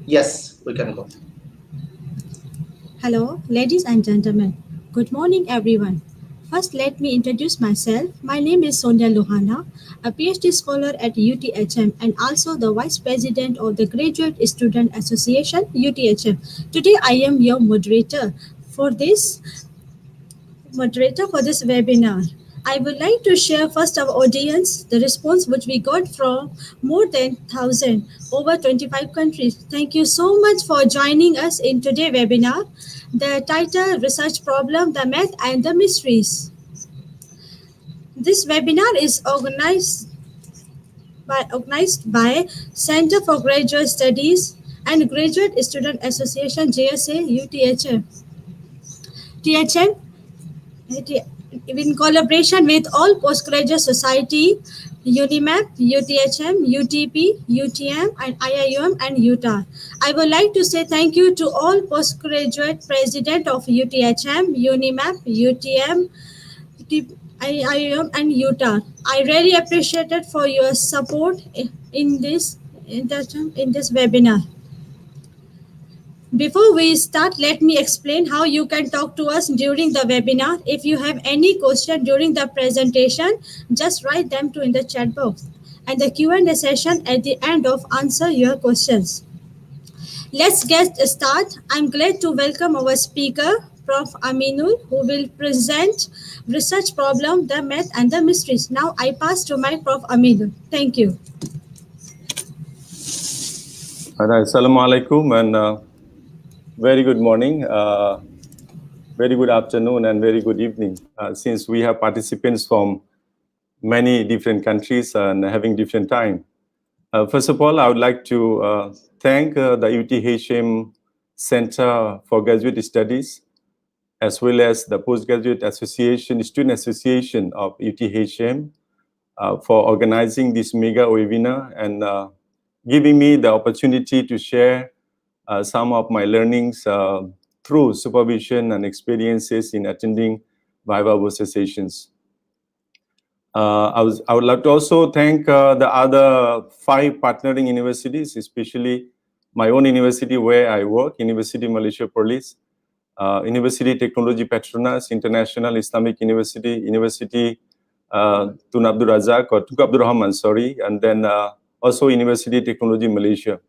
Yes, we can go. Hello, ladies and gentlemen. Good morning, everyone. First, let me introduce myself. My name is Sonia Lohana, a PhD scholar at UTHM and also the Vice President of the Graduate Student Association, UTHM. Today, I am your for this moderator for this webinar. I would like to share first our audience the response which we got from more than 1,000 over 25 countries. Thank you so much for joining us in today's webinar. The title Research Problem, the Math and the Mysteries. This webinar is organized by Center for Graduate Studies and Graduate Student Association JSA UTHM. THM in collaboration with all postgraduate society, UNIMAP, UTHM, UTP, UTM, and IIUM and Utah. I would like to say thank you to all postgraduate president of UTHM, UNIMAP, UTM, IIUM, and Utah. I really appreciate it for your support in this webinar. Before we start, let me explain how you can talk to us during the webinar. If you have any question during the presentation, just write them in the chat box. And the Q&A session at the end of answer your questions. Let's get started. I'm glad to welcome our speaker, Prof. Aminul, who will present research problem, the math and the mysteries. Now I pass to my Prof. Aminul. Thank you. Assalamu alaikum and very good morning, very good afternoon and very good evening. Since we have participants from many different countries and having different time. First of all, I would like to thank the UTHM Center for Graduate Studies as well as the Postgraduate Association, Student Association of UTHM for organizing this mega webinar and giving me the opportunity to share some of my learnings through supervision and experiences in attending Viva Versa sessions. I would like to also thank the other 5 partnering universities, especially my own university where I work, University Malaysia Perlis, University Technology Petronas, International Islamic University, University Tun Abdul Razak or Tunku Abdul Rahman, sorry, and then also University Technology Malaysia.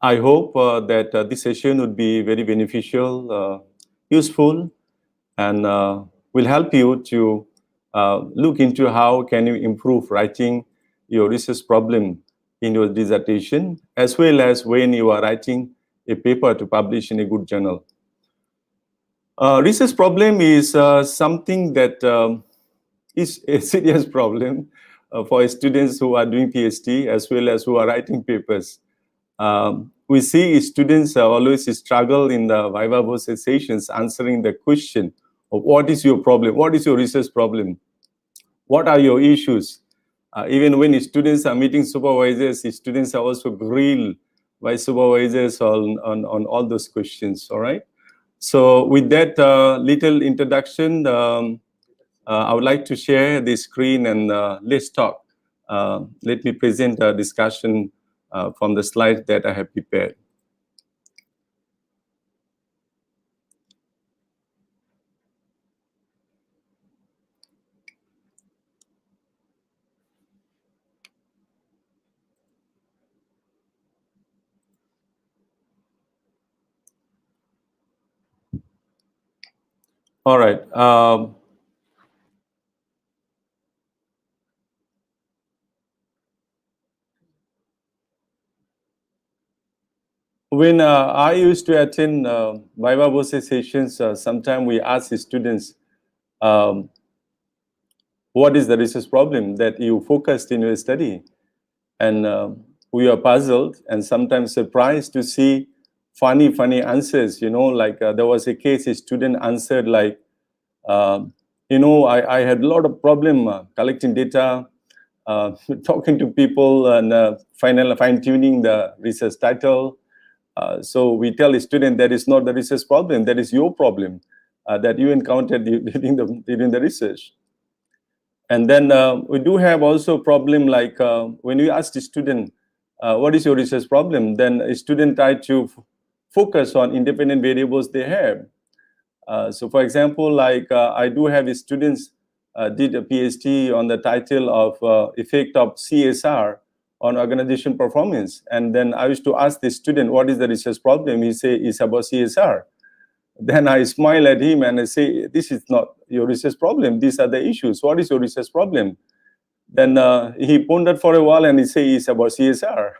I hope that this session would be very beneficial, useful, and will help you to look into how can you improve writing your research problem in your dissertation, as well as when you are writing a paper to publish in a good journal. Research problem is something that is a serious problem for students who are doing PhD as well as who are writing papers. We see students always struggle in the Viva Voce sessions answering the question of what is your problem, what is your research problem, what are your issues. Even when students are meeting supervisors, students are also grilled by supervisors on all those questions, all right? So with that little introduction, I would like to share the screen and let's talk. Let me present a discussion from the slides that I have prepared. All right. When I used to attend Viva Voce sessions, sometimes we ask students, what is the research problem that you focused in your study? And we are puzzled and sometimes surprised to see funny answers, you know, like there was a case a student answered like, you know, I had a lot of problem collecting data, talking to people and fine-tuning the research title. So we tell a student that is not the research problem, that is your problem that you encountered during the research. And then we do have also a problem like when we ask the student what is your research problem? Then a student try to focus on independent variables they have. So for example, like I do have students did a PhD on the title of effect of CSR on organization performance. And then I used to ask the student, what is the research problem? He say, it's about CSR. Then I smile at him and I say, this is not your research problem. These are the issues. What is your research problem? Then he pondered for a while and he say, it's about CSR.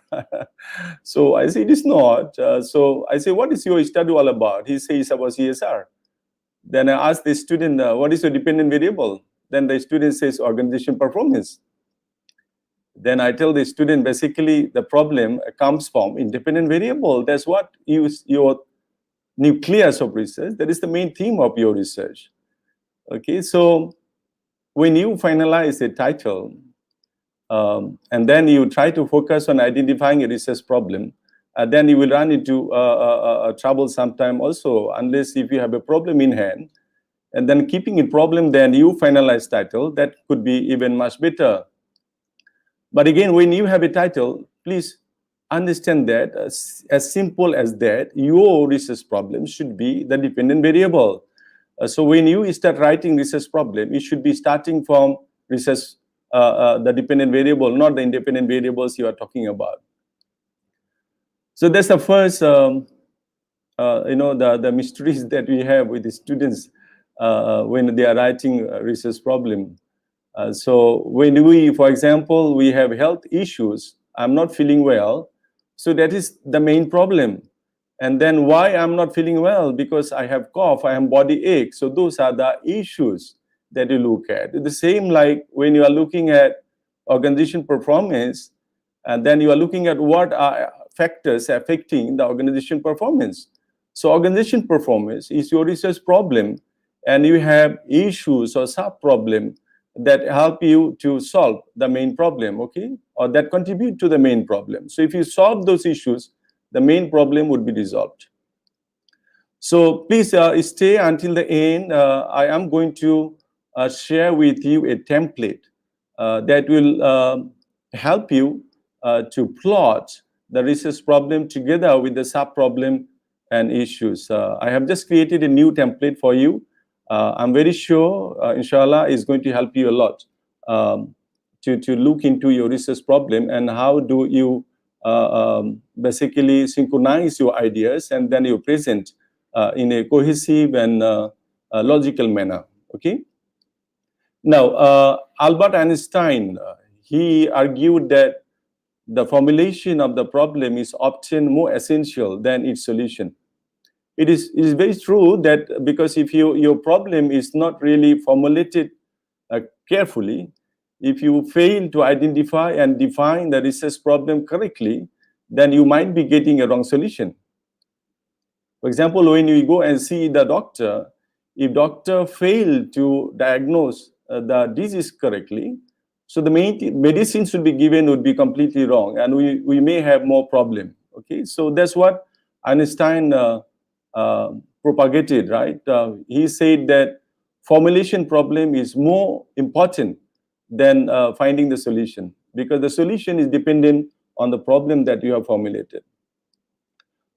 So I say, it is not. So I say, what is your study all about? He says, it's about CSR. Then I ask the student, what is your dependent variable? Then the student says, organization performance. Then I tell the student, basically, the problem comes from independent variable. That's what your nucleus of research. That is the main theme of your research. Okay, so when you finalize a title, and then you try to focus on identifying a research problem, then you will run into trouble sometime also, unless if you have a problem in hand, and then keeping a problem, then you finalize title, that could be even much better. But again, when you have a title, please understand that as simple as that, your research problem should be the dependent variable. So when you start writing research problem, you should be starting from research, the dependent variable, not the independent variables you are talking about. So that's the first, the mysteries that we have with the students when they are writing a research problem. So when we, for example, we have health issues, I'm not feeling well, so that is the main problem. And then why I'm not feeling well? Because I have cough, I have body ache. So those are the issues that you look at. The same like when you are looking at organization performance, and then you are looking at what are factors affecting the organization performance. So organization performance is your research problem, and you have issues or sub-problem that help you to solve the main problem, okay? Or that contribute to the main problem. So if you solve those issues, the main problem would be resolved. So please stay until the end. I am going to share with you a template that will help you to plot the research problem together with the sub-problem and issues. I have just created a new template for you. I'm very sure, inshallah, is going to help you a lot to look into your research problem and how do you basically synchronize your ideas and then you present in a cohesive and logical manner, okay? Now, Albert Einstein, he argued that the formulation of the problem is often more essential than its solution. It is very true that because if your problem is not really formulated carefully, if you fail to identify and define the research problem correctly, then you might be getting a wrong solution. For example, when you go and see the doctor, if doctor failed to diagnose the disease correctly, so the main medicine should be given would be completely wrong, and we may have more problem. Okay, so that's what Einstein propagated, right? He said that formulation problem is more important than finding the solution, because the solution is dependent on the problem that you have formulated.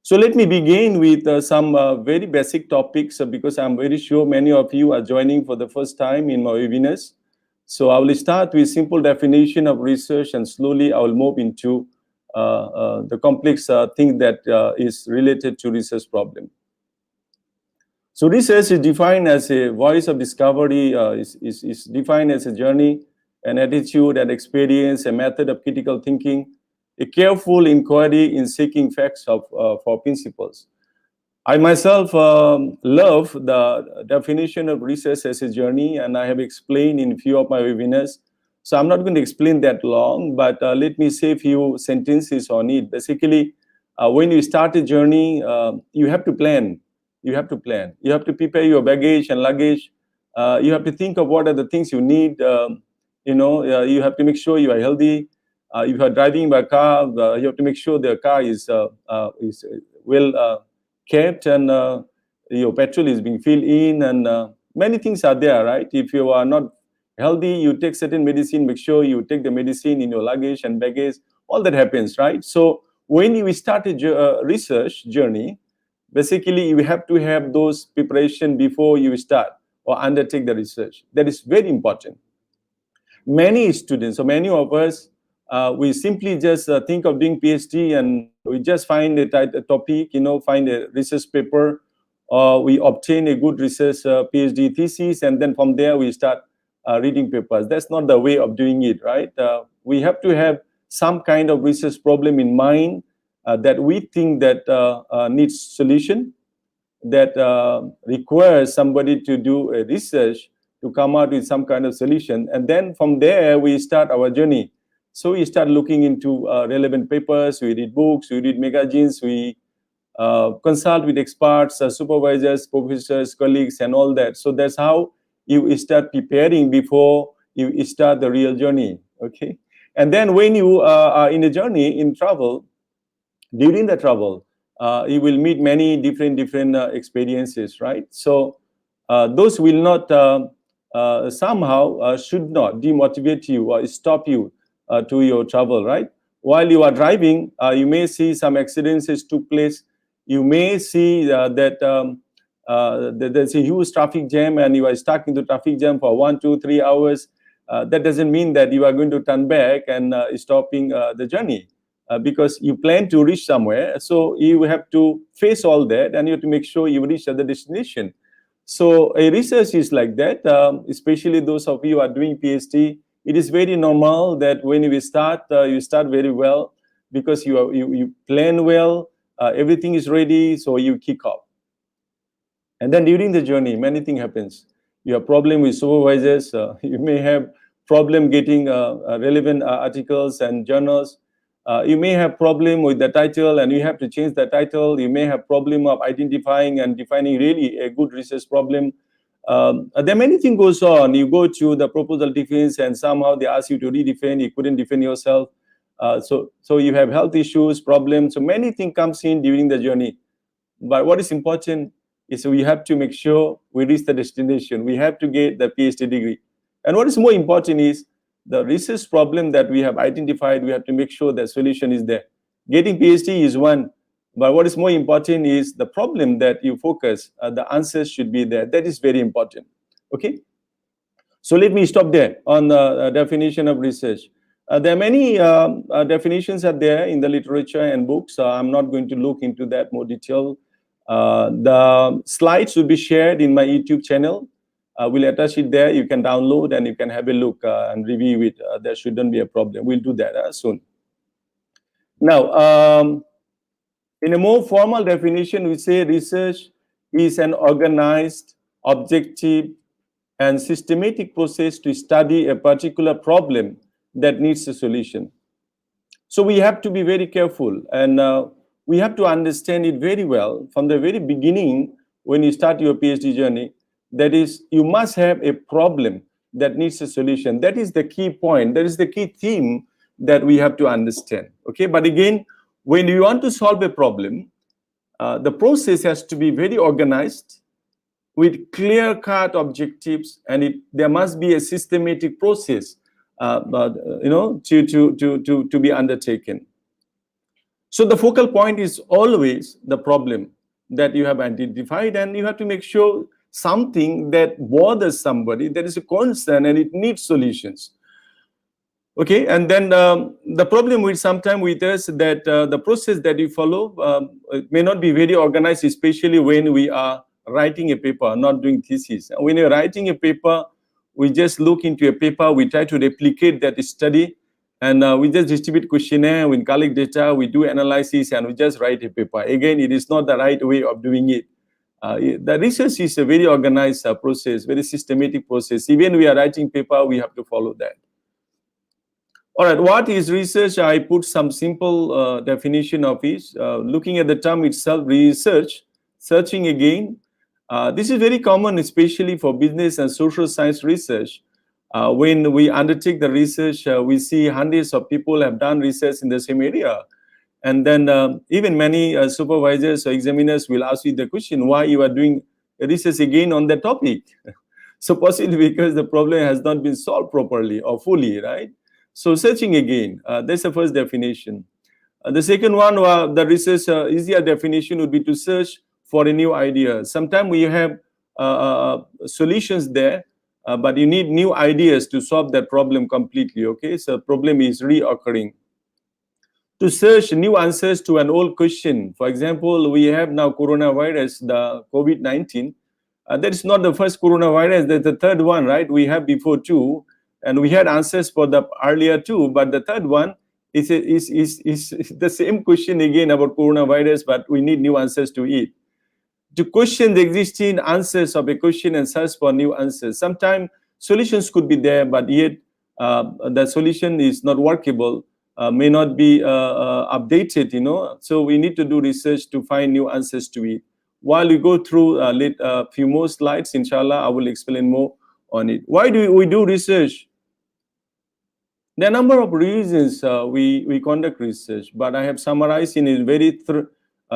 So let me begin with some very basic topics because I'm very sure many of you are joining for the first time in my webinars. So I will start with simple definition of research, and slowly I will move into the complex thing that is related to research problem. So research is defined as a voice of discovery, is defined as a journey, an attitude, an experience, a method of critical thinking, a careful inquiry in seeking facts for principles. I myself love the definition of research as a journey, and I have explained in a few of my webinars. So I'm not going to explain that long, but let me say a few sentences on it. Basically, when you start a journey, you have to plan. You have to plan. You have to prepare your baggage and luggage. You have to think of what are the things you need. You have to make sure you are healthy. If you are driving by car, you have to make sure the car is well kept, and your petrol is being filled in, and many things are there, right? If you are not healthy, you take certain medicine, make sure you take the medicine in your luggage and baggage. all that happens, right? So when you start a research journey, basically you have to have those preparation before you start or undertake the research. That is very important. Many students, so many of us, we simply just think of doing PhD, and we just find a topic, find a research paper, or we obtain a good research PhD thesis, and then from there we start reading papers. That's not the way of doing it, right? We have to have some kind of research problem in mind that we think that needs solution, that requires somebody to do a research to come out with some kind of solution. And then from there, we start our journey. So we start looking into relevant papers, we read books, we read magazines, we consult with experts, supervisors, professors, colleagues, and all that. So that's how you start preparing before you start the real journey, okay? And then when you are in a journey, in travel, during the travel, you will meet many different experiences, right? So those will not somehow should not demotivate you or stop you to your travel, right? While you are driving, you may see some accidents took place. You may see that there's a huge traffic jam and you are stuck into traffic jam for 1, 2, 3 hours. That doesn't mean that you are going to turn back and stopping the journey. Because you plan to reach somewhere, so you have to face all that, and you have to make sure you reach the destination. So a research is like that, especially those of you who are doing PhD. It is very normal that when you start very well, because you plan well, everything is ready, so you kick off. And then during the journey, many things happens. You have problem with supervisors. You may have problem getting relevant articles and journals. You may have problem with the title and you have to change the title. You may have problem of identifying and defining really a good research problem. There are many things goes on. You go to the proposal defense and somehow they ask you to redefine. You couldn't defend yourself. So you have health issues, problems. So many things comes in during the journey. But what is important is we have to make sure we reach the destination. We have to get the PhD degree. And what is more important is the research problem that we have identified, we have to make sure the solution is there. Getting PhD is one, but what is more important is the problem that you focus, the answers should be there. That is very important, okay? So let me stop there on the definition of research. There are many definitions are there in the literature and books. I'm not going to look into that more detail. The slides will be shared in my YouTube channel. We'll attach it there. You can download and you can have a look and review it. There shouldn't be a problem. We'll do that soon. Now, in a more formal definition, we say research is an organized, objective, and systematic process to study a particular problem that needs a solution. So we have to be very careful, and we have to understand it very well from the very beginning when you start your PhD journey. That is, you must have a problem that needs a solution. That is the key point. That is the key theme that we have to understand. Okay, but again, when you want to solve a problem, the process has to be very organized with clear-cut objectives, and there must be a systematic process, to be undertaken. So the focal point is always the problem that you have identified, and you have to make sure something that bothers somebody, that is a concern, and it needs solutions. Okay, and then the problem with sometimes with us that the process that you follow may not be very organized, especially when we are writing a paper, not doing thesis. And when you're writing a paper, we just look into a paper, we try to replicate that study, and we just distribute questionnaire, we collect data, we do analysis, and we just write a paper. Again, it is not the right way of doing it. The research is a very organized process, very systematic process. Even we are writing paper, we have to follow that. All right, what is research? I put some simple definition of it. Looking at the term itself, research, searching again. This is very common, especially for business and social science research. When we undertake the research, we see hundreds of people have done research in the same area. And then even many supervisors or examiners will ask you the question, why you are doing research again on the topic? So possibly because the problem has not been solved properly or fully, right? So searching again, that's the first definition. The second one, the research easier definition would be to search for a new idea. Sometimes we have solutions there, but you need new ideas to solve that problem completely. Okay, so problem is reoccurring. To search new answers to an old question. For example, we have now coronavirus, the COVID-19. That is not the first coronavirus, that's the third one, right? We have before two, and we had answers for the earlier two, but the third one is the same question again about coronavirus, but we need new answers to it. To question the existing answers of a question and search for new answers. Sometimes solutions could be there, but yet the solution is not workable, may not be updated, So we need to do research to find new answers to it. While we go through a few more slides, inshallah, I will explain more on it. Why do we do research? There are a number of reasons we conduct research, but I have summarized in a very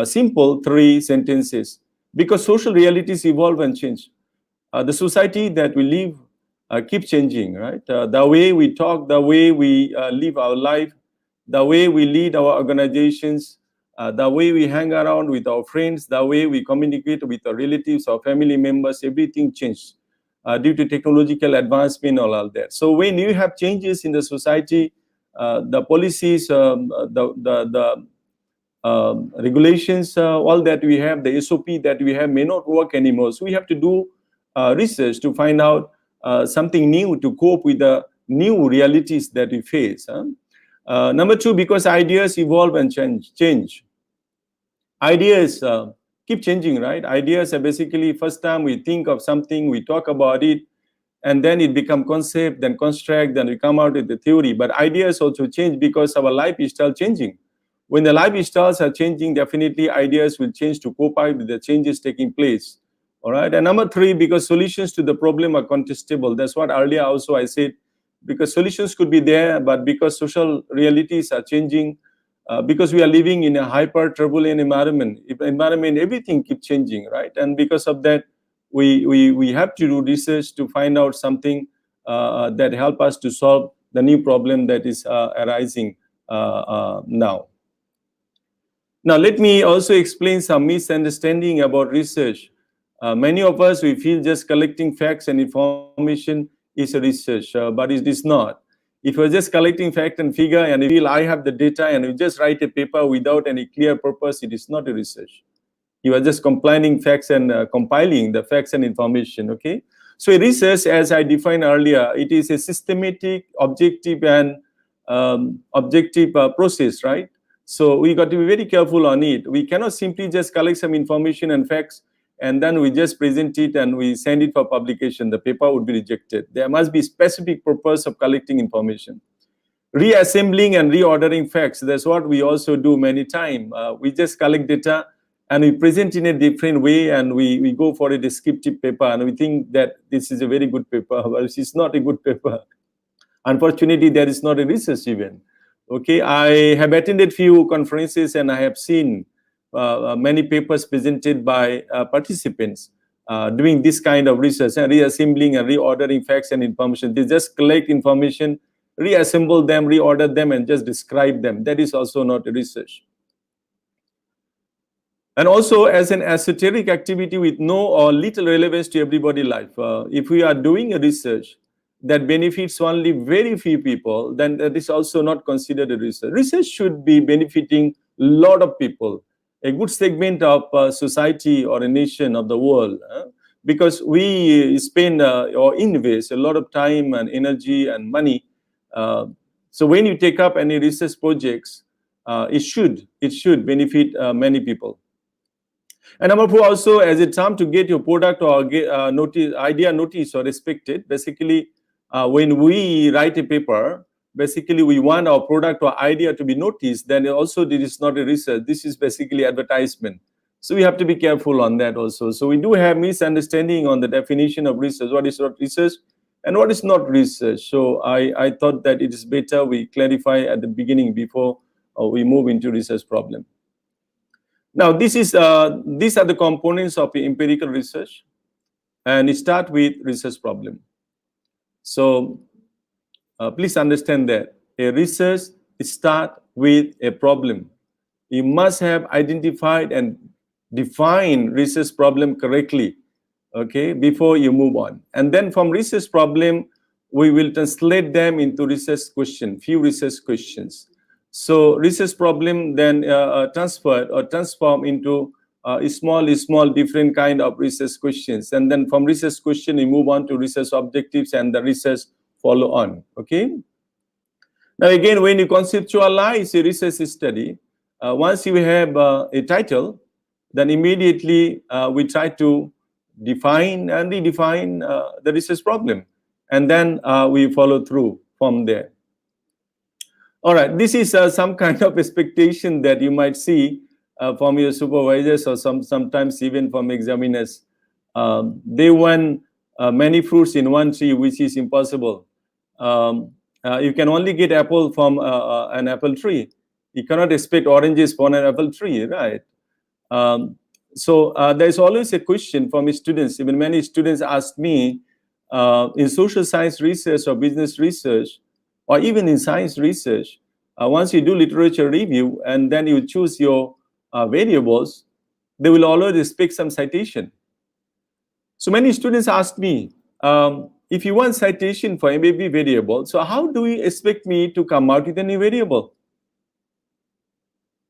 simple 3 sentences. Because social realities evolve and change. The society that we live keep changing, right? The way we talk, the way we live our life, the way we lead our organizations, the way we hang around with our friends, the way we communicate with our relatives, our family members, everything changed due to technological advancement and all that. So when you have changes in the society, the policies, the regulations, all that we have, the SOP that we have may not work anymore. So we have to do research to find out something new to cope with the new realities that we face. Number 2, because ideas evolve and change. Ideas keep changing, right? Ideas are basically first time we think of something, we talk about it, and then it become concept, then construct, then we come out with the theory. But ideas also change because our life is still changing. When the lifestyles are changing, definitely ideas will change to cope up with the changes taking place. All right. And number 3, because solutions to the problem are contestable. That's what earlier also I said, because solutions could be there, but because social realities are changing, because we are living in a hyper turbulent environment, everything keeps changing, right? And because of that, we have to do research to find out something that help us to solve the new problem that is arising now. Now, let me also explain some misunderstanding about research. Many of us, we feel just collecting facts and information is a research, but it is not. If you're just collecting fact and figure and you feel I have the data and you just write a paper without any clear purpose, it is not a research. You are just compiling facts and compiling the facts and information, okay? So research, as I defined earlier, it is a systematic, objective and objective process, right? So we got to be very careful on it. We cannot simply just collect some information and facts and then we just present it and we send it for publication. The paper would be rejected. There must be specific purpose of collecting information. Reassembling and reordering facts, that's what we also do many times. We just collect data and we present in a different way and we go for a descriptive paper and we think that this is a very good paper, but it's not a good paper. Unfortunately, there is not a research even. Okay, I have attended few conferences and I have seen many papers presented by participants doing this kind of research and reassembling and reordering facts and information. They just collect information, reassemble them, reorder them, and just describe them. That is also not a research. And also as an esoteric activity with no or little relevance to everybody's life. If we are doing a research that benefits only very few people, then that is also not considered a research. Research should be benefiting a lot of people, a good segment of society or a nation of the world, because we spend or invest a lot of time and energy and money. So when you take up any research projects, it should benefit many people. And number 4, also as a term to get your product or idea noticed or respected. Basically, when we write a paper, basically we want our product or idea to be noticed, then also this is not a research, this is basically advertisement. So we have to be careful on that also. So we do have misunderstanding on the definition of research, what is not research and what is not research. So I thought that it is better we clarify at the beginning before we move into research problem. Now, these are the components of empirical research, and it starts with research problem. So please understand that a research start with a problem. You must have identified and defined research problem correctly, okay, before you move on. And then from research problem, we will translate them into research question, few research questions. So research problem then transferred or transform into small different kind of research questions. And then from research question, we move on to research objectives and the research follow on, okay? Now again, when you conceptualize a research study, once you have a title, then immediately we try to define and redefine the research problem, and then we follow through from there. All right, this is some kind of expectation that you might see from your supervisors or sometimes even from examiners. They want many fruits in one tree, which is impossible. You can only get apple from an apple tree. You cannot expect oranges from an apple tree, right? So there's always a question from students. Even many students ask me, in social science research or business research, or even in science research, once you do literature review and then you choose your variables, they will always expect some citation. So many students ask me, if you want citation for every variable, so how do you expect me to come out with a new variable?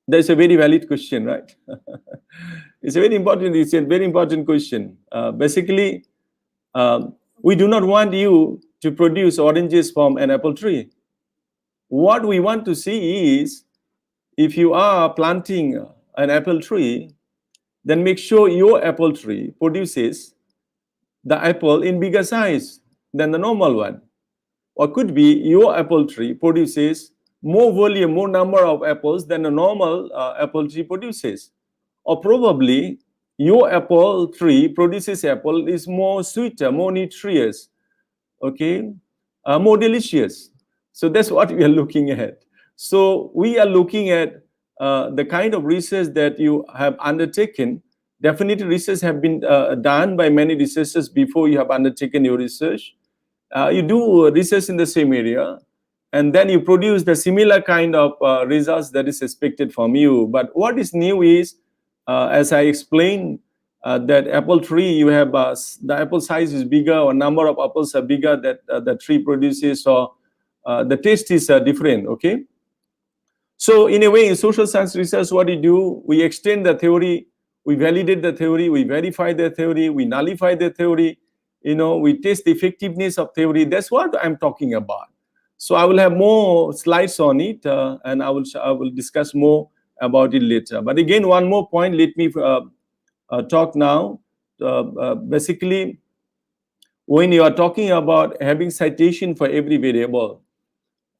That's a very valid question, right? It's a very important question. Basically, we do not want you to produce oranges from an apple tree. What we want to see is, if you are planting an apple tree, then make sure your apple tree produces the apple in bigger size than the normal one. Or could be your apple tree produces more volume, more number of apples than a normal apple tree produces. Or probably your apple tree produces apple is more sweeter, more nutritious, okay, more delicious. So that's what we are looking at. So we are looking at the kind of research that you have undertaken. Definitely research have been done by many researchers before you have undertaken your research. You do research in the same area, and then you produce the similar kind of results that is expected from you. But what is new is, as I explained, that apple tree, you have the apple size is bigger, or number of apples are bigger that the tree produces, or the taste is different, okay? So in a way, in social science research, what we do, we extend the theory, we validate the theory, we verify the theory, we nullify the theory, we test the effectiveness of theory. That's what I'm talking about. So I will have more slides on it, and I will discuss more about it later. But again, one more point, let me talk now. Basically, when you are talking about having citation for every variable,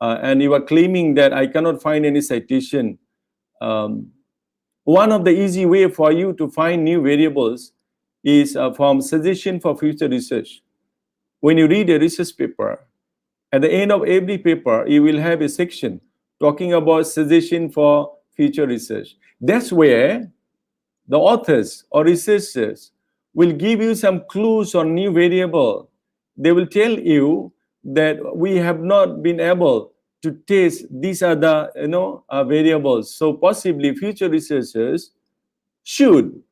and you are claiming that I cannot find any citation, one of the easy way for you to find new variables is from suggestion for future research. When you read a research paper, at the end of every paper, you will have a section talking about suggestion for future research. That's where the authors or researchers will give you some clues on new variable. They will tell you that we have not been able to test these are the variables. So possibly future researchers should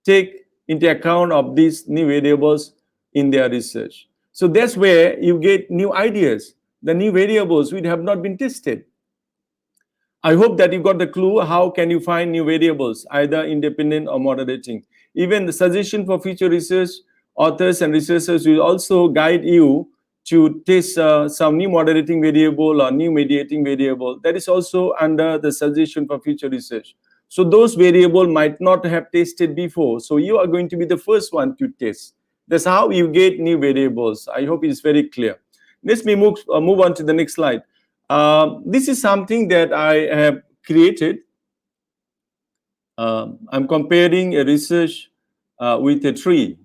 take into account of these new variables in their research. So that's where you get new ideas, the new variables which have not been tested. I hope that you got the clue how can you find new variables, either independent or moderating. Even the suggestion for future research, authors and researchers will also guide you to test some new moderating variable or new mediating variable. That is also under the suggestion for future research. So those variables might not have tested before. So you are going to be the first one to test. That's how you get new variables. I hope it's very clear. Let me move on to the next slide. This is something that I have created. I'm comparing a research with a tree.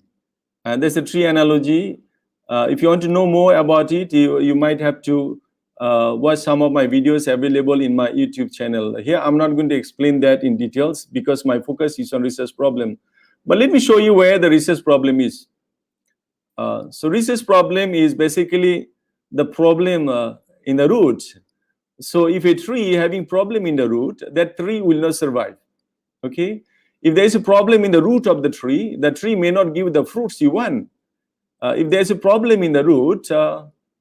And there's a tree analogy. If you want to know more about it, you might have to watch some of my videos available in my YouTube channel. Here, I'm not going to explain that in details because my focus is on research problem. But let me show you where the research problem is. So research problem is basically the problem in the root. So if a tree having problem in the root, that tree will not survive. Okay, if there is a problem in the root of the tree may not give the fruits you want. If there's a problem in the root,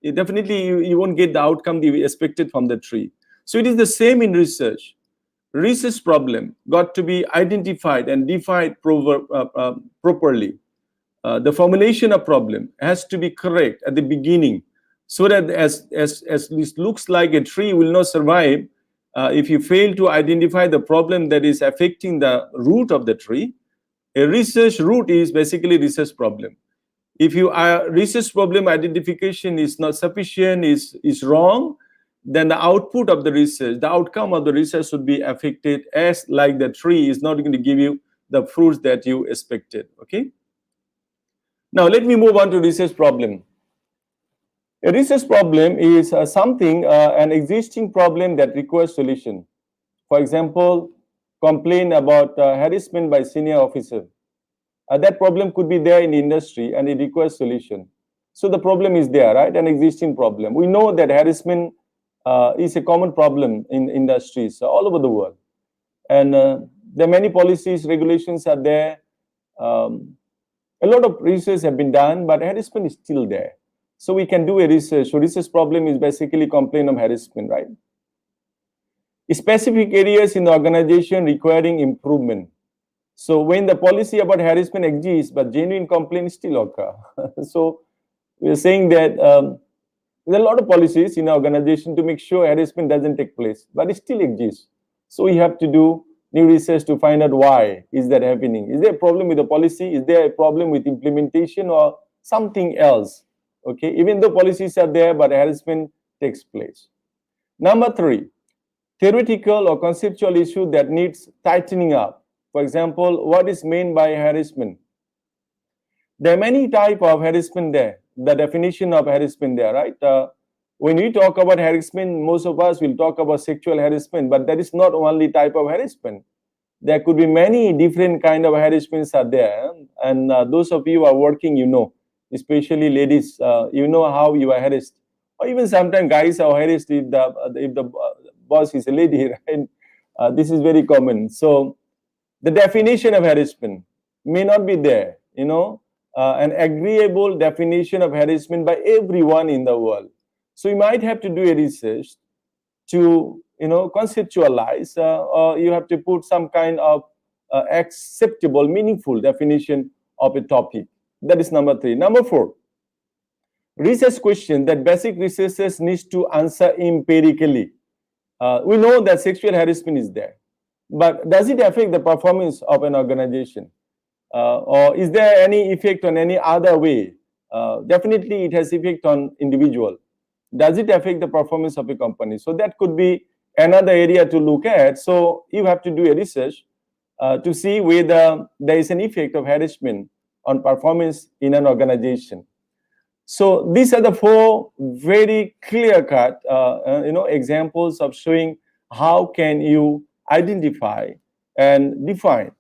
definitely you won't get the outcome you expected from the tree. So it is the same in research. Research problem got to be identified and defined properly. The formulation of problem has to be correct at the beginning, so that as this looks like a tree will not survive, if you fail to identify the problem that is affecting the root of the tree. A research root is basically research problem. If your research problem identification is not sufficient, is wrong, then the output of the research, the outcome of the research should be affected, as like the tree is not going to give you the fruits that you expected. Okay. Now let me move on to research problem. A research problem is an existing problem that requires solution. For example, complaint about harassment by senior officer. That problem could be there in the industry and it requires solution. So the problem is there, right? An existing problem. We know that harassment is a common problem in industries all over the world. And there are many policies, regulations are there. A lot of research have been done, but harassment is still there. So we can do a research. So research problem is basically complaint of harassment, right? Specific areas in the organization requiring improvement. So when the policy about harassment exists, but genuine complaints still occur. So we're saying that there are a lot of policies in the organization to make sure harassment doesn't take place, but it still exists. So we have to do new research to find out why is that happening. Is there a problem with the policy? Is there a problem with implementation or something else? Okay, even though policies are there, but harassment takes place. Number 3, theoretical or conceptual issue that needs tightening up. For example, what is meant by harassment? There are many types of harassment there. The definition of harassment there, right? When we talk about harassment, most of us will talk about sexual harassment, but that is not only type of harassment. There could be many different kind of harassments are there. And those of you who are working, you know, especially ladies, you know how you are harassed. Or even sometimes guys are harassed if the boss is a lady, right? This is very common. So the definition of harassment may not be there, you know, an agreeable definition of harassment by everyone in the world. So you might have to do a research to, you know, conceptualize, or you have to put some kind of acceptable, meaningful definition of a topic. That is number 3. Number 4, research question that basic researchers need to answer empirically. We know that sexual harassment is there, but does it affect the performance of an organization? Or is there any effect on any other way? Definitely it has effect on individual. Does it affect the performance of a company? So that could be another area to look at. So you have to do a research to see whether there is an effect of harassment on performance in an organization. So these are the 4 very clear-cut, you know, examples of showing how can you identify and define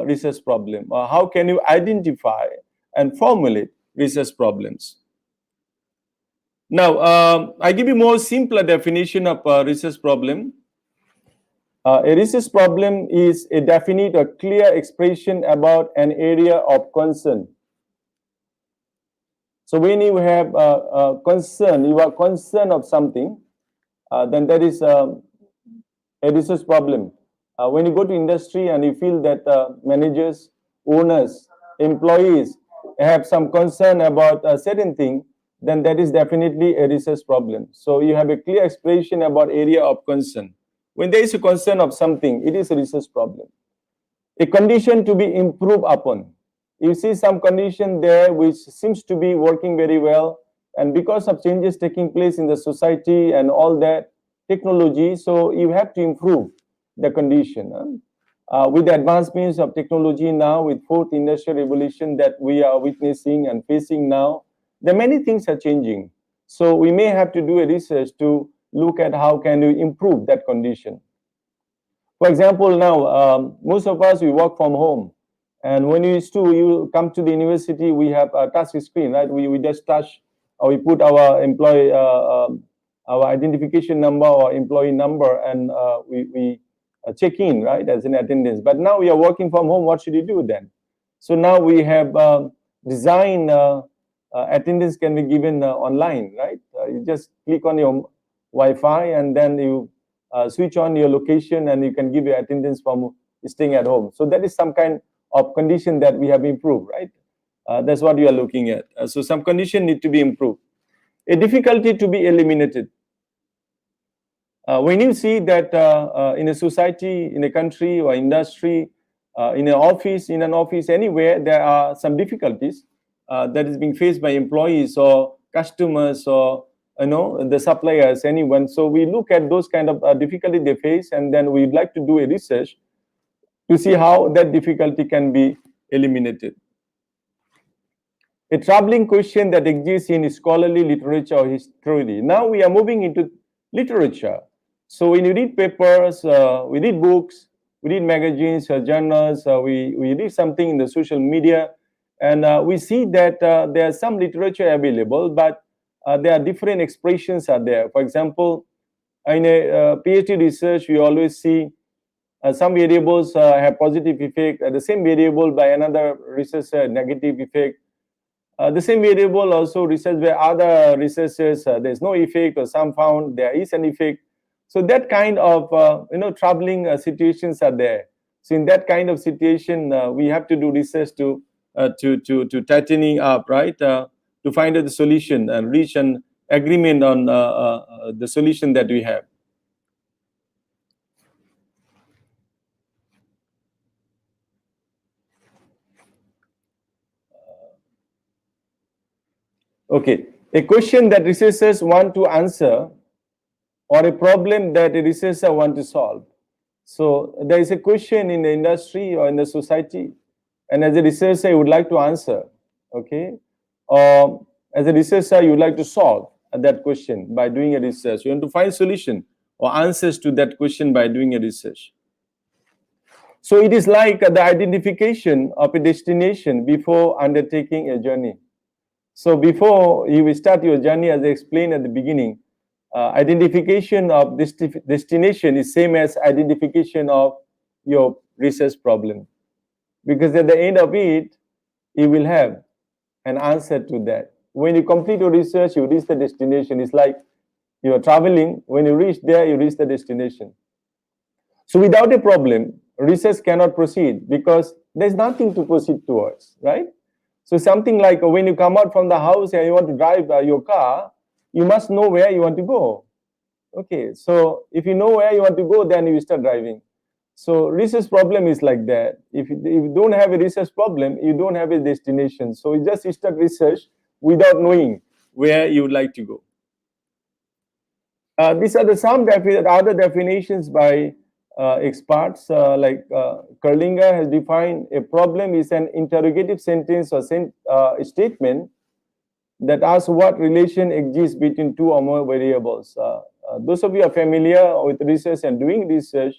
research problem, or how can you identify and formulate research problems. Now, I give you more simpler definition of research problem. A research problem is a definite or clear expression about an area of concern. So when you have a concern, you are concerned of something, then that is a research problem. When you go to industry and you feel that managers, owners, employees have some concern about a certain thing, then that is definitely a research problem. So you have a clear expression about area of concern. When there is a concern of something, it is a research problem. A condition to be improved upon. You see some condition there which seems to be working very well, and because of changes taking place in the society and all that technology, so you have to improve the condition. With the advancements of technology now, with 4th industrial revolution that we are witnessing and facing now, there are many things are changing. So we may have to do a research to look at how can we improve that condition. For example, now most of us, we work from home. And when you come to the university, we have a touch screen, right? We just touch, or we put our employee our identification number or employee number, and we check in, right, as an attendance. But now we are working from home. What should you do then? So now we have designed attendance can be given online, right? You just click on your Wi-Fi and then you switch on your location and you can give your attendance from staying at home. So that is some kind of condition that we have improved, right? That's what you are looking at. So some condition need to be improved. A difficulty to be eliminated. When you see that in a society, in a country or industry, in an office, anywhere, there are some difficulties that is being faced by employees or customers or the suppliers, anyone. So we look at those kind of difficulty they face, and then we'd like to do a research to see how that difficulty can be eliminated. A troubling question that exists in scholarly literature or history. Now we are moving into literature. So when you read papers, we read books, we read magazines, journals, we read something in the social media, and we see that there are some literature available, but there are different expressions are there. For example, in a PhD research, we always see some variables have positive effect, the same variable by another researcher negative effect. The same variable also research by other researchers, there's no effect, or some found there is an effect. So that kind of troubling situations are there. So in that kind of situation, we have to do research to tightening up, right, to find out the solution and reach an agreement on the solution that we have. Okay, a question that researchers want to answer, or a problem that a researcher want to solve. So there is a question in the industry or in the society, and as a researcher you would like to answer, okay, or as a researcher you would like to solve that question by doing a research. You want to find solution or answers to that question by doing a research. So it is like the identification of a destination before undertaking a journey. So before you will start your journey, as I explained at the beginning, identification of this destination is same as identification of your research problem, because at the end of it, you will have an answer to that. When you complete your research, you reach the destination. It's like you are traveling. When you reach there, you reach the destination. So without a problem, research cannot proceed because there's nothing to proceed towards, right? So something like when you come out from the house and you want to drive your car, you must know where you want to go. Okay, so if you know where you want to go, then you start driving. So research problem is like that. If you don't have a research problem, you don't have a destination. So you just start research without knowing where you would like to go. These are some other definitions by experts, like Kerlinger has defined a problem is an interrogative sentence or statement that asks what relation exists between two or more variables. Those of you are familiar with research and doing research,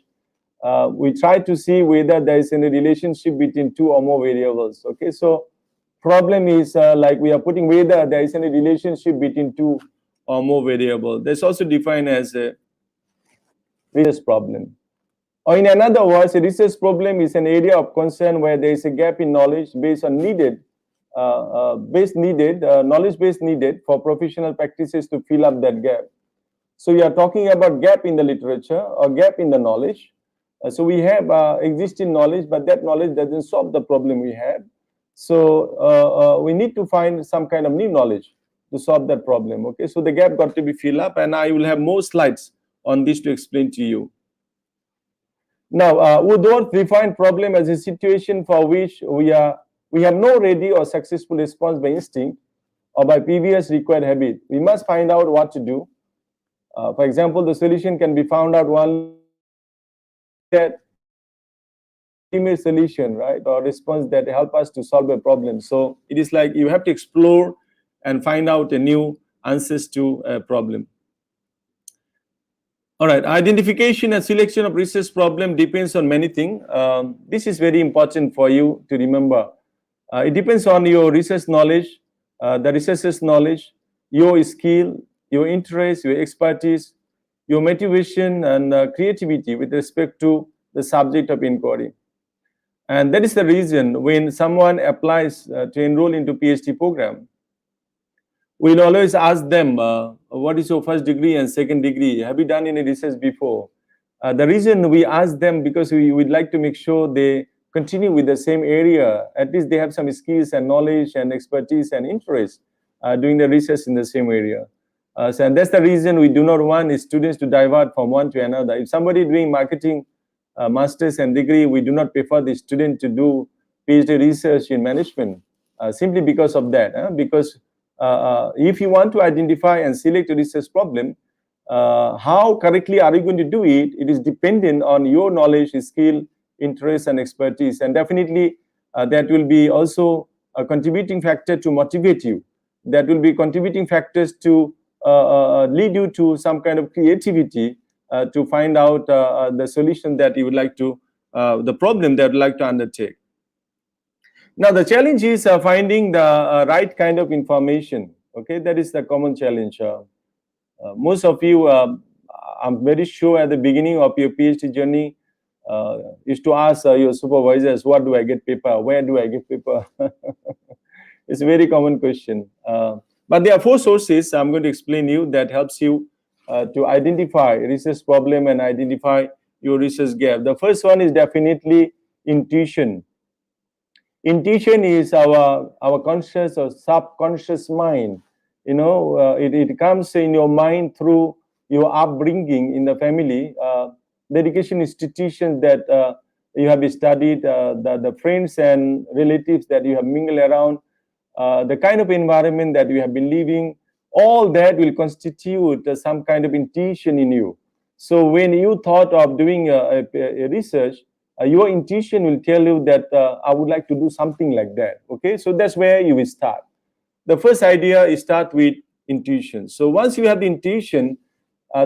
we try to see whether there is any relationship between two or more variables. Okay, so problem is like we are putting whether there is any relationship between two or more variables. That's also defined as a research problem. Or in another words, a research problem is an area of concern where there is a gap in knowledge based on knowledge base needed for professional practices to fill up that gap. So we are talking about gap in the literature or gap in the knowledge. So we have existing knowledge, but that knowledge doesn't solve the problem we have. So we need to find some kind of new knowledge to solve that problem. Okay, so the gap got to be filled up, and I will have more slides on this to explain to you. Now, Woodworth defined problem as a situation for which we have no ready or successful response by instinct or by previous required habit. We must find out what to do. For example, the solution can be found out one that ultimate solution, right, or response that help us to solve a problem. So it is like you have to explore and find out a new answers to a problem. All right, identification and selection of research problem depends on many things. This is very important for you to remember. It depends on your research knowledge, the researcher's knowledge, your skill, your interest, your expertise, your motivation and creativity with respect to the subject of inquiry. And that is the reason when someone applies to enroll into PhD program, we'll always ask them, what is your first degree and second degree? Have you done any research before? The reason we ask them, because we would like to make sure they continue with the same area. At least they have some skills and knowledge and expertise and interest doing the research in the same area. So and that's the reason we do not want students to divert from one to another. If somebody doing marketing master's and degree, we do not prefer the student to do PhD research in management simply because of that. Because if you want to identify and select a research problem, how correctly are you going to do it? It is dependent on your knowledge, skill, interest, and expertise. And definitely that will be also a contributing factor to motivate you. That will be contributing factors to lead you to some kind of creativity to find out the solution that you would like to, the problem that you would like to undertake. Now, the challenge is finding the right kind of information. Okay, that is the common challenge. Most of you, I'm very sure at the beginning of your PhD journey, is to ask your supervisors, what do I get paper? Where do I get paper? It's a very common question. But there are 4 sources I'm going to explain you that helps you to identify research problem and identify your research gap. The first one is definitely intuition. Intuition is our conscious or subconscious mind. You know, it comes in your mind through your upbringing in the family, the education institutions that you have studied, the friends and relatives that you have mingled around, the kind of environment that you have been living, all that will constitute some kind of intuition in you. So when you thought of doing a research, your intuition will tell you that I would like to do something like that. Okay, so that's where you will start. The first idea is start with intuition. So once you have the intuition,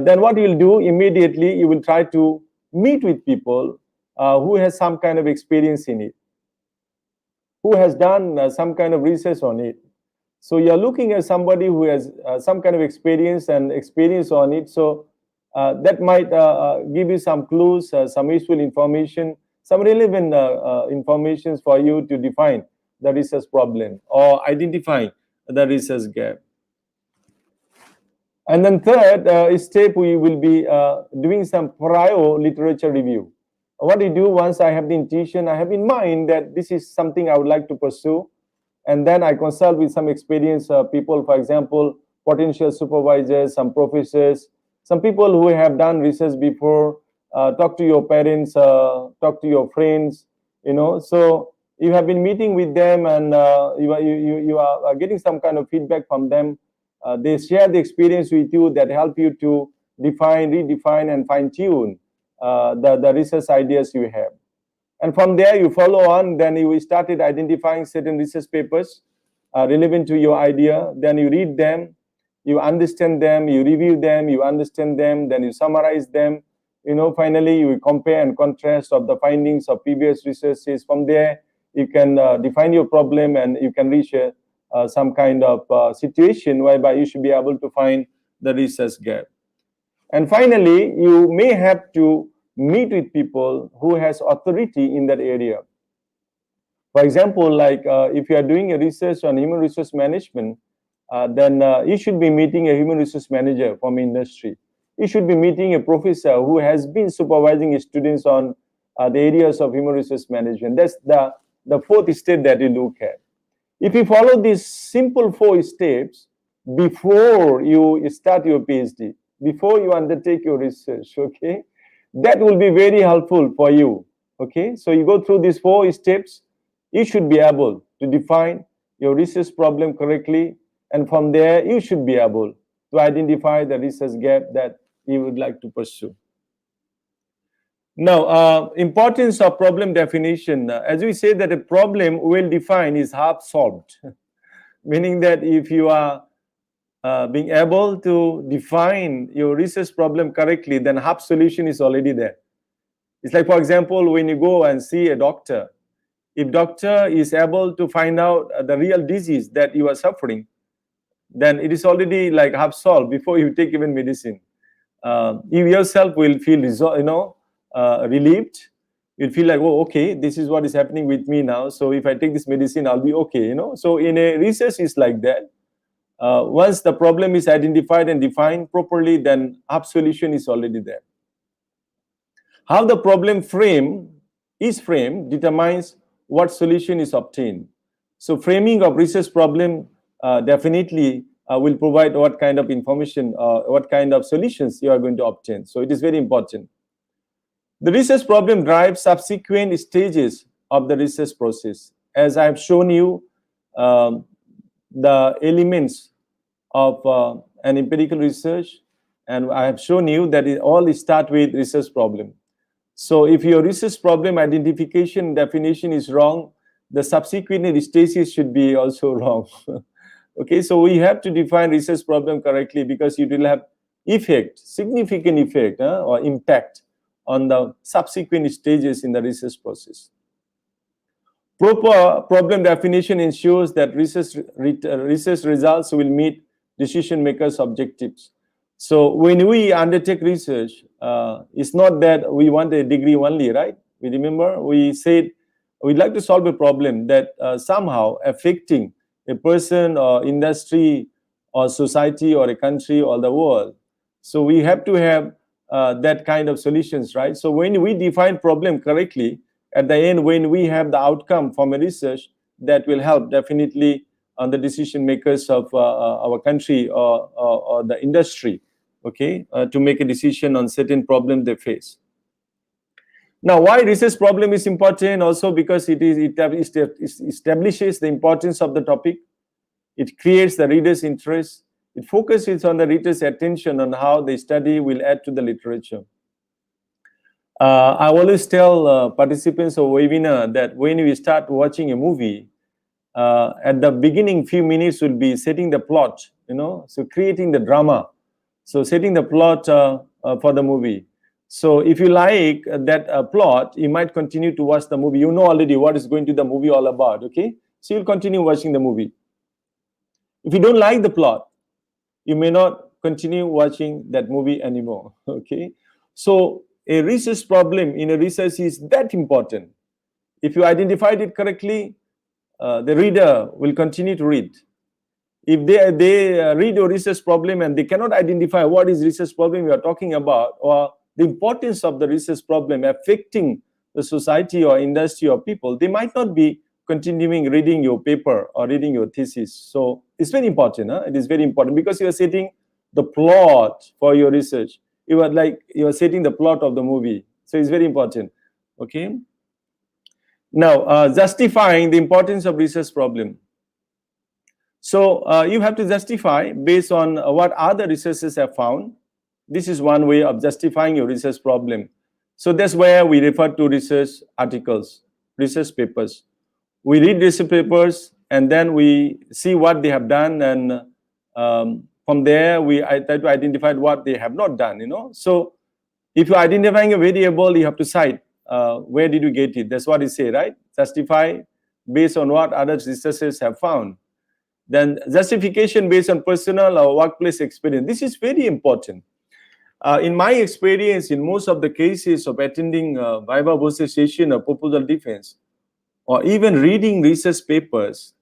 then what you will do immediately, you will try to meet with people who has some kind of experience in it, who has done some kind of research on it. So you're looking at somebody who has some kind of experience on it. So that might give you some clues, some useful information, some relevant information for you to define the research problem or identify the research gap. And then third step, we will be doing some prior literature review. What you do once I have the intuition, I have in mind that this is something I would like to pursue, and then I consult with some experienced people, for example, potential supervisors, some professors, some people who have done research before, talk to your parents, talk to your friends, you know. So you have been meeting with them and you are getting some kind of feedback from them. They share the experience with you that help you to define, redefine, and fine-tune the research ideas you have. And from there, you follow on, then you started identifying certain research papers relevant to your idea. Then you read them, you understand them, you review them, you understand them, then you summarize them. You know, finally, you compare and contrast of the findings of previous researches. From there, you can define your problem and you can reach some kind of situation whereby you should be able to find the research gap. And finally, you may have to meet with people who has authority in that area. For example, like if you are doing a research on human resource management, then you should be meeting a human resource manager from industry. You should be meeting a professor who has been supervising students on the areas of human resource management. That's the fourth step that you look at. If you follow these simple 4 steps before you start your PhD, before you undertake your research, okay, that will be very helpful for you. Okay, so you go through these 4 steps, you should be able to define your research problem correctly, and from there you should be able to identify the research gap that you would like to pursue. Now, importance of problem definition. As we say that a problem well defined is half solved, meaning that if you are being able to define your research problem correctly, then half solution is already there. It's like, for example, when you go and see a doctor, if doctor is able to find out the real disease that you are suffering, then it is already like half solved before you take even medicine. You yourself will feel relieved. You'll feel like, oh, okay, this is what is happening with me now. So if I take this medicine, I'll be okay. So in a research, it's like that. Once the problem is identified and defined properly, then half solution is already there. How the problem is framed determines what solution is obtained. So framing of research problem definitely will provide what kind of information, what kind of solutions you are going to obtain. So it is very important. The research problem drives subsequent stages of the research process. As I have shown you, the elements of an empirical research, and I have shown you that it all start with research problem. So if your research problem identification definition is wrong, the subsequent stages should be also wrong. Okay, so we have to define research problem correctly, because it will have effect, significant effect or impact on the subsequent stages in the research process. Proper problem definition ensures that research results will meet decision makers' objectives. So when we undertake research, it's not that we want a degree only, right? We remember we said we'd like to solve a problem that somehow affecting a person or industry or society or a country or the world. So we have to have that kind of solutions, right? So when we define problem correctly, at the end, when we have the outcome from a research, that will help definitely on the decision makers of our country or the industry, okay, to make a decision on certain problem they face. Now, why research problem is important? Also because it establishes the importance of the topic. It creates the reader's interest. It focuses on the reader's attention on how the study will add to the literature. I always tell participants of webinar that when we start watching a movie, at the beginning few minutes will be setting the plot, so creating the drama. So setting the plot for the movie. So if you like that plot, you might continue to watch the movie. You know already what is going to the movie all about, okay? So you'll continue watching the movie. If you don't like the plot, you may not continue watching that movie anymore, okay? So a research problem in a research is that important. If you identified it correctly, the reader will continue to read. If they read your research problem and they cannot identify what is research problem you are talking about, or the importance of the research problem affecting the society or industry or people, they might not be continuing reading your paper or reading your thesis. So it's very important. It is very important because you are setting the plot for your research. You are setting the plot of the movie. So it's very important. Okay. Now, justifying the importance of research problem. So you have to justify based on what other researchers have found. This is one way of justifying your research problem. So that's where we refer to research articles, research papers. We read research papers and then we see what they have done, and from there I try to identify what they have not done. So if you're identifying a variable, you have to cite where did you get it. That's what it say, right? Justify based on what other researchers have found. Then justification based on personal or workplace experience. This is very important. In my experience, in most of the cases of attending viva voce session or proposal defense, or even reading research papers,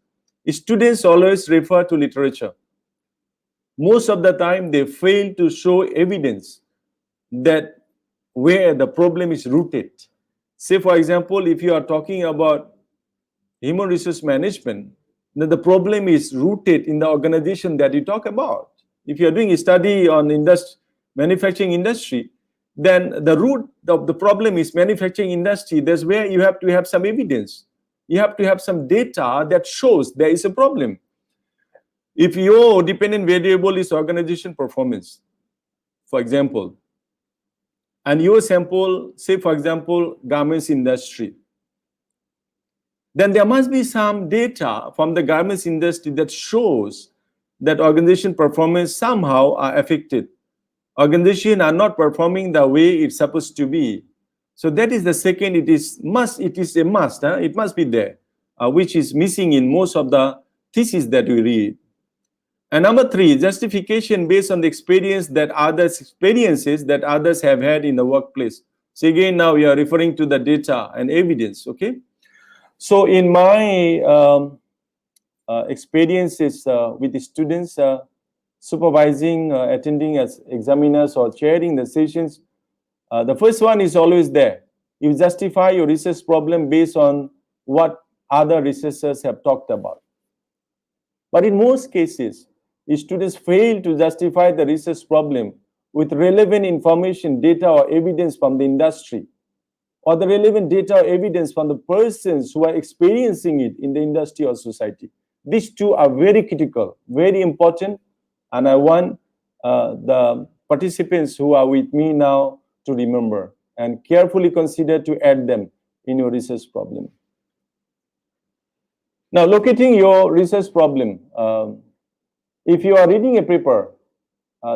students always refer to literature. Most of the time, they fail to show evidence that where the problem is rooted. Say, for example, if you are talking about human resource management, then the problem is rooted in the organization that you talk about. If you are doing a study on manufacturing industry, then the root of the problem is manufacturing industry. That's where you have to have some evidence. You have to have some data that shows there is a problem. If your dependent variable is organization performance, for example, and your sample, say for example, garments industry, then there must be some data from the garments industry that shows that organization performance somehow are affected. Organizations are not performing the way it's supposed to be. So that is the second. It is a must. It must be there, which is missing in most of the theses that we read. And number three, justification based on the experiences that others have had in the workplace. So again, now we are referring to the data and evidence. Okay. So in my experiences with the students, supervising, attending as examiners or chairing the sessions, the first one is always there. You justify your research problem based on what other researchers have talked about. But in most cases, students fail to justify the research problem with relevant information, data, or evidence from the industry, or the relevant data or evidence from the persons who are experiencing it in the industry or society. These two are very critical, very important, and I want the participants who are with me now to remember and carefully consider to add them in your research problem. Now, locating your research problem. If you are reading a paper,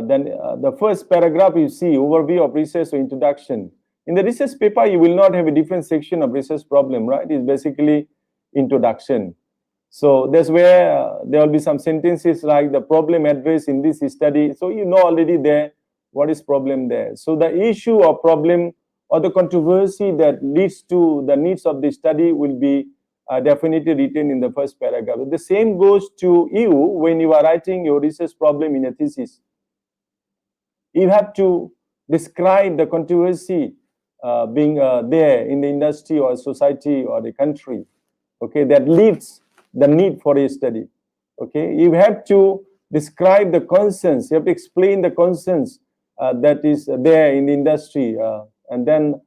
then the first paragraph you see, overview of research or introduction. In the research paper, you will not have a different section of research problem, right? It's basically introduction. So that's where there will be some sentences like the problem addressed in this study. So you know already there what is problem there. So the issue or problem or the controversy that leads to the needs of the study will be definitely written in the first paragraph. The same goes to you when you are writing your research problem in a thesis. You have to describe the controversy being there in the industry or society or the country, okay, that leads the need for a study. Okay, you have to describe the concerns, you have to explain the concerns that is there in the industry, and then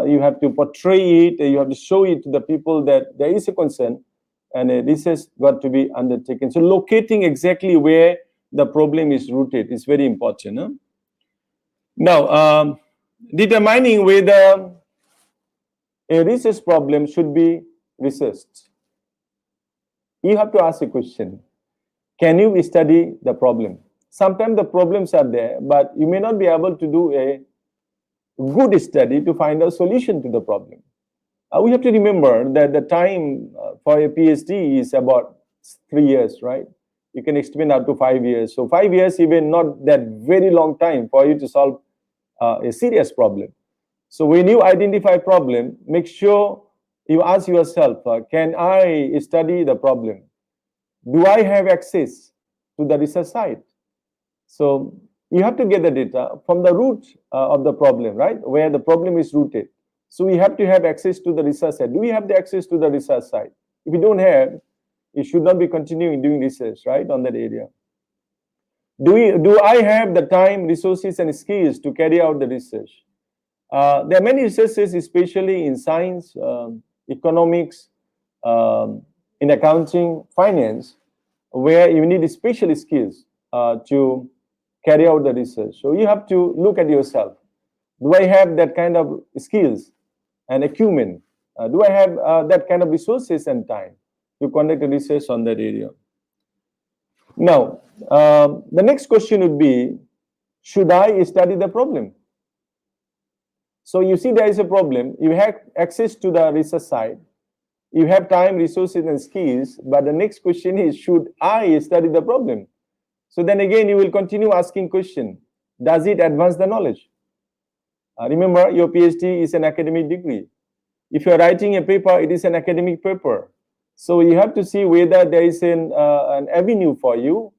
you have to portray it, you have to show it to the people that there is a concern and this has got to be undertaken. So locating exactly where the problem is rooted is very important. Huh? Now, determining whether a research problem should be researched. You have to ask a question. Can you study the problem? Sometimes the problems are there, but you may not be able to do a good study to find a solution to the problem. We have to remember that the time for a PhD is about 3 years, right? You can extend up to 5 years. So 5 years, even not that very long time for you to solve a serious problem. So when you identify a problem, make sure you ask yourself, can I study the problem? Do I have access to the research site? So you have to get the data from the root of the problem, right? Where the problem is rooted. So we have to have access to the research site. Do we have the access to the research site? If you don't have, you should not be continuing doing research, right, on that area. Do I have the time, resources, and skills to carry out the research? There are many researchers, especially in science, economics, in accounting, finance, where you need special skills to carry out the research. So you have to look at yourself. Do I have that kind of skills and acumen? Do I have that kind of resources and time to conduct a research on that area? Now, the next question would be, should I study the problem? So you see there is a problem, you have access to the research site, you have time, resources, and skills, but the next question is, should I study the problem? So then again, you will continue asking question, does it advance the knowledge? Remember, your PhD is an academic degree. If you're writing a paper, it is an academic paper. So you have to see whether there is an avenue for you,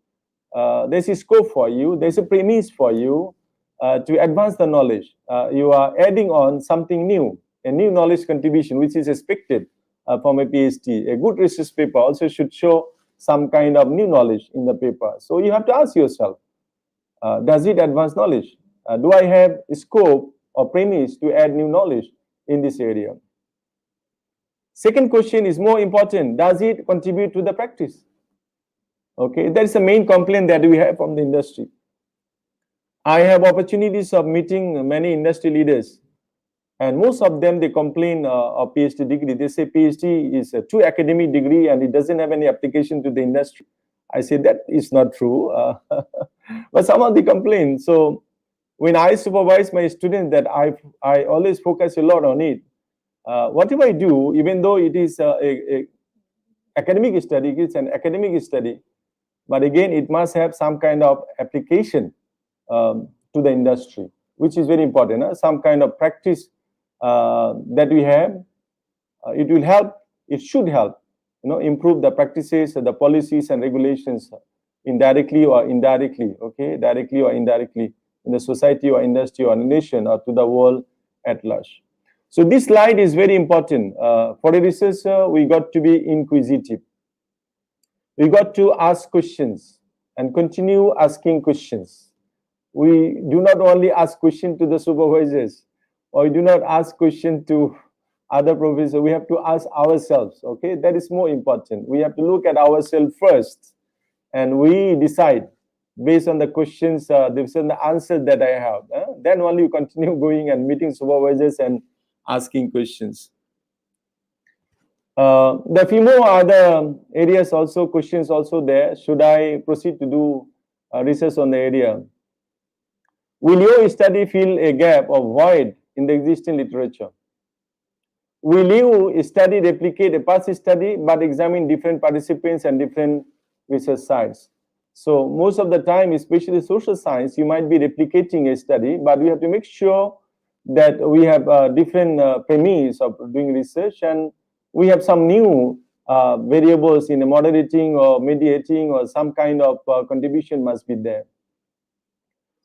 there's a scope for you, there's a premise for you to advance the knowledge. You are adding on something new, a new knowledge contribution, which is expected from a PhD. A good research paper also should show some kind of new knowledge in the paper. So you have to ask yourself, does it advance knowledge? Do I have a scope or premise to add new knowledge in this area? Second question is more important. Does it contribute to the practice? Okay, that is the main complaint that we have from the industry. I have opportunities of meeting many industry leaders, and most of them, they complain of PhD degree. They say PhD is a true academic degree and it doesn't have any application to the industry. I say that is not true, but some of the complain. So when I supervise my students, that I always focus a lot on it. Whatever I do, even though it is a academic study, it's an academic study, But again, it must have some kind of application to the industry, which is very important. Some kind of practice that we have, it will help, it should help, improve the practices, the policies and regulations indirectly or indirectly, okay, directly or indirectly in the society or industry or nation or to the world at large. So this slide is very important. For a researcher, we got to be inquisitive. We got to ask questions and continue asking questions. We do not only ask questions to the supervisors, or we do not ask questions to other professors. We have to ask ourselves, okay? That is more important. We have to look at ourselves first, and we decide based on the questions, based on the answers that I have. Then only you continue going and meeting supervisors and asking questions. There are few more other areas also, questions also there. Should I proceed to do research on the area? Will your study fill a gap or void in the existing literature? Will you study, replicate a past study, but examine different participants and different research sites? So most of the time, especially social science, you might be replicating a study, but we have to make sure that we have different premise of doing research, and we have some new variables in moderating or mediating, or some kind of contribution must be there.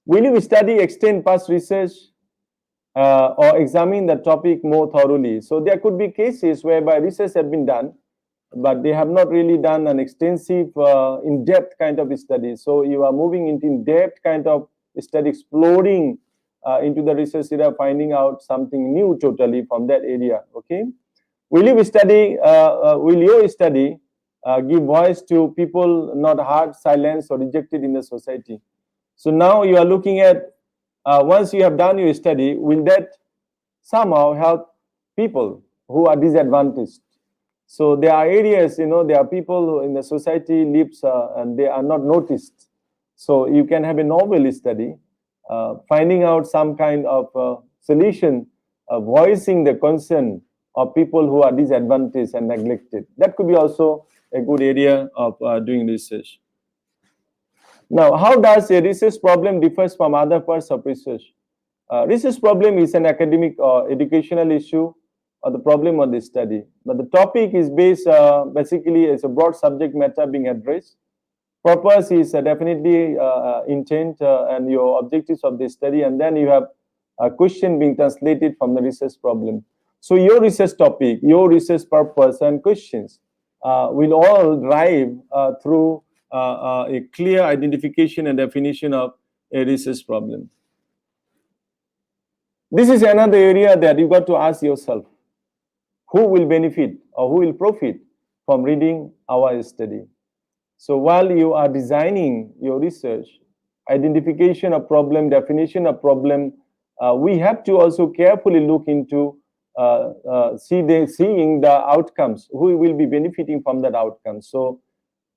Will you study, extend past research, or examine the topic more thoroughly? So there could be cases whereby research has been done, but they have not really done an extensive, in-depth kind of study. So you are moving into in-depth kind of study, exploring into the research area, finding out something new totally from that area, okay? Will you study, will your study give voice to people not heard, silenced, or rejected in the society? So now you are looking at, once you have done your study, will that somehow help people who are disadvantaged? So there are areas, there are people who in the society lives and they are not noticed. So you can have a novel study, finding out some kind of solution, voicing the concern of people who are disadvantaged and neglected. That could be also a good area of doing research. Now, how does a research problem differ from other parts of research? Research problem is an academic or educational issue, or the problem of the study. But the topic is based basically as a broad subject matter being addressed. Purpose is definitely intent and your objectives of the study, and then you have a question being translated from the research problem. So your research topic, your research purpose and questions will all drive through a clear identification and definition of a research problem. This is another area that you got to ask yourself. Who will benefit or who will profit from reading our study? So while you are designing your research, identification of problem, definition of problem, we have to also carefully look into seeing the outcomes, who will be benefiting from that outcome. So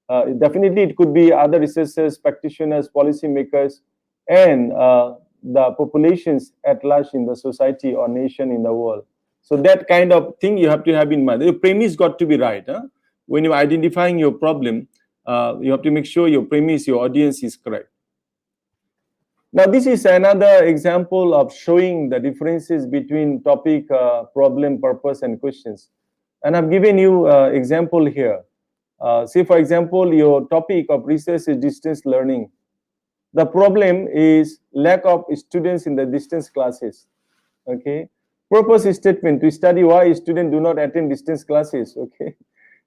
definitely it could be other researchers, practitioners, policymakers, and the populations at large in the society or nation in the world. So that kind of thing you have to have in mind. Your premise got to be right. When you're identifying your problem, you have to make sure your premise, your audience is correct. Now, this is another example of showing the differences between topic, problem, purpose, and questions. And I've given you an example here. Say, for example, your topic of research is distance learning. The problem is lack of students in the distance classes. Okay. Purpose statement to study why students do not attend distance classes. Okay.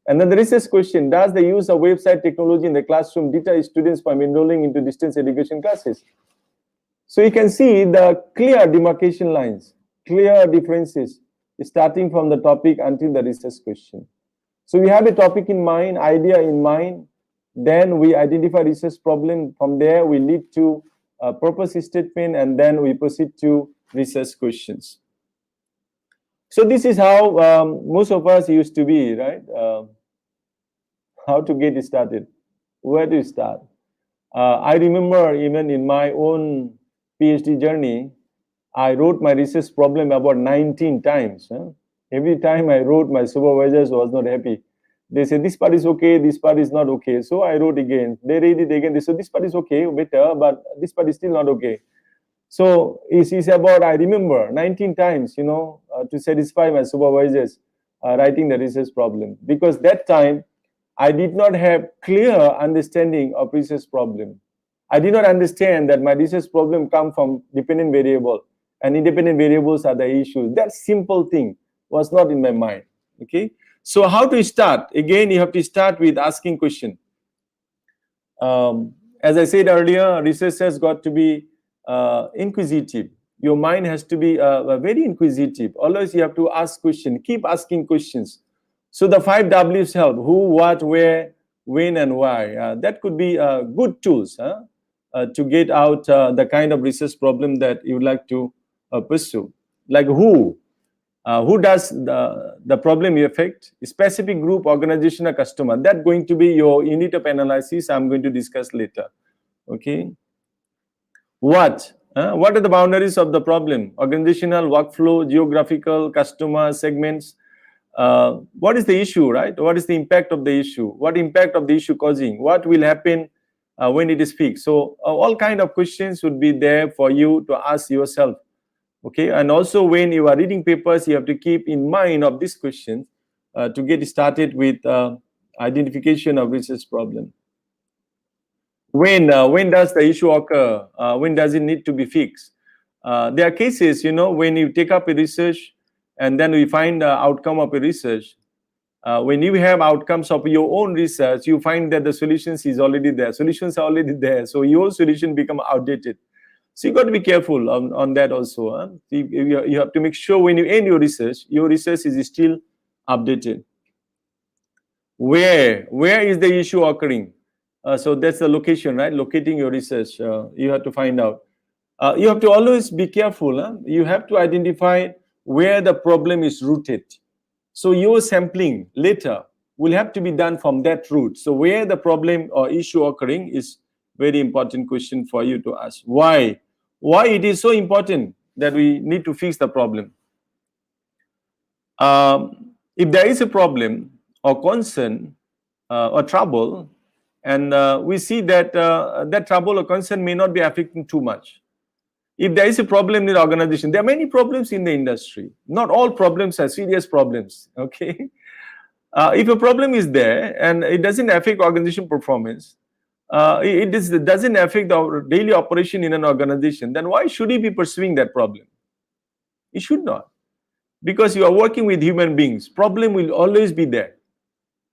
And then the research question, does the use of website technology in the classroom deter students from enrolling into distance education classes? So you can see the clear demarcation lines, clear differences starting from the topic until the research question. So we have a topic in mind, idea in mind, then we identify research problem. From there, we lead to a purpose statement, and then we proceed to research questions. So this is how most of us used to be, right? How to get started, where to start. I remember even in my own PhD journey, I wrote my research problem about 19 times. Every time I wrote, my supervisors was not happy. They say this part is okay, this part is not okay. So I wrote again. They read it again. They say this part is okay, better, but this part is still not okay. So it's about, I remember 19 times, to satisfy my supervisors writing the research problem. Because that time, I did not have clear understanding of research problem. I did not understand that my research problem come from dependent variable, and independent variables are the issues. That simple thing was not in my mind. Okay. So how to start? Again, you have to start with asking question. As I said earlier, research has got to be inquisitive. Your mind has to be very inquisitive. Always you have to ask questions. Keep asking questions. So the 5 W's help: who, what, where, when, and why. That could be good tools to get out the kind of research problem that you would like to pursue. Like who does the problem you affect, specific group, organization, or customer. That's going to be your unit of analysis I'm going to discuss later. Okay. What are the boundaries of the problem? Organizational, workflow, geographical, customer, segments. What is the issue, right? What is the impact of the issue? What impact of the issue causing? What will happen when it is fixed? So all kind of questions would be there for you to ask yourself. Okay, and also when you are reading papers, you have to keep in mind of this question to get started with identification of research problem. When does the issue occur? When does it need to be fixed? There are cases, when you take up a research and then we find the outcome of a research. When you have outcomes of your own research, you find that the solutions is already there. Solutions are already there, so your solution become outdated. So you got to be careful on that also. Huh? You have to make sure when you end your research is still updated. Where is the issue occurring? So that's the location, right? Locating your research, you have to find out. You have to always be careful. Huh? You have to identify where the problem is rooted. So your sampling later will have to be done from that root. So where the problem or issue occurring is very important question for you to ask. Why it is so important that we need to fix the problem? If there is a problem or concern or trouble, and we see that that trouble or concern may not be affecting too much. If there is a problem in the organization, there are many problems in the industry. Not all problems are serious problems. Okay. If a problem is there and it doesn't affect organization performance, it doesn't affect the daily operation in an organization, then why should he be pursuing that problem? It should not. Because you are working with human beings, problem will always be there.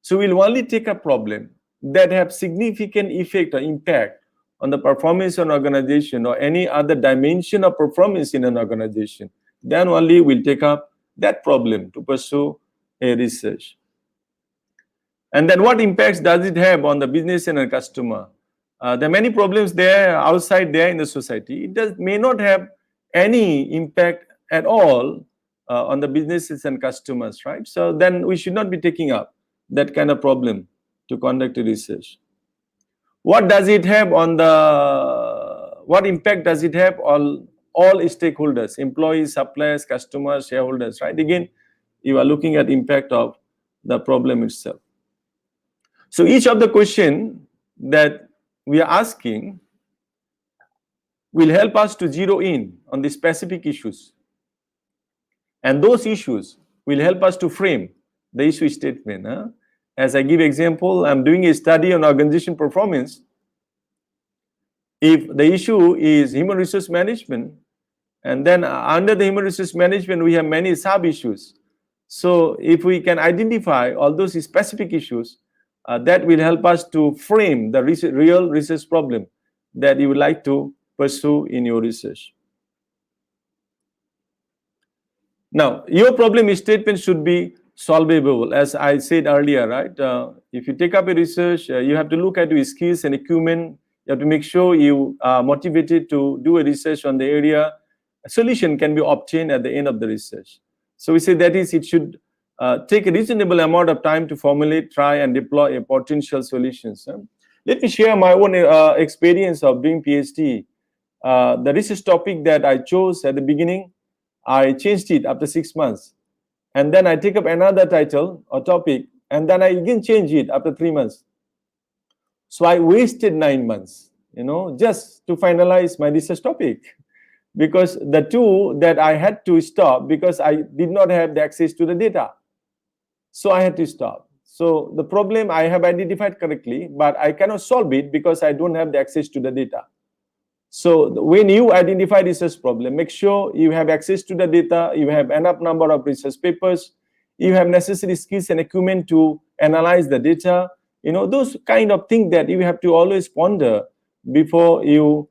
So we'll only take a problem that have significant effect or impact on the performance of an organization or any other dimension of performance in an organization. Then only we'll take up that problem to pursue a research. And then what impacts does it have on the business and a customer? There are many problems there outside there in the society. It may not have any impact at all on the businesses and customers, right? So then we should not be taking up that kind of problem to conduct a research. What does it have on what impact does it have on all stakeholders, employees, suppliers, customers, shareholders, right? Again, you are looking at impact of the problem itself. So each of the question that we are asking will help us to zero in on the specific issues. And those issues will help us to frame the issue statement. As I give example, I'm doing a study on organization performance. If the issue is human resource management, and then under the human resource management, we have many sub-issues. So if we can identify all those specific issues, that will help us to frame the real research problem that you would like to pursue in your research. Now, your problem statement should be solvable, as I said earlier, right? If you take up a research, you have to look at your skills and equipment. You have to make sure you are motivated to do a research on the area. A solution can be obtained at the end of the research. So we say that is, it should take a reasonable amount of time to formulate, try, and deploy a potential solutions. Let me share my own experience of doing PhD. The research topic that I chose at the beginning, I changed it after 6 months. And then I take up another title or topic, and then I again change it after 3 months. So I wasted 9 months, just to finalize my research topic, because the two that I had to stop because I did not have the access to the data. So I had to stop. So the problem I have identified correctly, but I cannot solve it because I don't have the access to the data. So when you identify research problem, make sure you have access to the data, you have enough number of research papers, you have necessary skills and equipment to analyze the data, those kind of things that you have to always ponder before you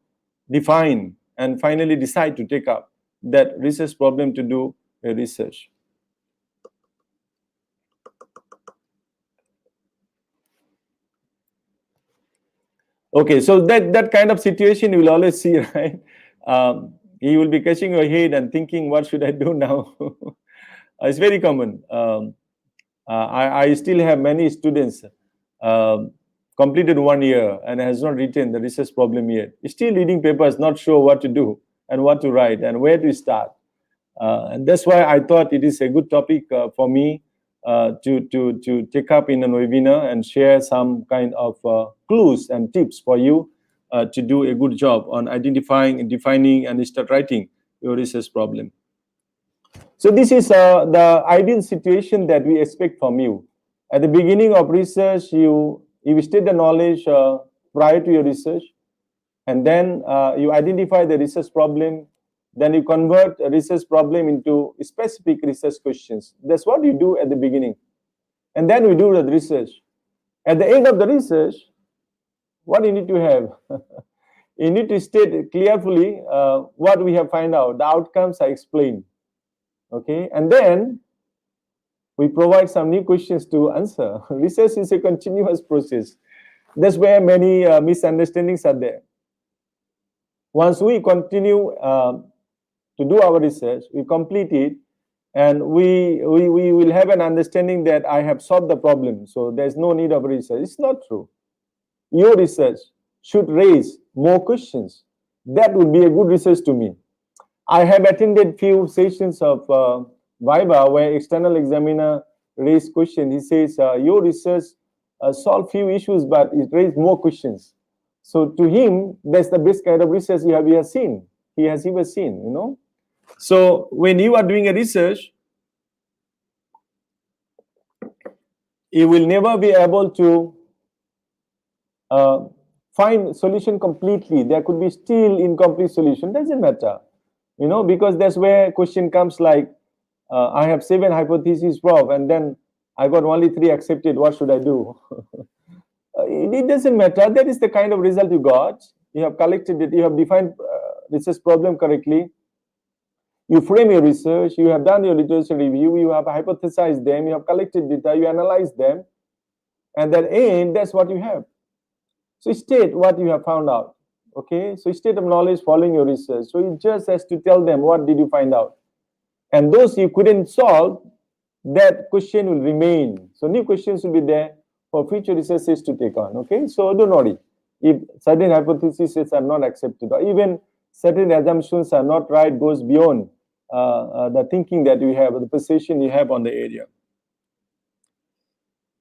define and finally decide to take up that research problem to do a research. Okay, so that kind of situation you will always see, right? You will be catching your head and thinking, what should I do now? It's very common. I still have many students completed 1 year and has not written the research problem yet. Still reading papers, not sure what to do and what to write and where to start. And that's why I thought it is a good topic for me to take up in a webinar and share some kind of clues and tips for you to do a good job on identifying, defining, and start writing your research problem. So this is the ideal situation that we expect from you. At the beginning of research, you state the knowledge prior to your research, and then you identify the research problem. Then you convert a research problem into specific research questions. That's what you do at the beginning. And then we do the research. At the end of the research, what you need to have? You need to state clearly what we have found out. The outcomes are explained. Okay, and then we provide some new questions to answer. Research is a continuous process. That's where many misunderstandings are there. Once we continue to do our research, we complete it, and we will have an understanding that I have solved the problem, so there's no need of research. It's not true. Your research should raise more questions. That would be a good research to me. I have attended few sessions of Viva where external examiner raised questions. He says, your research solved few issues, but it raised more questions. So to him, that's the best kind of research he has seen. He has ever seen, So when you are doing a research, you will never be able to find solution completely. There could be still incomplete solution. Doesn't matter, because that's where question comes like, I have 7 hypotheses, Prof, and then I got only 3 accepted. What should I do? It doesn't matter. That is the kind of result you got. You have collected it. You have defined research problem correctly. You frame your research. You have done your literature review. You have hypothesized them. You have collected data. You analyze them. And at the end, that's what you have. So state what you have found out. Okay? So state of knowledge following your research. So you just has to tell them what did you find out. And those you couldn't solve, that question will remain. So new questions will be there for future researchers to take on. Okay? So don't worry. If certain hypotheses are not accepted, or even certain assumptions are not right, goes beyond the thinking that you have, the perception you have on the area.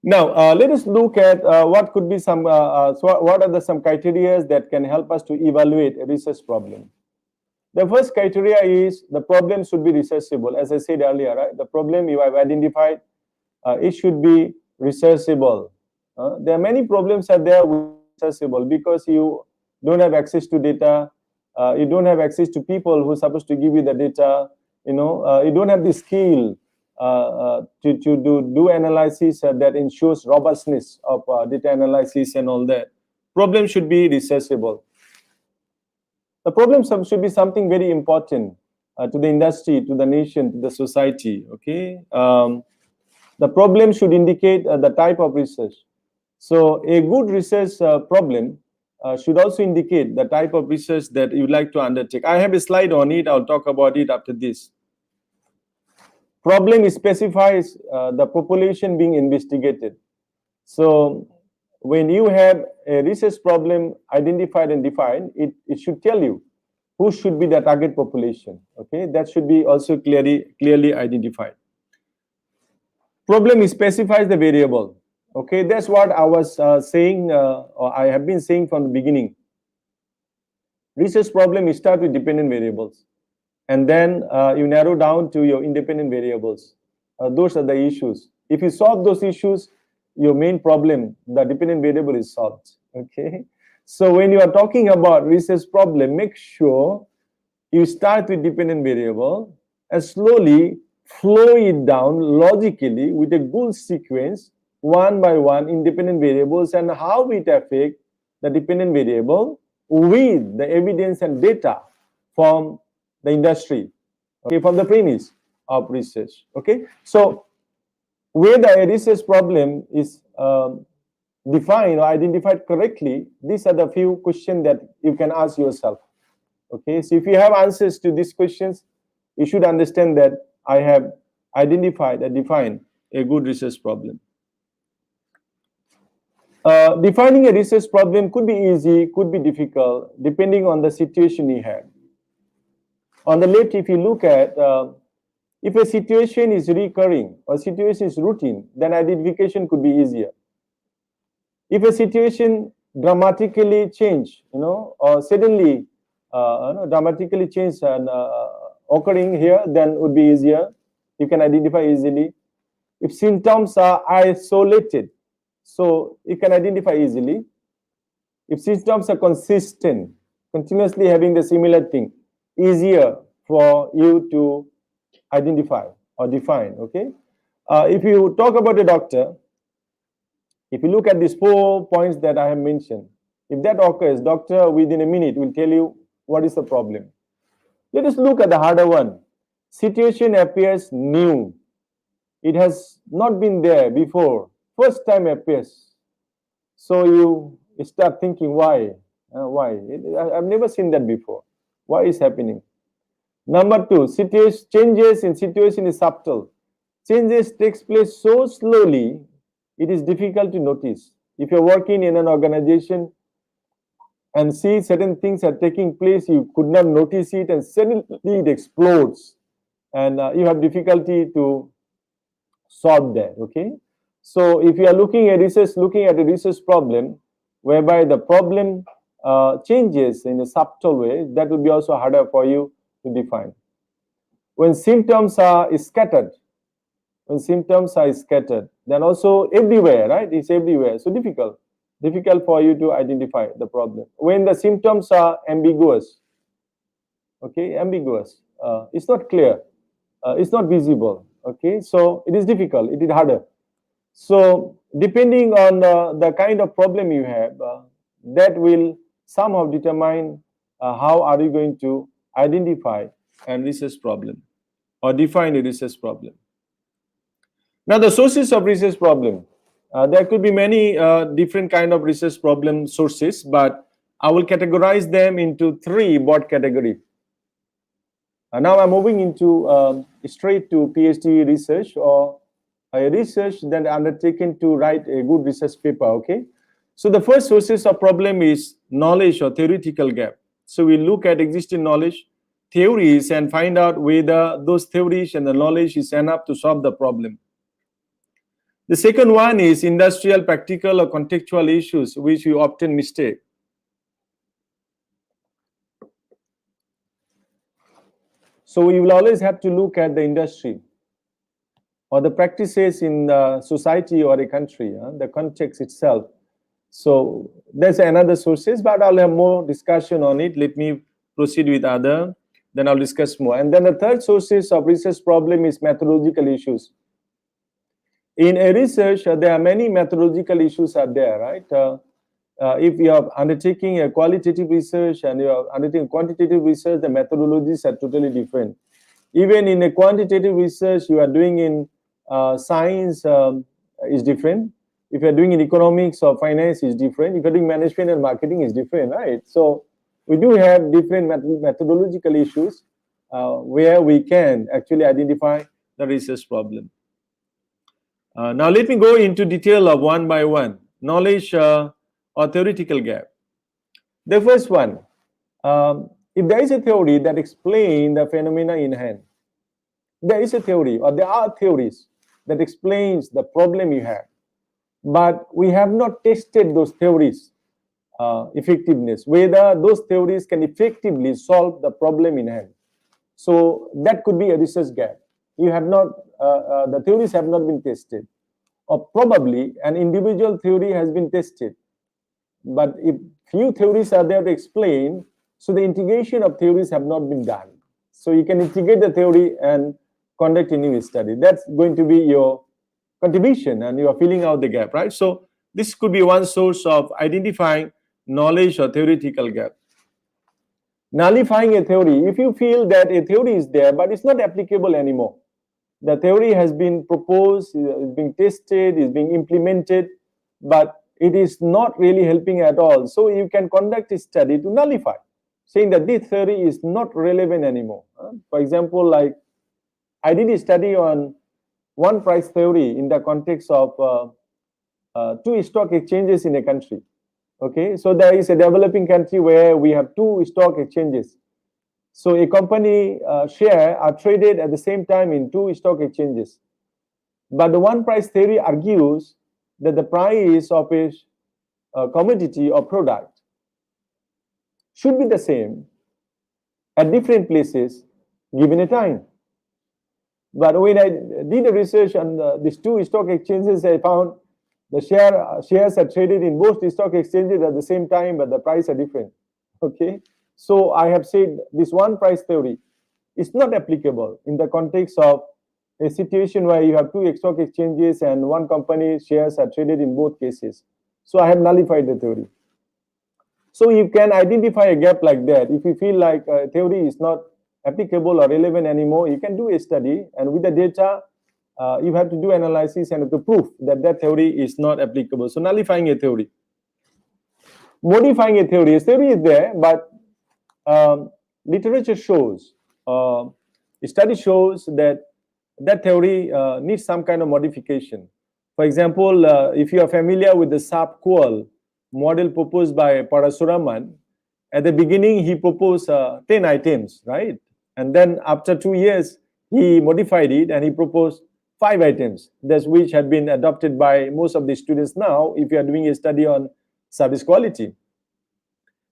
Now, let us look at what could be some, what are some criteria that can help us to evaluate a research problem. The first criteria is the problem should be researchable. As I said earlier, right? The problem you have identified, it should be researchable. There are many problems out there with researchable because you don't have access to data, you don't have access to people who are supposed to give you the data, you don't have the skill to do analysis that ensures robustness of data analysis and all that. Problem should be researchable. The problem should be something very important to the industry, to the nation, to the society. Okay, the problem should indicate the type of research. So a good research problem should also indicate the type of research that you would like to undertake. I have a slide on it. I'll talk about it after this. Problem specifies the population being investigated. So when you have a research problem identified and defined, it should tell you who should be the target population. Okay, that should be also clearly identified. Problem specifies the variable. Okay, that's what I was saying, or I have been saying from the beginning. Research problem start with dependent variables, and then you narrow down to your independent variables. Those are the issues. If you solve those issues, your main problem, the dependent variable, is solved. Okay, so when you are talking about research problem, make sure you start with dependent variable and slowly flow it down logically with a good sequence, one by one, independent variables and how it affects the dependent variable with the evidence and data from the industry, okay, from the premise of research. Okay, so whether a research problem is defined or identified correctly, these are the few questions that you can ask yourself. Okay, so if you have answers to these questions, you should understand that I have identified and defined a good research problem. Defining a research problem could be easy, could be difficult, depending on the situation you have. On the left, if you look at, if a situation is recurring or situation is routine, then identification could be easier. If a situation dramatically change, or suddenly dramatically change and occurring here, then would be easier. You can identify easily. If symptoms are isolated, so you can identify easily. If symptoms are consistent, continuously having the similar thing, easier for you to identify or define. Okay. If you talk about a doctor, if you look at these 4 points that I have mentioned, if that occurs, doctor within a minute will tell you what is the problem. Let us look at the harder one. Situation appears new. It has not been there before. First time appears. So you start thinking, why? Why? I've never seen that before. Why is happening? Number 2, changes in situation is subtle. Changes takes place so slowly, it is difficult to notice. If you're working in an organization and see certain things are taking place, you could not notice it, and suddenly it explodes, and you have difficulty to solve that. Okay, so if you are looking at a research problem whereby the problem changes in a subtle way, that will be also harder for you to define. When symptoms are scattered, then also everywhere, right? It's everywhere, so difficult for you to identify the problem. When the symptoms are ambiguous, okay, it's not clear, it's not visible, okay, so it is difficult, it is harder. So depending on the kind of problem you have, that will somehow determine how are you going to identify a research problem or define a research problem. Now, the sources of research problem. There could be many different kind of research problem sources, but I will categorize them into 3 broad categories. Now I'm moving into straight to PhD research, or a research that undertaken to write a good research paper. Okay, so the first sources of problem is knowledge or theoretical gap. So we look at existing knowledge, theories, and find out whether those theories and the knowledge is enough to solve the problem. The second one is industrial, practical, or contextual issues, which we often mistake. So we will always have to look at the industry or the practices in the society or a country, the context itself. So there's another sources, but I'll have more discussion on it. Let me proceed with other, then I'll discuss more. And then the third sources of research problem is methodological issues. In a research, there are many methodological issues are there, right? If you are undertaking a qualitative research and you are undertaking quantitative research, the methodologies are totally different. Even in a quantitative research you are doing in science is different. If you're doing in economics or finance is different. If you're doing management and marketing is different, right? So we do have different methodological issues where we can actually identify the research problem. Now let me go into detail of one by one. Knowledge or theoretical gap. The first one, if there is a theory that explains the phenomena in hand, there is a theory or there are theories that explains the problem you have. But we have not tested those theories effectiveness, whether those theories can effectively solve the problem in hand. So that could be a research gap. You have not, the theories have not been tested, or probably an individual theory has been tested, but if few theories are there to explain, so the integration of theories have not been done. So you can integrate the theory and conduct a new study. That's going to be your contribution, and you are filling out the gap, right? So this could be one source of identifying knowledge or theoretical gap. Nullifying a theory, if you feel that a theory is there but it's not applicable anymore, the theory has been proposed, is being tested, is being implemented, but it is not really helping at all. So you can conduct a study to nullify, saying that this theory is not relevant anymore. For example, like I did a study on one price theory in the context of two stock exchanges in a country. Okay, so there is a developing country where we have two stock exchanges. So a company share are traded at the same time in two stock exchanges. But the one price theory argues that the price of a commodity or product should be the same at different places given a time. But when I did a research on these two stock exchanges, I found the shares are traded in both the stock exchanges at the same time, but the price are different. Okay, so I have said this one price theory is not applicable in the context of a situation where you have two stock exchanges and one company shares are traded in both cases. So I have nullified the theory. So you can identify a gap like that. If you feel like a theory is not applicable or relevant anymore, you can do a study, and with the data, you have to do analysis and to prove that that theory is not applicable. So nullifying a theory. Modifying a theory is there, but literature shows, study shows that that theory needs some kind of modification. For example, if you are familiar with the subqual model proposed by Parasuraman, at the beginning he proposed 10 items, right? And then after 2 years, he modified it and he proposed 5 items, that's which had been adopted by most of the students now if you are doing a study on service quality.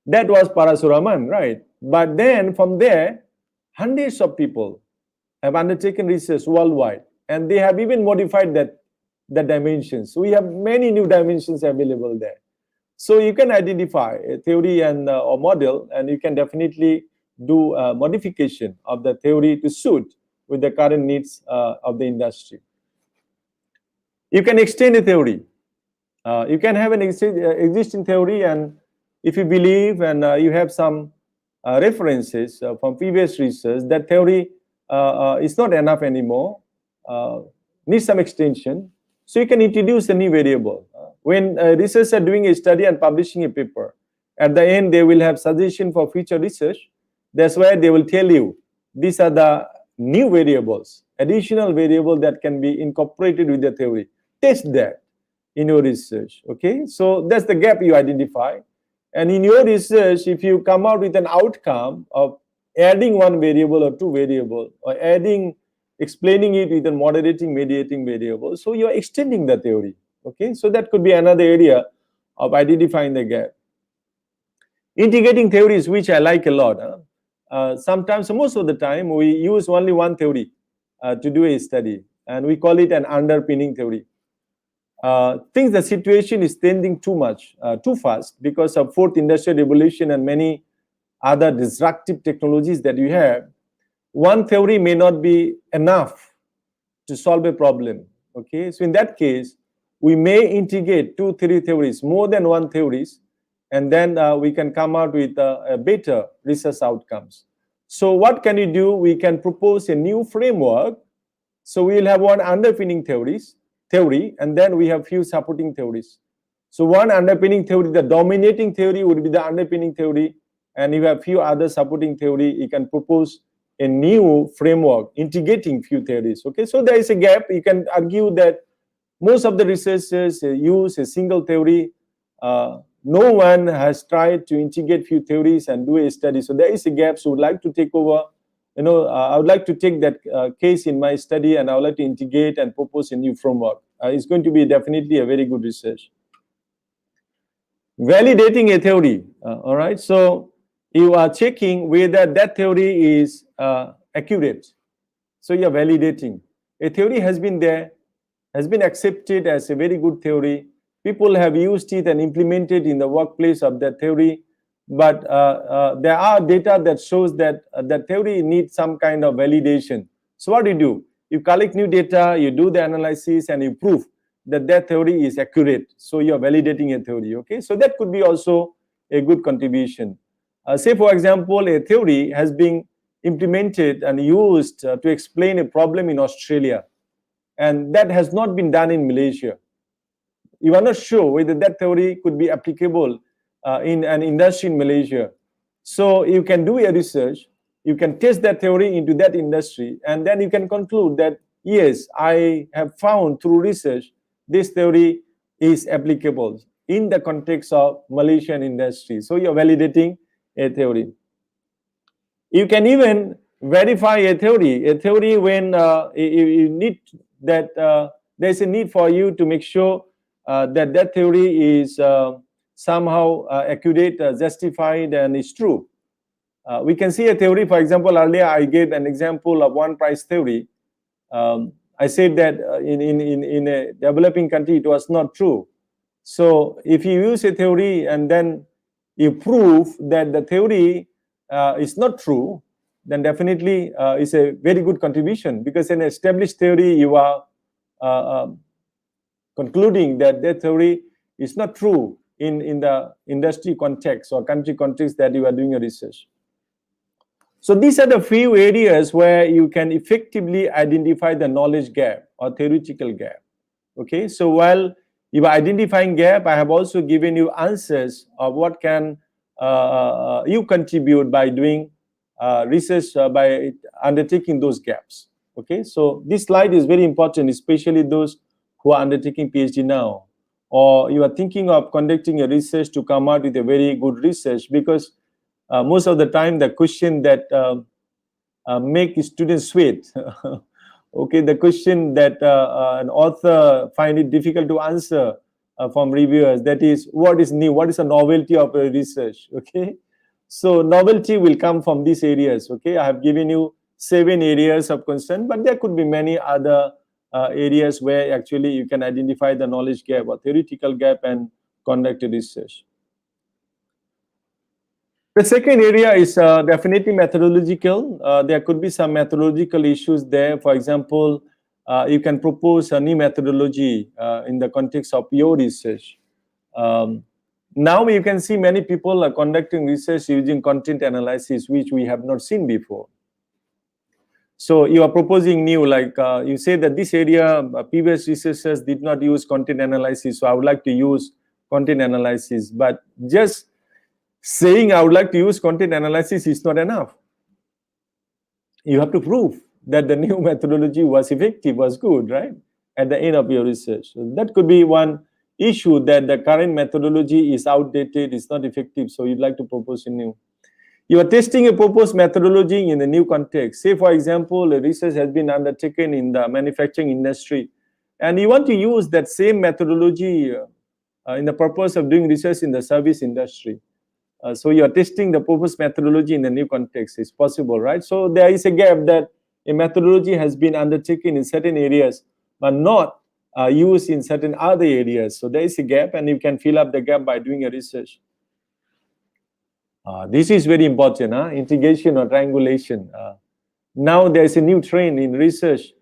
That was Parasuraman, right? But then from there, hundreds of people have undertaken research worldwide, and they have even modified the dimensions. So we have many new dimensions available there. So you can identify a theory and or model, and you can definitely do a modification of the theory to suit with the current needs of the industry. You can extend a theory. You can have an existing theory, and if you believe and you have some references from previous research, that theory is not enough anymore, needs some extension, so you can introduce a new variable. When researchers are doing a study and publishing a paper, at the end they will have suggestion for future research. That's why they will tell you these are the new variables, additional variable that can be incorporated with the theory. Test that in your research. Okay, so that's the gap you identify. And in your research, if you come out with an outcome of adding one variable or two variable, or explaining it with a moderating, mediating variable, so you're extending the theory. Okay, so that could be another area of identifying the gap. Integrating theories, which I like a lot. Sometimes, most of the time, we use only one theory to do a study, and we call it an underpinning theory. Think the situation is changing too much, too fast, because of fourth industrial revolution and many other disruptive technologies that you have. One theory may not be enough to solve a problem. Okay, so in that case, we may integrate 2, 3 theories, more than one theories, and then we can come out with better research outcomes. So what can we do? We can propose a new framework. So we will have one underpinning theory, and then we have few supporting theories. So one underpinning theory, the dominating theory would be the underpinning theory, and you have few other supporting theory. You can propose a new framework integrating few theories. Okay, so there is a gap. You can argue that most of the researchers use a single theory. No one has tried to integrate few theories and do a study. So there is a gap. So we would like to take over I would like to take that case in my study, and I would like to integrate and propose a new framework. It's going to be definitely a very good research. Validating a theory, all right? So you are checking whether that theory is accurate. So you're validating. A theory has been there, has been accepted as a very good theory. People have used it and implemented in the workplace of that theory. But there are data that shows that that theory needs some kind of validation. So what do? You collect new data, you do the analysis, and you prove that that theory is accurate. So you're validating a theory, okay? So that could be also a good contribution. Say, for example, a theory has been implemented and used to explain a problem in Australia, and that has not been done in Malaysia. You are not sure whether that theory could be applicable in an industry in Malaysia. So you can do a research, you can test that theory into that industry, and then you can conclude that, yes, I have found through research, this theory is applicable in the context of Malaysian industry. So you're validating a theory. You can even verify a theory when you need that there's a need for you to make sure that that theory is somehow accurate, justified, and is true. We can see a theory, for example, earlier I gave an example of one price theory. I said that in a developing country it was not true. So if you use a theory and then you prove that the theory is not true, then definitely it's a very good contribution, because in an established theory you are concluding that that theory is not true in the industry context or country context that you are doing your research. So these are the few areas where you can effectively identify the knowledge gap or theoretical gap. Okay, so while you are identifying gap, I have also given you answers of what can you contribute by doing research, by undertaking those gaps. Okay, so this slide is very important, especially those who are undertaking PhD now, or you are thinking of conducting a research to come out with a very good research, because most of the time the question that make students sweat okay, the question that an author find it difficult to answer from reviewers, that is, what is new, what is the novelty of a research. Okay, so novelty will come from these areas. Okay, I have given you 7 areas of concern, but there could be many other areas where actually you can identify the knowledge gap or theoretical gap and conduct a research. The second area is definitely methodological. There could be some methodological issues there. For example, you can propose a new methodology in the context of your research. Now you can see many people are conducting research using content analysis, which we have not seen before. So you are proposing new, like you say that this area, previous researchers did not use content analysis, so I would like to use content analysis. But just saying I would like to use content analysis is not enough. You have to prove that the new methodology was effective, was good, right? At the end of your research. So that could be one issue, that the current methodology is outdated, it's not effective, so you'd like to propose a new. You are testing a proposed methodology in a new context. Say, for example, a research has been undertaken in the manufacturing industry, and you want to use that same methodology in the purpose of doing research in the service industry. So you are testing the proposed methodology in a new context. It's possible, right? So there is a gap, that a methodology has been undertaken in certain areas, but not used in certain other areas. So there is a gap, and you can fill up the gap by doing a research. This is very important, integration or triangulation. Now there is a new trend in research.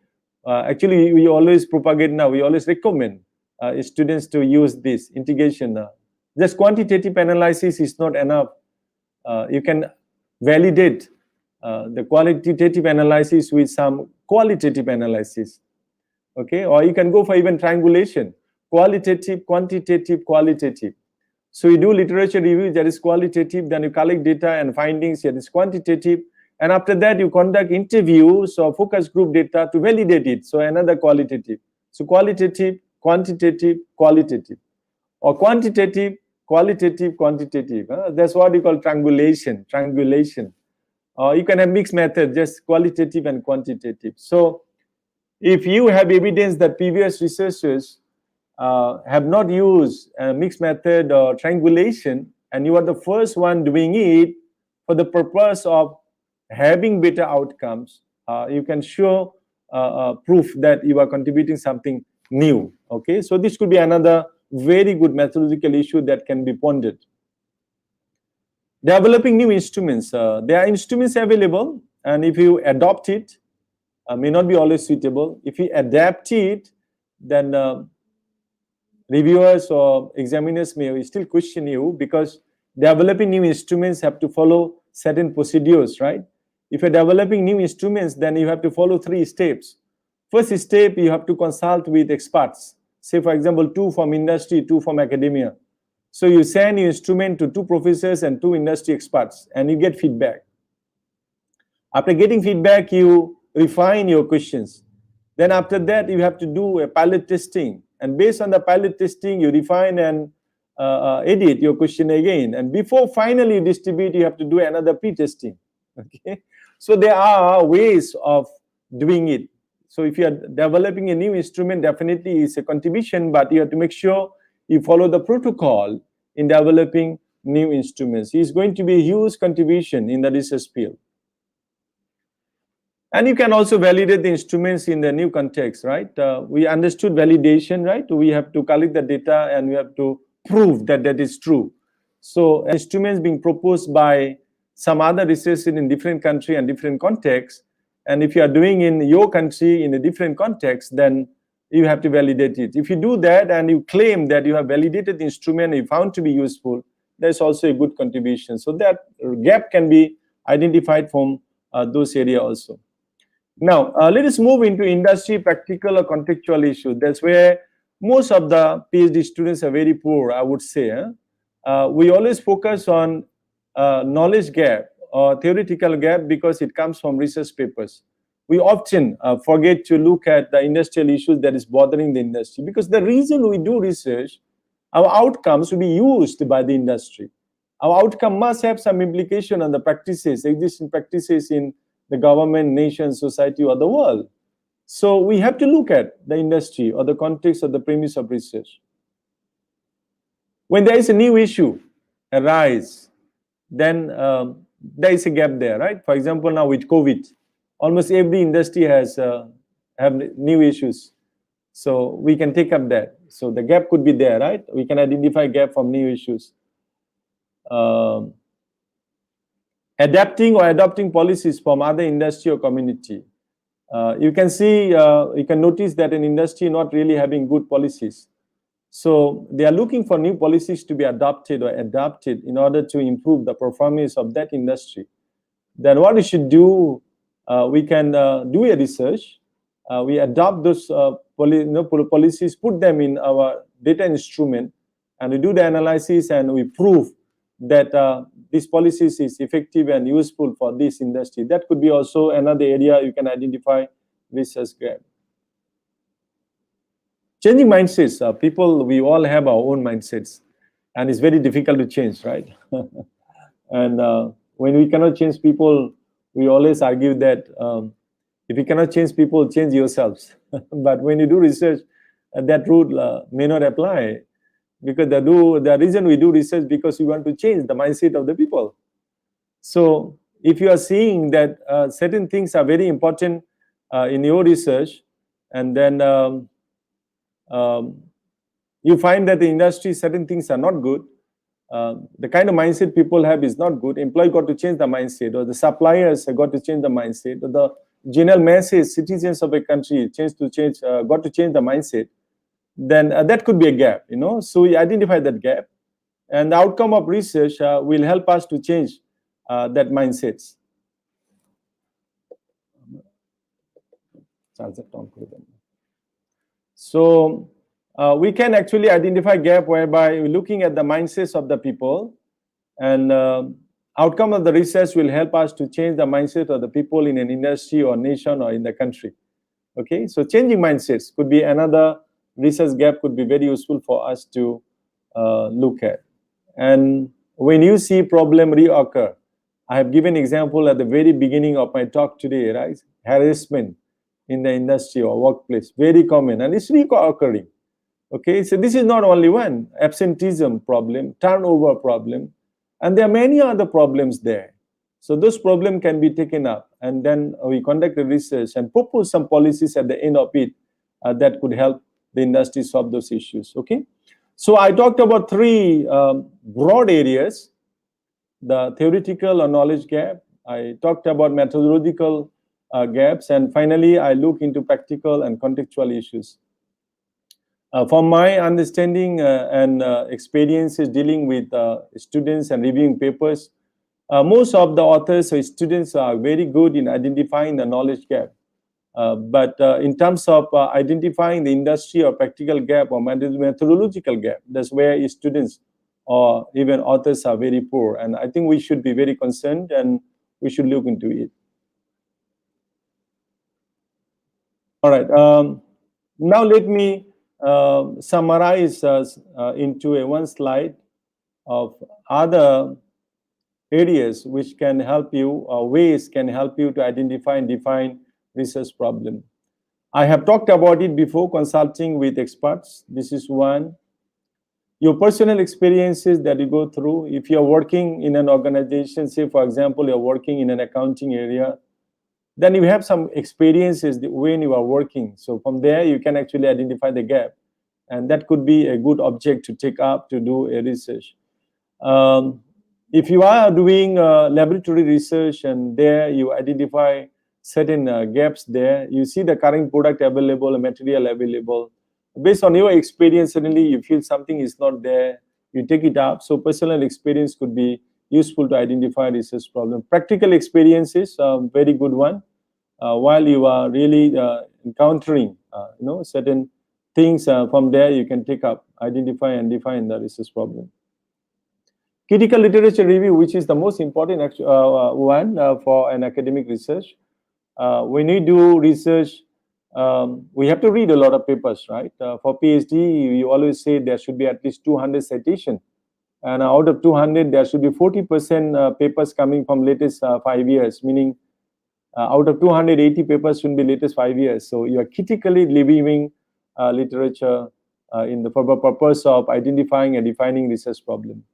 Actually, we always propagate now, we always recommend students to use this integration. Just quantitative analysis is not enough. You can validate the qualitative analysis with some qualitative analysis. Okay, or you can go for even triangulation, qualitative, quantitative, qualitative. So you do literature review, that is qualitative, then you collect data and findings, that is quantitative, and after that you conduct interviews or focus group data to validate it, so another qualitative. So qualitative, quantitative, qualitative, or quantitative, qualitative, quantitative. That's what we call triangulation. or you can have mixed method, just qualitative and quantitative. So if you have evidence that previous researchers have not used a mixed method or triangulation, and you are the first one doing it for the purpose of having better outcomes, you can show proof that you are contributing something new. Okay, so this could be another very good methodological issue that can be pondered. Developing new instruments. There are instruments available, and if you adopt it, may not be always suitable. If you adapt it, then reviewers or examiners may still question you, because developing new instruments have to follow certain procedures, right? If you're developing new instruments, then you have to follow 3 steps. First step, you have to consult with experts. Say, for example, 2 from industry, 2 from academia. So you send your instrument to 2 professors and 2 industry experts, and you get feedback. After getting feedback, you refine your questions. Then after that, you have to do a pilot testing. And based on the pilot testing, you refine and edit your question again. And before finally you distribute, you have to do another pre-testing. Okay, so there are ways of doing it. So if you are developing a new instrument, definitely it's a contribution, but you have to make sure you follow the protocol in developing new instruments. It's going to be a huge contribution in the research field. And you can also validate the instruments in the new context, right? We understood validation, right? We have to collect the data and we have to prove that that is true. So instruments being proposed by some other researchers in different country and different contexts, and if you are doing in your country in a different context, then you have to validate it. If you do that and you claim that you have validated the instrument and you found to be useful, there's also a good contribution. So that gap can be identified from those areas also. Now, let us move into industry, practical or contextual issues. That's where most of the PhD students are very poor, I would say. We always focus on knowledge gap or theoretical gap because it comes from research papers. We often forget to look at the industrial issues that is bothering the industry, because the reason we do research, our outcomes will be used by the industry. Our outcome must have some implication on the practices, existing practices in the government, nation, society, or the world. So we have to look at the industry or the context or the premise of research. When there is a new issue arise, then there is a gap there, right? For example, now with COVID, almost every industry has have new issues. So we can take up that. So the gap could be there, right? We can identify gap from new issues. Adapting or adopting policies from other industry or community. You can see, you can notice that an industry not really having good policies. So they are looking for new policies to be adopted or adapted in order to improve the performance of that industry. Then what we should do, we can do a research. We adopt those policies, put them in our data instrument, and we do the analysis and we prove that these policies is effective and useful for this industry. That could be also another area you can identify research gap. Changing mindsets. People, we all have our own mindsets, and it's very difficult to change, right? And when we cannot change people, we always argue that if you cannot change people, change yourselves. But when you do research, that rule may not apply, because the reason we do research because we want to change the mindset of the people. So if you are seeing that certain things are very important in your research, and then you find that the industry, certain things are not good, the kind of mindset people have is not good. Employee got to change the mindset, or the suppliers have got to change the mindset, or the general masses, citizens of a country got to change the mindset. Then that could be a gap, you know. So we identify that gap, and the outcome of research will help us to change that mindsets. So we can actually identify gap whereby we're looking at the mindsets of the people, and outcome of the research will help us to change the mindset of the people in an industry or nation or in the country. Okay, so changing mindsets could be another research gap, could be very useful for us to look at. And when you see problem reoccur, I have given example at the very beginning of my talk today, right? Harassment in the industry or workplace, very common, and it's recurring. Okay, so this is not only one absenteeism problem, turnover problem, and there are many other problems there. So those problems can be taken up, and then we conduct a research and propose some policies at the end of it that could help the industry solve those issues. Okay, so I talked about three broad areas: the theoretical or knowledge gap. I talked about methodological gaps, and finally, I look into practical and contextual issues. From my understanding and experiences dealing with students and reviewing papers, most of the authors or students are very good in identifying the knowledge gap. But in terms of identifying the industry or practical gap or methodological gap, that's where students or even authors are very poor. And I think we should be very concerned and we should look into it. All right. Now let me summarize into one slide of other areas which can help you, ways can help you to identify and define research problem. I have talked about it before, consulting with experts. This is one. Your personal experiences that you go through. If you're working in an organization, say for example, you're working in an accounting area, then you have some experiences when you are working. So from there, you can actually identify the gap. And that could be a good object to take up to do a research. If you are doing laboratory research and there you identify certain gaps there, you see the current product available, material available. Based on your experience, suddenly you feel something is not there, you take it up. So personal experience could be useful to identify research problem. Practical experiences, very good one. While you are really encountering certain things, from there you can take up, identify and define the research problem. Critical literature review, which is the most important one for an academic research. When we do research, we have to read a lot of papers, right? For PhD, we always say there should be at least 200 citations. And out of 200, there should be 40% papers coming from latest 5 years, meaning out of 280 papers should be latest 5 years. So you are critically reviewing literature for the purpose of identifying and defining research problem.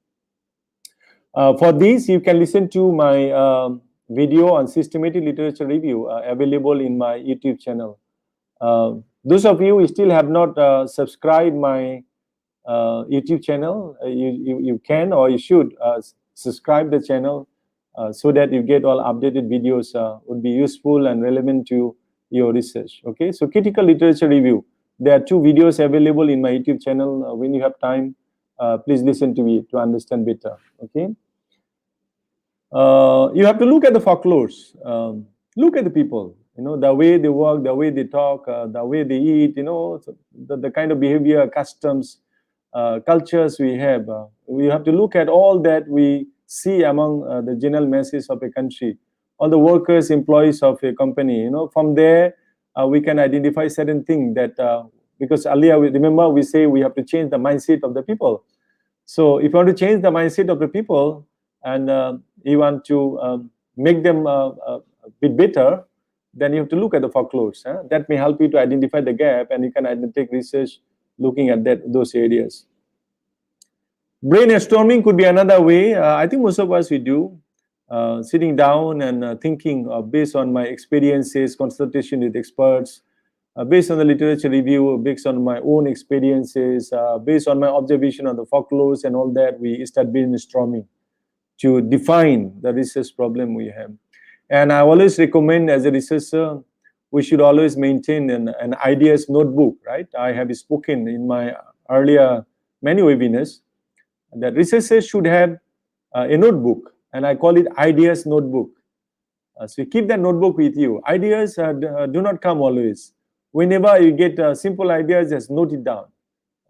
For this, you can listen to my video on systematic literature review available in my YouTube channel. Those of you who still have not subscribed my YouTube channel, you can or you should subscribe the channel so that you get all updated videos would be useful and relevant to your research. Okay, so critical literature review. There are 2 videos available in my YouTube channel. When you have time, please listen to me to understand better. Okay, you have to look at the folklores. Look at the people. The way they work, the way they talk, the way they eat. The kind of behavior, customs, cultures we have. We have to look at all that we see among the general masses of a country, all the workers, employees of a company. From there we can identify certain things that because earlier remember we say we have to change the mindset of the people. So if you want to change the mindset of the people and you want to make them a bit better, then you have to look at the folklores. That may help you to identify the gap, and you can take research looking at those areas. Brainstorming could be another way. I think most of us we do, sitting down and thinking based on my experiences, consultation with experts, based on the literature review, based on my own experiences, based on my observation of the folklores and all that, we start brainstorming to define the research problem we have. And I always recommend as a researcher, we should always maintain an ideas notebook, right? I have spoken in my earlier many webinars that researchers should have a notebook, and I call it ideas notebook. So you keep that notebook with you. Ideas do not come always. Whenever you get simple ideas, just note it down.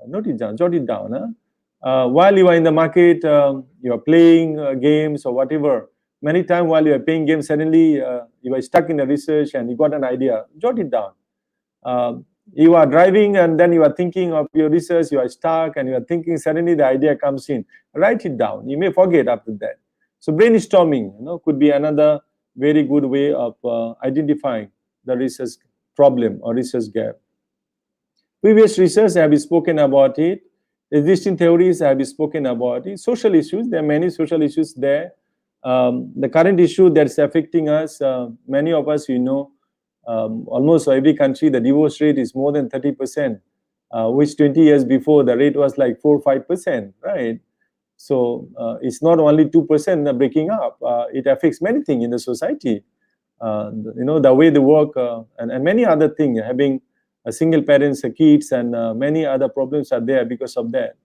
Jot it down. While you are in the market, you are playing games or whatever. Many times while you are playing games, suddenly you are stuck in the research and you got an idea. Jot it down. You are driving and then you are thinking of your research, you are stuck and you are thinking, suddenly the idea comes in. Write it down. You may forget after that. So brainstorming, could be another very good way of identifying the research problem or research gap. Previous research have spoken about it. Existing theories have spoken about it. Social issues, there are many social issues there. The current issue that's affecting us, many of us, almost every country, the divorce rate is more than 30%, which 20 years before, the rate was like 4 or 5%, right? So it's not only 2% breaking up, it affects many things in the society. The way they work and many other things, having single parents, kids, and many other problems are there because of that.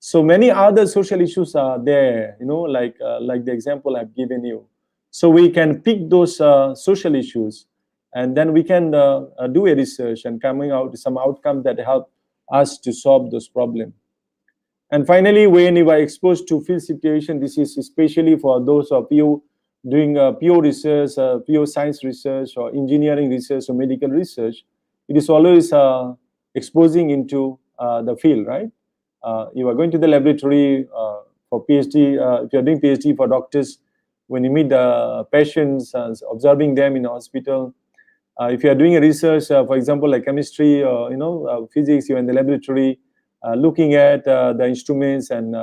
So many other social issues are there, like the example I've given you. So we can pick those social issues, and then we can do a research and coming out with some outcomes that help us to solve those problems. And finally, when you are exposed to field situation, this is especially for those of you doing pure research, pure science research, or engineering research, or medical research. It is always exposing into the field, right? You are going to the laboratory for PhD. If you are doing PhD for doctors, when you meet the patients, observing them in the hospital. If you are doing a research, for example, like chemistry or physics, you are in the laboratory looking at the instruments and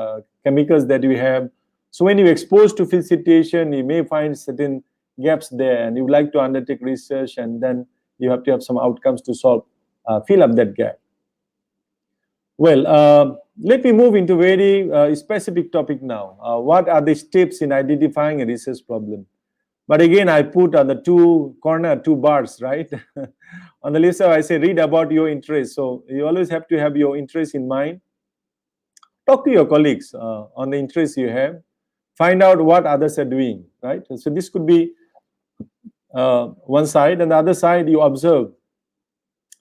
chemicals that we have. So when you're exposed to field situation, you may find certain gaps there, and you would like to undertake research, and then you have to have some outcomes to solve, fill up that gap. Well, let me move into very specific topic now. What are the steps in identifying a research problem? But again, I put on the two bars, right? On the list, I say read about your interest. So you always have to have your interest in mind. Talk to your colleagues on the interests you have. Find out what others are doing, right? So this could be one side, and the other side, you observe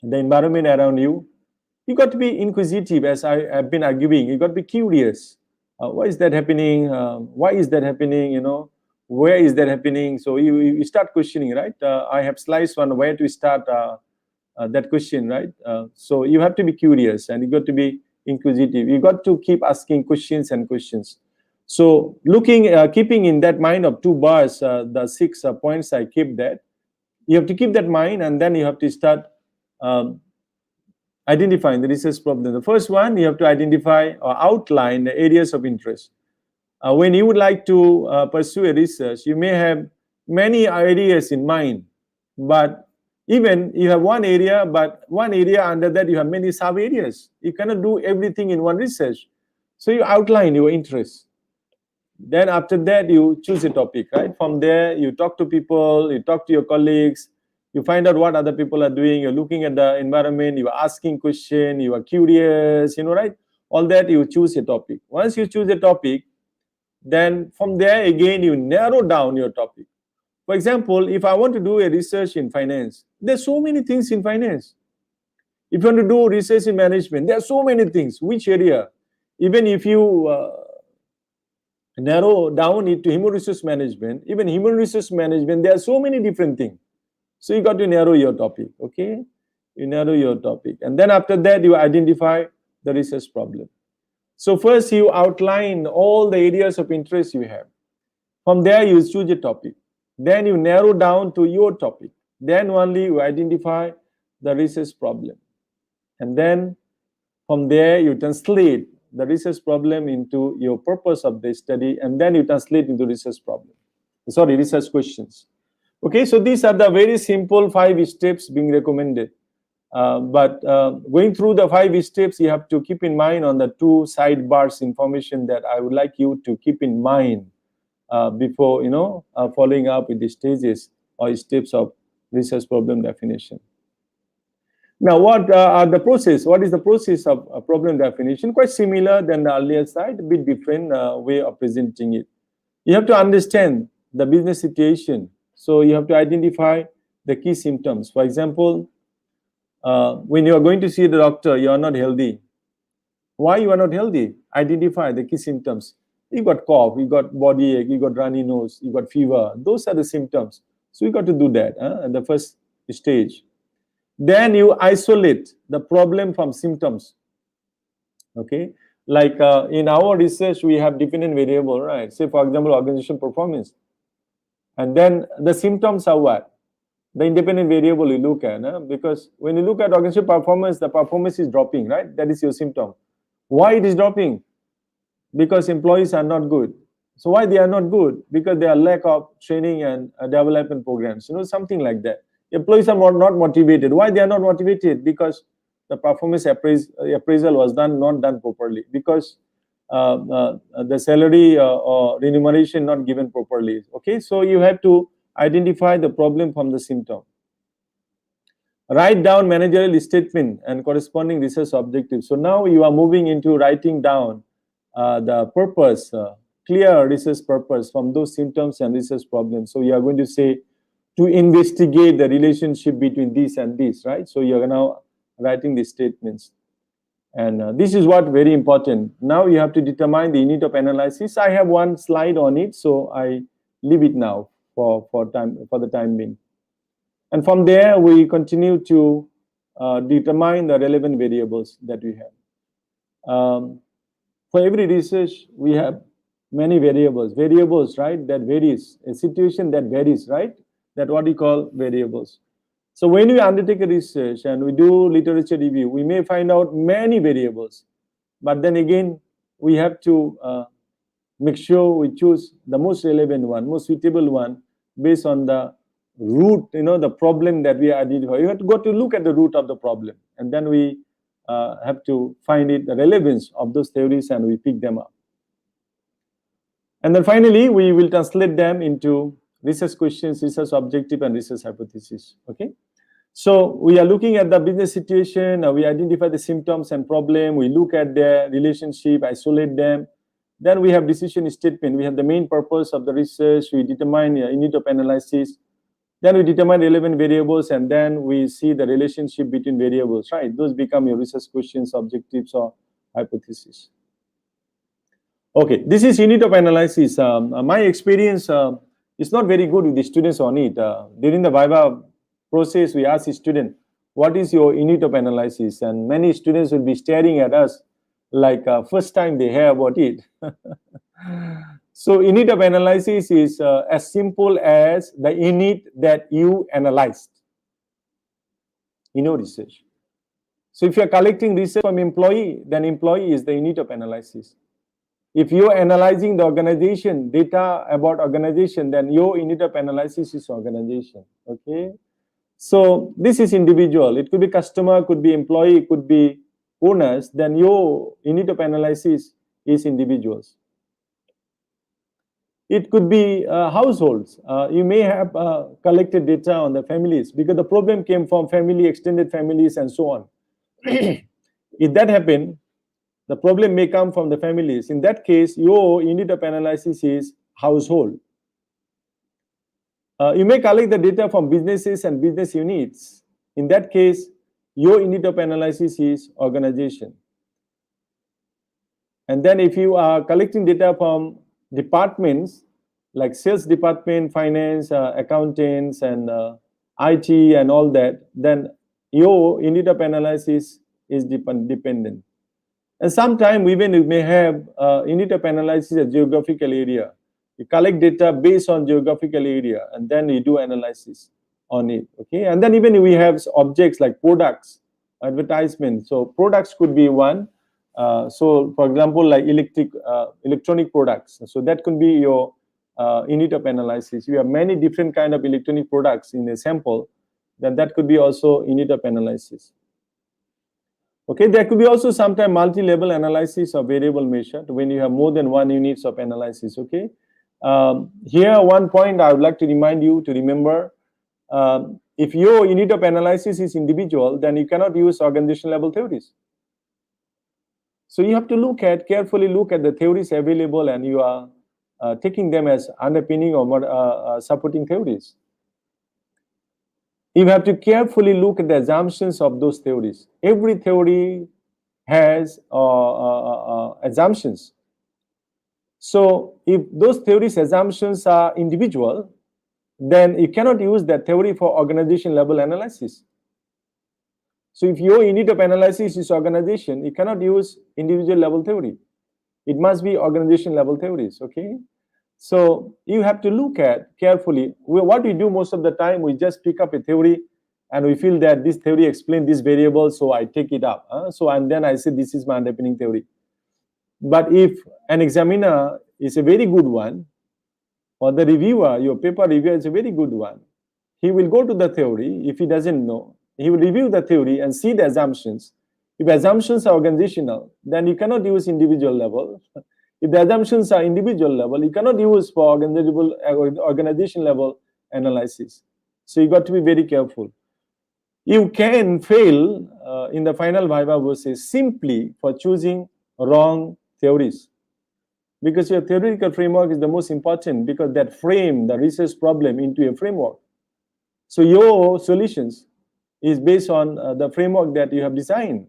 the environment around you. You got to be inquisitive, as I have been arguing. You got to be curious. Why is that happening? Why is that happening? Where is that happening? So you start questioning, right? I have slides on where to start that question, right? So you have to be curious, and you got to be inquisitive. You got to keep asking questions and questions. So keeping in that mind of two bars, the 6 points I keep that. You have to keep that mind, and then you have to start identifying the research problem. The first one, you have to identify or outline the areas of interest. When you would like to pursue a research, you may have many areas in mind, but even you have one area, but one area under that you have many sub areas. You cannot do everything in one research. So you outline your interests. Then after that, you choose a topic, right? From there, you talk to people, you talk to your colleagues, you find out what other people are doing, you're looking at the environment, you are asking questions, you are curious, right? All that, you choose a topic. Once you choose a topic, then from there, again, you narrow down your topic. For example, if I want to do a research in finance, there's so many things in finance. If you want to do research in management, there are so many things. Which area? Even if you narrow down it to human resource management, even human resource management, there are so many different things. So you got to narrow your topic, okay? You narrow your topic. And then after that, you identify the research problem. So first, you outline all the areas of interest you have. From there, you choose a topic. Then you narrow down to your topic. Then only you identify the research problem. And then from there, you translate the research problem into your purpose of the study, and then you translate into research questions. Okay, so these are the very simple 5 steps being recommended. But going through the 5 steps, you have to keep in mind on the 2 sidebars information that I would like you to keep in mind before following up with the stages or steps of research problem definition. Now, what are the process? What is the process of problem definition? Quite similar than the earlier slide, a bit different way of presenting it. You have to understand the business situation. So you have to identify the key symptoms. For example, when you are going to see the doctor, you are not healthy. Why you are not healthy? Identify the key symptoms. You got cough, you got body ache, you got runny nose, you got fever. Those are the symptoms. So you got to do that at the first stage. Then you isolate the problem from symptoms. Okay. Like in our research, we have dependent variable, right? Say, for example, organization performance. And then the symptoms are what? The independent variable you look at, because when you look at organization performance, the performance is dropping, right? That is your symptom. Why it is dropping? Because employees are not good. So why they are not good? Because there are lack of training and development programs, something like that. Employees are not motivated. Why they are not motivated? Because the performance appraisal was not done properly. Because the salary or remuneration not given properly. Okay, so you have to identify the problem from the symptom. Write down managerial statement and corresponding research objectives. So now you are moving into writing down the purpose, clear research purpose from those symptoms and research problems. So you are going to say, to investigate the relationship between this and this, right? So you are now writing these statements. And this is what very important. Now you have to determine the unit of analysis. I have one slide on it, so I leave it now for the time being. And from there, we continue to determine the relevant variables that we have. For every research, we have many variables, right? That varies, a situation that varies, right? That what we call variables. So when we undertake a research and we do literature review, we may find out many variables, but then again, we have to make sure we choose the most relevant one, most suitable one, based on the root, the problem that we identify. You have to go to look at the root of the problem, and then we have to find the relevance of those theories, and we pick them up. And then finally, we will translate them into research questions, research objective, and research hypothesis. Okay. So we are looking at the business situation. We identify the symptoms and problem. We look at their relationship, isolate them. Then we have decision statement. We have the main purpose of the research. We determine unit of analysis. Then we determine relevant variables, and then we see the relationship between variables, right? Those become your research questions, objectives, or hypothesis. Okay, this is unit of analysis. My experience is not very good with the students on it. During the Viva process, we ask the student, what is your unit of analysis? And many students will be staring at us like first time they hear about it. So unit of analysis is as simple as the unit that you analyzed in your research. So if you are collecting research from employee, then employee is the unit of analysis. If you are analyzing the organization, data about organization, then your unit of analysis is organization. Okay. So this is individual. It could be customer, could be employee, could be owners. Then your unit of analysis is individuals. It could be households. You may have collected data on the families because the problem came from family, extended families, and so on. If that happened, the problem may come from the families. In that case, your unit of analysis is household. You may collect the data from businesses and business units. In that case, your unit of analysis is organization. And then if you are collecting data from departments like sales department, finance, accountants, and IT and all that, then your unit of analysis is dependent. And sometimes even you may have unit of analysis at geographical area. You collect data based on geographical area, and then you do analysis on it. Okay, and then even we have objects like products, advertisement. So products could be one. So for example, like electronic products. So that could be your unit of analysis. You have many different kind of electronic products in a sample. Then that could be also unit of analysis. Okay, there could be also sometimes multi-level analysis of variable measure when you have more than one units of analysis. Okay, here one point I would like to remind you to remember: if your unit of analysis is individual, then you cannot use organization level theories. So you have to carefully look at the theories available, and you are taking them as underpinning or supporting theories. You have to carefully look at the assumptions of those theories. Every theory has assumptions. So if those theories assumptions are individual, then you cannot use that theory for organization level analysis. So if your unit of analysis is organization, you cannot use individual level theory. It must be organization level theories, okay? So you have to look at carefully. What we do most of the time, we just pick up a theory and we feel that this theory explains this variable, so I take it up. And then I say this is my underpinning theory. But if an examiner is a very good one, or the reviewer, your paper reviewer is a very good one, he will go to the theory. If he doesn't know, he will review the theory and see the assumptions. If assumptions are organizational, then you cannot use individual level. If the assumptions are individual level, you cannot use for organization level analysis. So you got to be very careful. You can fail in the final viva versus simply for choosing wrong theories, because your theoretical framework is the most important, because that frame the research problem into a framework. So your solutions is based on the framework that you have designed.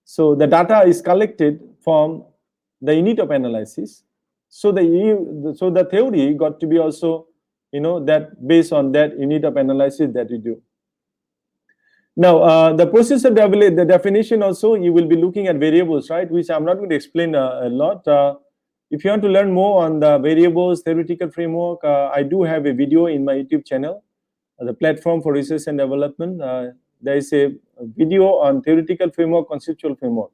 So the data is collected from the unit of analysis. So the theory got to be also, that based on that unit of analysis that you do. Now, the process of the definition also, you will be looking at variables, right? Which I'm not going to explain a lot. If you want to learn more on the variables theoretical framework, I do have a video in my YouTube channel, the platform for research and development. There is a video on theoretical framework, conceptual framework.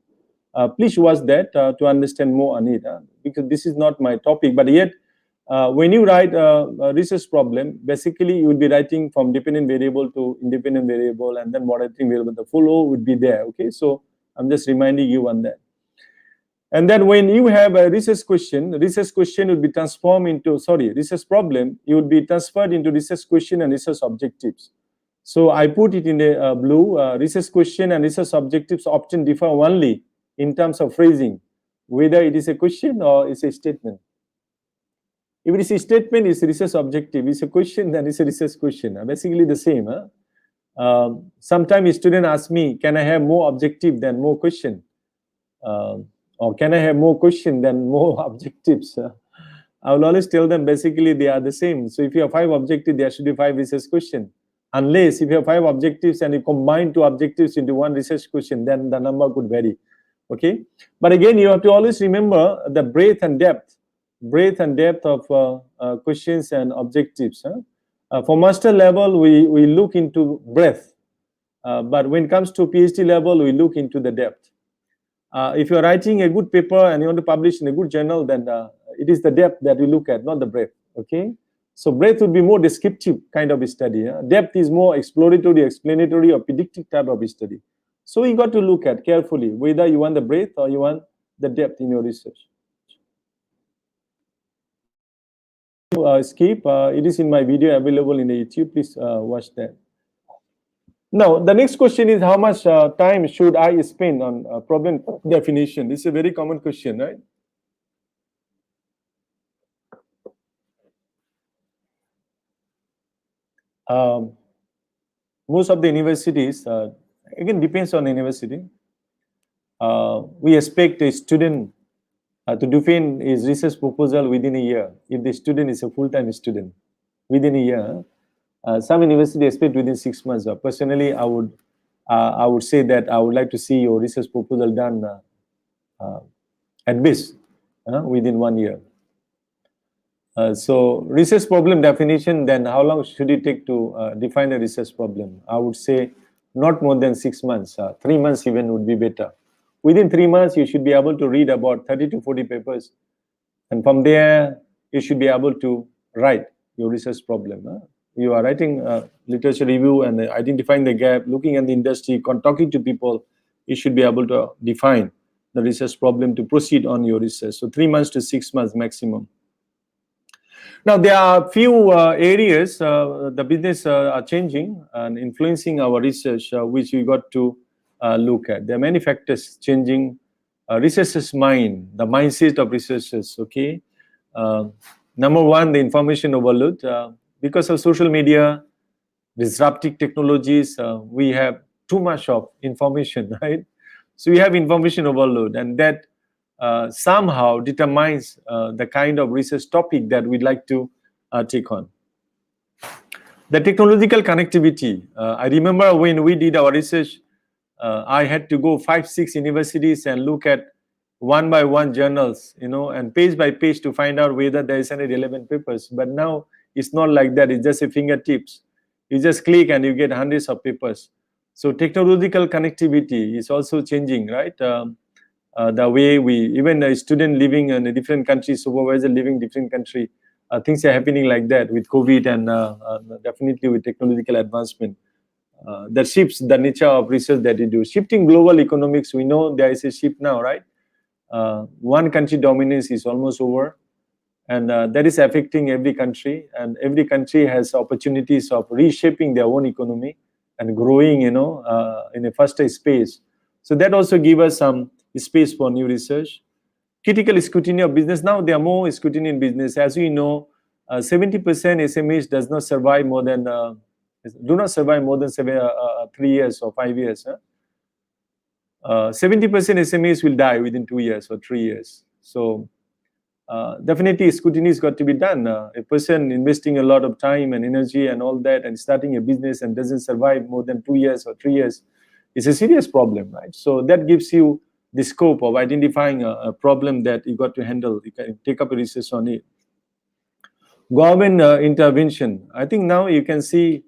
Please watch that to understand more on it, because this is not my topic. But yet, when you write a research problem, basically you will be writing from dependent variable to independent variable, and then moderating variable. The flow would be there. Okay, so I'm just reminding you on that. And then when you have a research question would be transformed into, research problem, you would be transferred into research question and research objectives. So I put it in the blue. Research question and research objectives often differ only in terms of phrasing, whether it is a question or it's a statement. If it is a statement, it's a research objective. It's a question, then it's a research question. Basically the same. Sometimes a student asks me, can I have more objective than more question? Or can I have more question than more objectives? I will always tell them basically they are the same. So if you have 5 objectives, there should be 5 research questions. Unless if you have 5 objectives and you combine 2 objectives into 1 research question, then the number could vary. Okay, but again, you have to always remember the breadth and depth of questions and objectives. For master level, we look into breadth, but when it comes to PhD level, we look into the depth. If you're writing a good paper and you want to publish in a good journal, then it is the depth that we look at, not the breadth. Okay, so breadth would be more descriptive kind of a study. Depth is more exploratory, explanatory, or predictive type of a study. So you got to look at carefully whether you want the breadth or you want the depth in your research. Skip, it is in my video available in the YouTube. Please watch that. Now, the next question is, how much time should I spend on problem definition? This is a very common question, right? Most of the universities, again, depends on the university. We expect a student to defend his research proposal within a year, if the student is a full-time student, within a year. Some universities expect within 6 months. Personally, I would say that I would like to see your research proposal done at least within 1 year. So research problem definition, then how long should it take to define a research problem? I would say not more than 6 months. 3 months even would be better. Within 3 months, you should be able to read about 30 to 40 papers. And from there, you should be able to write your research problem. You are writing literature review and identifying the gap, looking at the industry, talking to people. You should be able to define the research problem to proceed on your research. So 3 months to 6 months maximum. Now, there are few areas the business are changing and influencing our research, which we got to look at. There are many factors changing researchers' mind, the mindset of researchers. Okay, number one, the information overload. Because of social media, disruptive technologies, we have too much of information, right? So we have information overload, and that somehow determines the kind of research topic that we'd like to take on. The technological connectivity. I remember when we did our research, I had to go 5-6 universities and look at one by one journals, and page by page to find out whether there is any relevant papers. But now it's not like that. It's just a fingertips. You just click and you get hundreds of papers. So technological connectivity is also changing, right? The way even a student living in a different country, supervisor living different country, things are happening like that with COVID and definitely with technological advancement. That shifts the nature of research that you do. Shifting global economics, we know there is a shift now, right? One country dominance is almost over, and that is affecting every country, and every country has opportunities of reshaping their own economy and growing, in a faster space. So that also gives us some space for new research. Critical scrutiny of business. Now there are more scrutiny in business. As we know, 70% SMEs do not survive more than 3 years or 5 years. 70% SMEs will die within 2 years or 3 years. So definitely scrutiny has got to be done. A person investing a lot of time and energy and all that and starting a business and doesn't survive more than 2 years or 3 years is a serious problem, right? So that gives you the scope of identifying a problem that you got to handle. You can take up a research on it. Government intervention. I think now you can see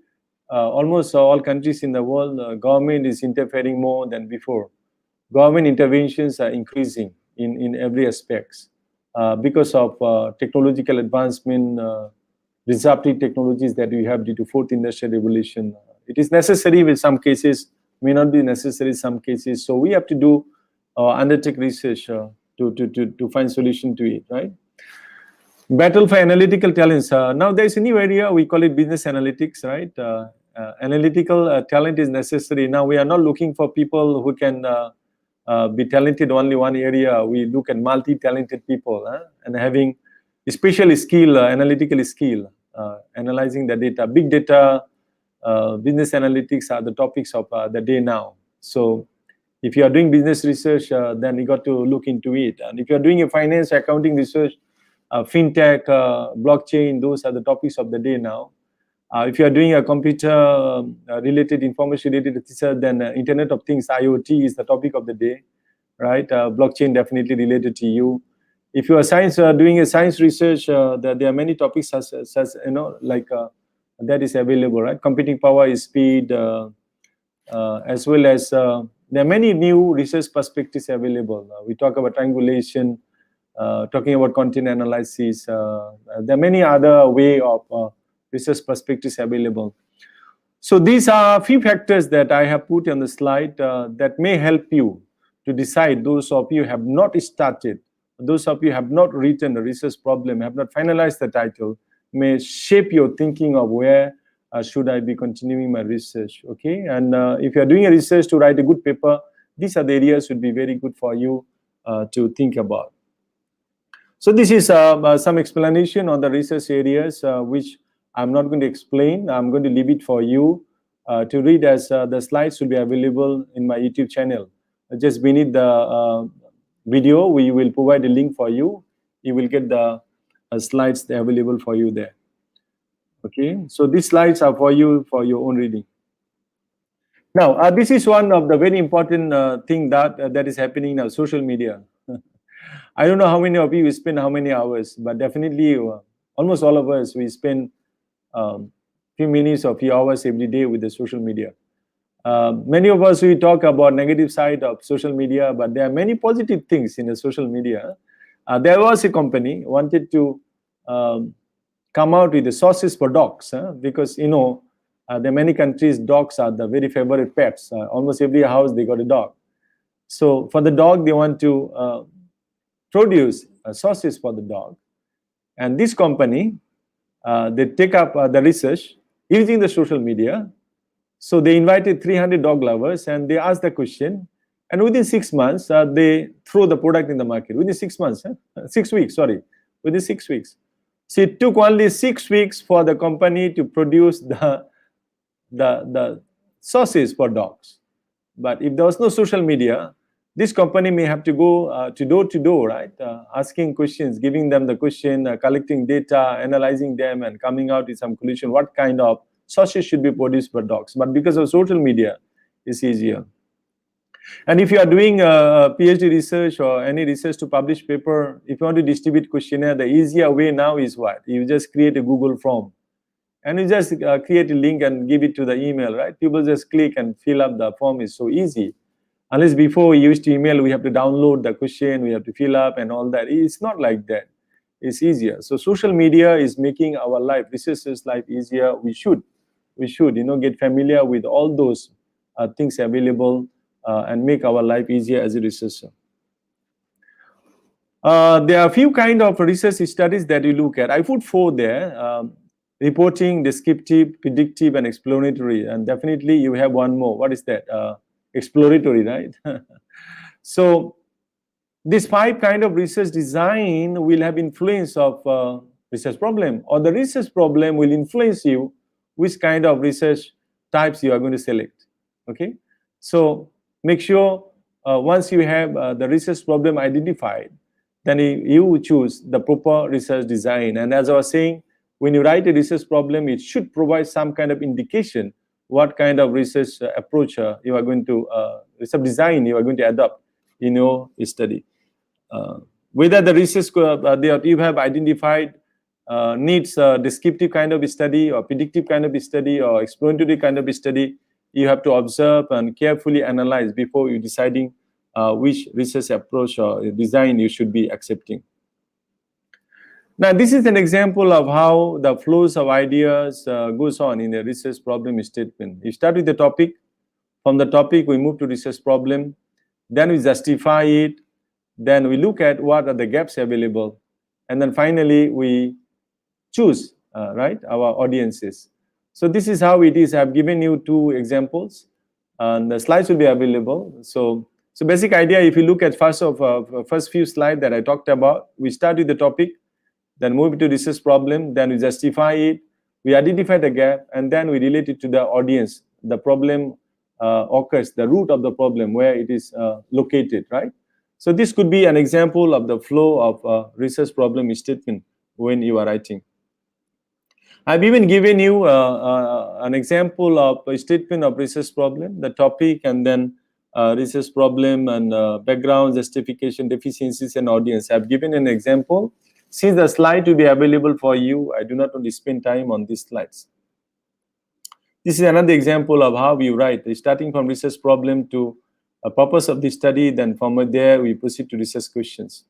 almost all countries in the world, government is interfering more than before. Government interventions are increasing in every aspects because of technological advancement, disruptive technologies that we have due to fourth industrial revolution. It is necessary with some cases, may not be necessary in some cases. So we have to do undertake research to find solution to it, right? Battle for analytical talents. Now there is a new area, we call it business analytics, right? Analytical talent is necessary. Now we are not looking for people who can be talented only one area. We look at multi-talented people and having special skill, analytical skill, analyzing the data. Big data, business analytics are the topics of the day now. So if you are doing business research, then you got to look into it. And if you are doing a finance, accounting research, fintech, blockchain, those are the topics of the day now. If you are doing a computer related, information related research, then Internet of Things, IoT is the topic of the day, right? Blockchain definitely related to you. If you are doing a science research, there are many topics such that is available, right? Computing power is speed, as well as there are many new research perspectives available. We talk about triangulation, talking about content analysis. There are many other way of research perspectives available. So these are a few factors that I have put on the slide that may help you to decide. Those of you have not started, those of you have not written a research problem, have not finalized the title, may shape your thinking of where should I be continuing my research, okay? And if you are doing a research to write a good paper, these are the areas would be very good for you to think about. So this is some explanation on the research areas, which I'm not going to explain. I'm going to leave it for you to read, as the slides will be available in my YouTube channel. Just beneath the video, we will provide a link for you. You will get the slides available for you there. Okay, so these slides are for you for your own reading. Now, this is one of the very important thing that is happening now, social media. I don't know how many of you spend how many hours, but definitely almost all of us, we spend few minutes or few hours every day with the social media. Many of us, we talk about negative side of social media, but there are many positive things in the social media. There was a company wanted to come out with the sources for dogs, because there are many countries, dogs are the very favorite pets. Almost every house they got a dog. So for the dog, they want to produce sources for the dog. And this company, they take up the research using the social media. So they invited 300 dog lovers and they asked the question. And within 6 months, they throw the product in the market. Within 6 months, 6 weeks, sorry, within 6 weeks. So it took only 6 weeks for the company to produce the sources for dogs. But if there was no social media, this company may have to go to door, right? Asking questions, giving them the question, collecting data, analyzing them, and coming out with some conclusion. What kind of sources should be produced for dogs? But because of social media, it's easier. And if you are doing PhD research or any research to publish paper, if you want to distribute questionnaire, the easier way now is what? You just create a Google form and you just create a link and give it to the email, right? People just click and fill up the form. Is so easy. Unless before we used to email, we have to download the question, we have to fill up and all that. It's not like that. It's easier. So social media is making our life, researchers' life easier. We should, get familiar with all those things available and make our life easier as a researcher. There are a few kind of research studies that you look at. I put 4 there. Reporting, descriptive, predictive, and exploratory. And definitely you have one more. What is that? Exploratory, right? So this 5 kind of research design will have influence of research problem, or the research problem will influence you which kind of research types you are going to select. Okay, so make sure once you have the research problem identified, then you choose the proper research design. And as I was saying, when you write a research problem, it should provide some kind of indication what kind of research approach you are going to, research design you are going to adopt in your study. Whether the research that you have identified needs a descriptive kind of study or predictive kind of study or exploratory kind of study, you have to observe and carefully analyze before you deciding which research approach or design you should be accepting. Now, this is an example of how the flows of ideas goes on in a research problem statement. You start with the topic. From the topic, we move to research problem. Then we justify it. Then we look at what are the gaps available. And then finally, we choose, right, our audiences. So this is how it is. I've given you 2 examples. And the slides will be available. So basic idea, if you look at first few slides that I talked about, we start with the topic, then move to research problem, then we justify it, we identify the gap, and then we relate it to the audience. The problem occurs, the root of the problem, where it is located, right? So this could be an example of the flow of research problem statement when you are writing. I've even given you an example of a statement of research problem, the topic, and then research problem and background, justification, deficiencies, and audience. I've given an example. Since the slide will be available for you, I do not want to spend time on these slides. This is another example of how we write, starting from research problem to a purpose of the study, then from there we proceed to research questions.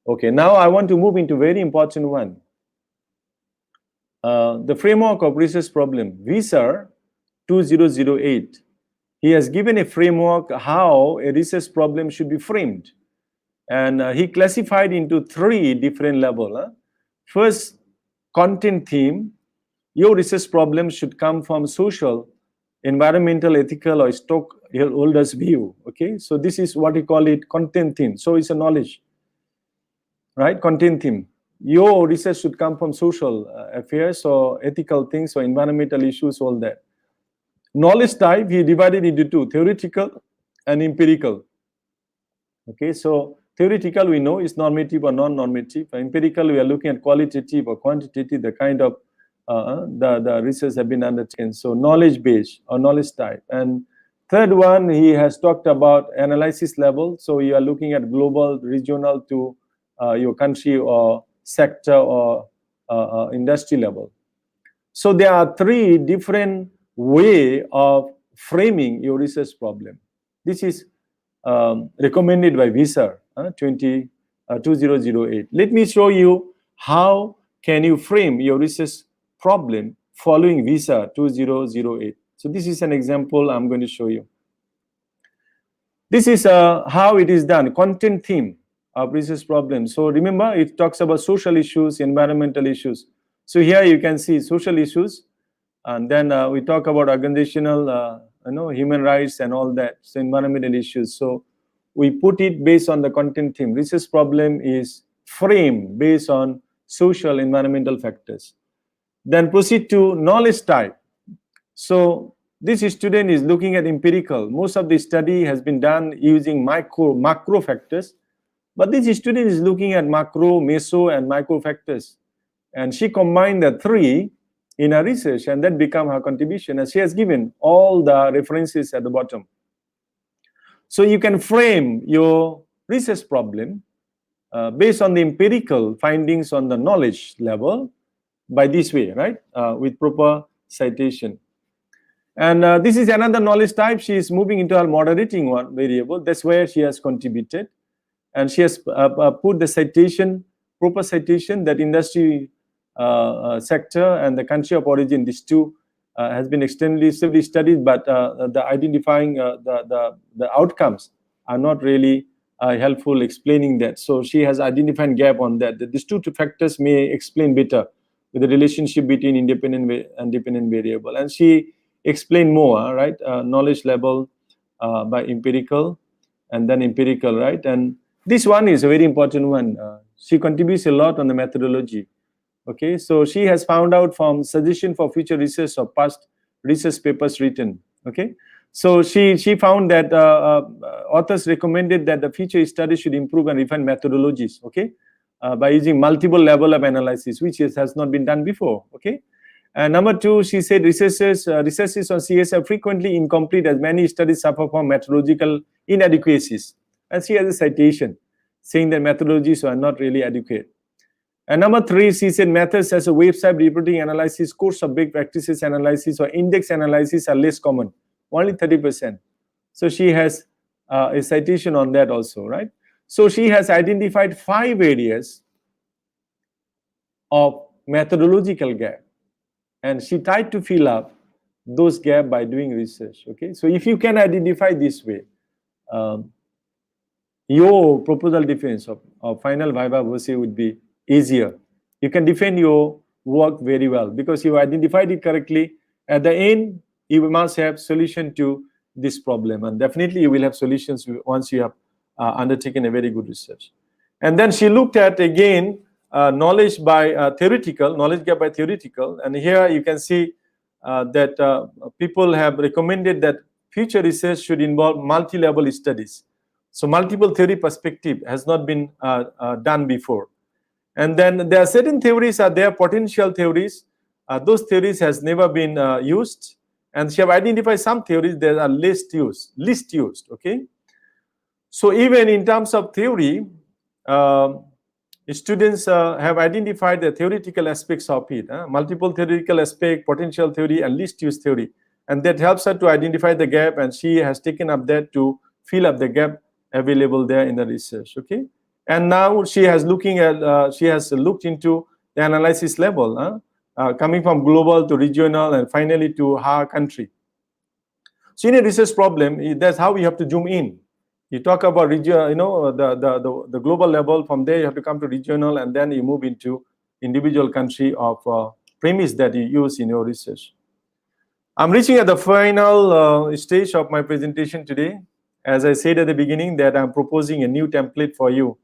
Okay, now I want to move into very important one. The framework of research problem, VISAR 2008. He has given a framework how a research problem should be framed. And he classified into 3 different levels. First, content theme. Your research problem should come from social, environmental, ethical, or stockholders' view. Okay, so this is what we call it content theme. So it's a knowledge, right? Content theme. Your research should come from social affairs or ethical things or environmental issues, all that. Knowledge type, he divided into 2, theoretical and empirical. Okay, so theoretical we know is normative or non-normative. Empirical, we are looking at qualitative or quantitative, the kind of the research have been undertaken. So knowledge based or knowledge type. And third one, he has talked about analysis level. So you are looking at global, regional to your country or sector or industry level. So there are 3 different ways of framing your research problem. This is recommended by VISAR 2008. Let me show you how can you frame your research problem following VISAR 2008. So this is an example I'm going to show you. This is how it is done, content theme of research problem. So remember, it talks about social issues, environmental issues. So here you can see social issues, and then we talk about organizational, human rights and all that, so environmental issues. So we put it based on the content theme. Research problem is framed based on social, environmental factors. Then proceed to knowledge type. So this student is looking at empirical. Most of the study has been done using macro factors, but this student is looking at macro, meso, and micro factors. And she combined the 3 in her research, and that become her contribution. And she has given all the references at the bottom. So you can frame your research problem based on the empirical findings on the knowledge level by this way, right? With proper citation. And this is another knowledge type. She is moving into her moderating one variable. That's where she has contributed. And she has put the citation, proper citation, that industry sector and the country of origin, these two has been extensively studied, but the identifying the outcomes are not really helpful explaining that. So she has identified gap on that. These two factors may explain better with the relationship between independent and dependent variable. And she explained more, right? Knowledge level by empirical and then empirical, right? And this one is a very important one. She contributes a lot on the methodology. Okay, so she has found out from suggestion for future research of past research papers written. Okay, so she found that authors recommended that the future study should improve and refine methodologies. Okay, by using multiple level of analysis, which has not been done before. Okay, and number two, she said researches on CS are frequently incomplete as many studies suffer from methodological inadequacies. And she has a citation saying that methodologies are not really adequate. And number three, she said methods as a website reporting analysis, course of best practices analysis, or index analysis are less common, only 30%. So she has a citation on that also, right? So she has identified 5 areas of methodological gap, and she tried to fill up those gaps by doing research. Okay, so if you can identify this way, your proposal defense of final viva voce would be easier. You can defend your work very well because you identified it correctly. At the end, you must have solution to this problem, and definitely you will have solutions once you have undertaken a very good research. And then she looked at again knowledge by theoretical, knowledge gap by theoretical, and here you can see that people have recommended that future research should involve multi-level studies. So multiple theory perspective has not been done before. And then there are certain theories are there, potential theories. Those theories has never been used. And she have identified some theories that are least used, okay? So even in terms of theory, students have identified the theoretical aspects of it. Multiple theoretical aspect, potential theory, and least used theory. And that helps her to identify the gap, and she has taken up that to fill up the gap available there in the research, okay? And now she has looked into the analysis level, coming from global to regional and finally to her country. So in a research problem, that's how we have to zoom in. You talk about region, the global level. From there, you have to come to regional, and then you move into individual country of premise that you use in your research. I'm reaching at the final stage of my presentation today. As I said at the beginning, that I'm proposing a new template for you.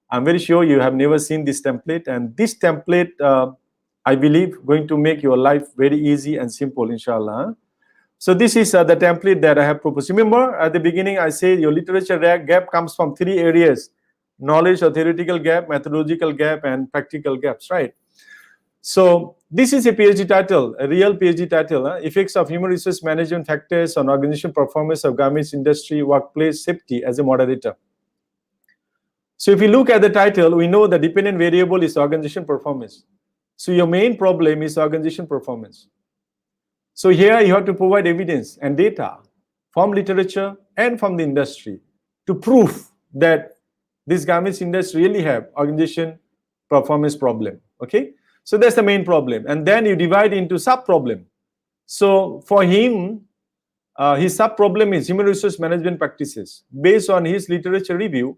I'm very sure you have never seen this template, and this template, I believe, going to make your life very easy and simple, inshallah. So this is the template that I have proposed. Remember, at the beginning, I said your literature gap comes from 3 areas: knowledge or theoretical gap, methodological gap, and practical gaps, right? So this is a PhD title, a real PhD title, Effects of Human Resource Management Factors on Organization Performance of Garments Industry, Workplace Safety as a Moderator. So if you look at the title, we know the dependent variable is organization performance. So your main problem is organization performance. So here you have to provide evidence and data from literature and from the industry to prove that this garments industry really have organization performance problem, okay? So that's the main problem. And then you divide into sub-problem. So for him, his sub-problem is human resource management practices. Based on his literature review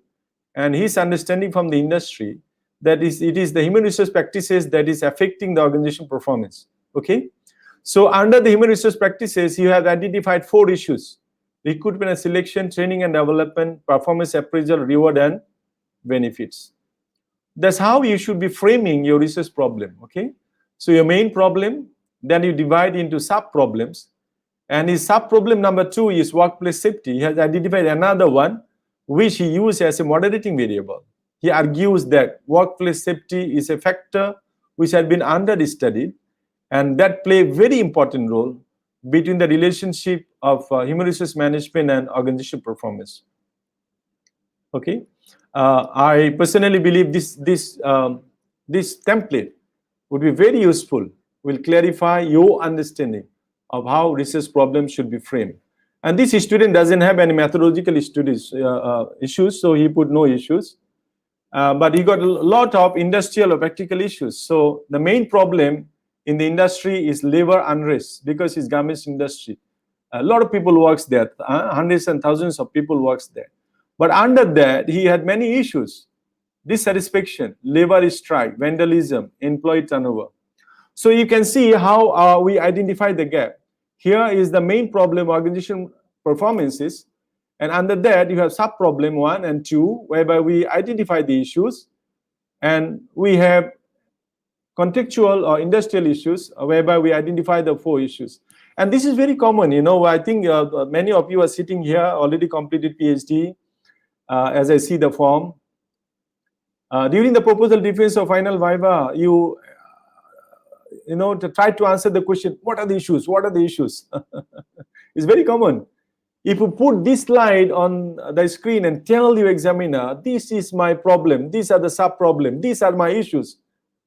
and his understanding from the industry, that it is the human resource practices that is affecting the organization performance, okay? So under the human resource practices, you have identified 4 issues: recruitment and selection, training and development, performance appraisal, reward and benefits. That's how you should be framing your research problem, okay? So your main problem, then you divide into sub-problems. And his sub-problem number 2 is workplace safety. He has identified another one, which he used as a moderating variable. He argues that workplace safety is a factor which had been understudied, and that play a very important role between the relationship of human resource management and organization performance. Okay, I personally believe this template would be very useful. Will clarify your understanding of how research problems should be framed. And this student doesn't have any methodological issues, so he put no issues. But he got a lot of industrial or practical issues. So the main problem in the industry is labor unrest, because it's garments industry. A lot of people works there, hundreds and thousands of people works there. But under that, he had many issues: dissatisfaction, labor strike, vandalism, employee turnover. So you can see how we identify the gap. Here is the main problem: organization performances. And under that, you have sub-problem 1 and 2, whereby we identify the issues. And we have contextual or industrial issues, whereby we identify the 4 issues. And this is very common. I think many of you are sitting here, already completed PhD, as I see the form. During the proposal defense or final viva, you to try to answer the question, what are the issues? What are the issues? It's very common. If you put this slide on the screen and tell your examiner, this is my problem, these are the sub-problem, these are my issues,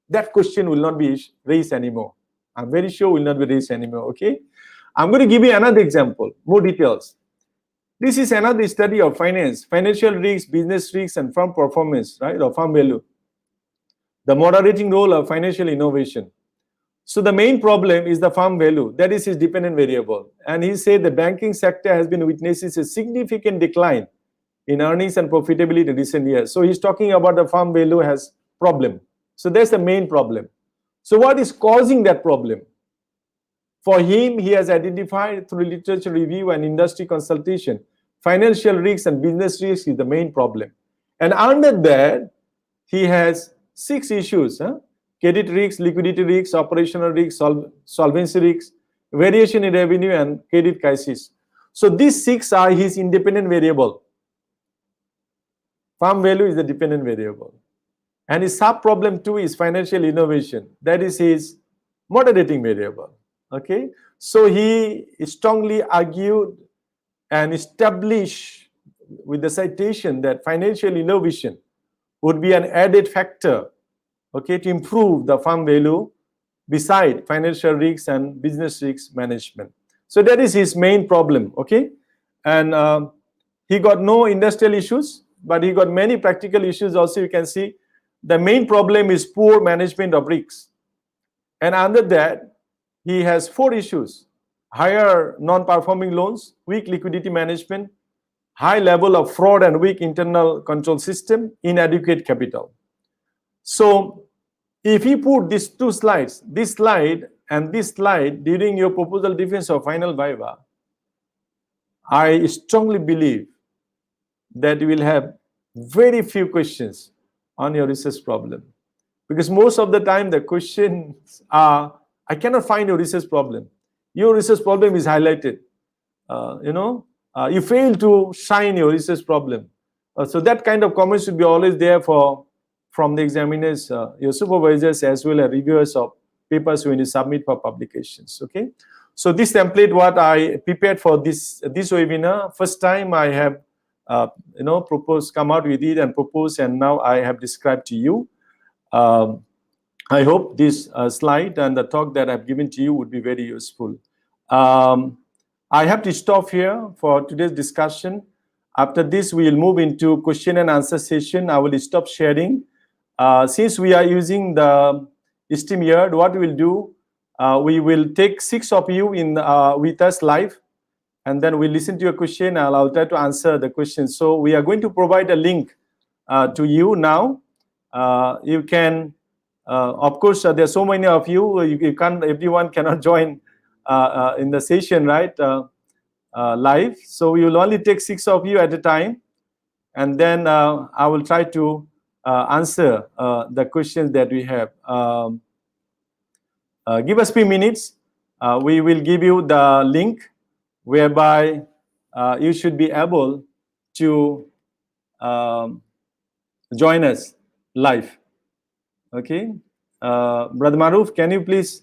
that question will not be raised anymore. I'm very sure will not be raised anymore, okay? I'm going to give you another example, more details. This is another study of finance, financial risks, business risks, and firm performance, right, or firm value. The moderating role of financial innovation. So the main problem is the firm value, that is his dependent variable. And he said the banking sector has been witnessing a significant decline in earnings and profitability in recent years. So he's talking about the firm value has problem. So that's the main problem. So what is causing that problem? For him, he has identified through literature review and industry consultation, financial risks and business risks is the main problem. And under that, he has 6 issues. Credit risks, liquidity risks, operational risks, solvency risks, variation in revenue, and credit crisis. So these 6 are his independent variable. Firm value is the dependent variable. And his sub-problem 2 is financial innovation. That is his moderating variable. Okay? So he strongly argued and established with the citation that financial innovation would be an added factor, okay, to improve the firm value beside financial risks and business risk management. So that is his main problem, okay? And he got no industrial issues, but he got many practical issues also. You can see the main problem is poor management of risks. And under that, he has 4 issues: higher non-performing loans, weak liquidity management, high level of fraud and weak internal control system, inadequate capital. So if you put these 2 slides, this slide and this slide, during your proposal defense or final viva, I strongly believe that you will have very few questions on your research problem. Because most of the time the questions are, I cannot find your research problem. Your research problem is highlighted. You fail to shine your research problem. So that kind of comments should be always there from the examiners, your supervisors, as well as reviewers of papers when you submit for publications. Okay. So this template, what I prepared for this webinar, first time I have come out with it and proposed, and now I have described to you. I hope this slide and the talk that I've given to you would be very useful. I have to stop here for today's discussion. After this, we will move into question and answer session. I will stop sharing. Since we are using the StreamYard, what we will do, we will take 6 of you in with us live, and then we listen to your question, and I'll try to answer the question. So we are going to provide a link to you now. You can, of course, there are so many of you. You can't, everyone cannot join in the session, right? Live. So we will only take 6 of you at a time, and then I will try to answer the questions that we have. Give us a few minutes. We will give you the link whereby you should be able to join us live. Okay. Brother Maruf, can you please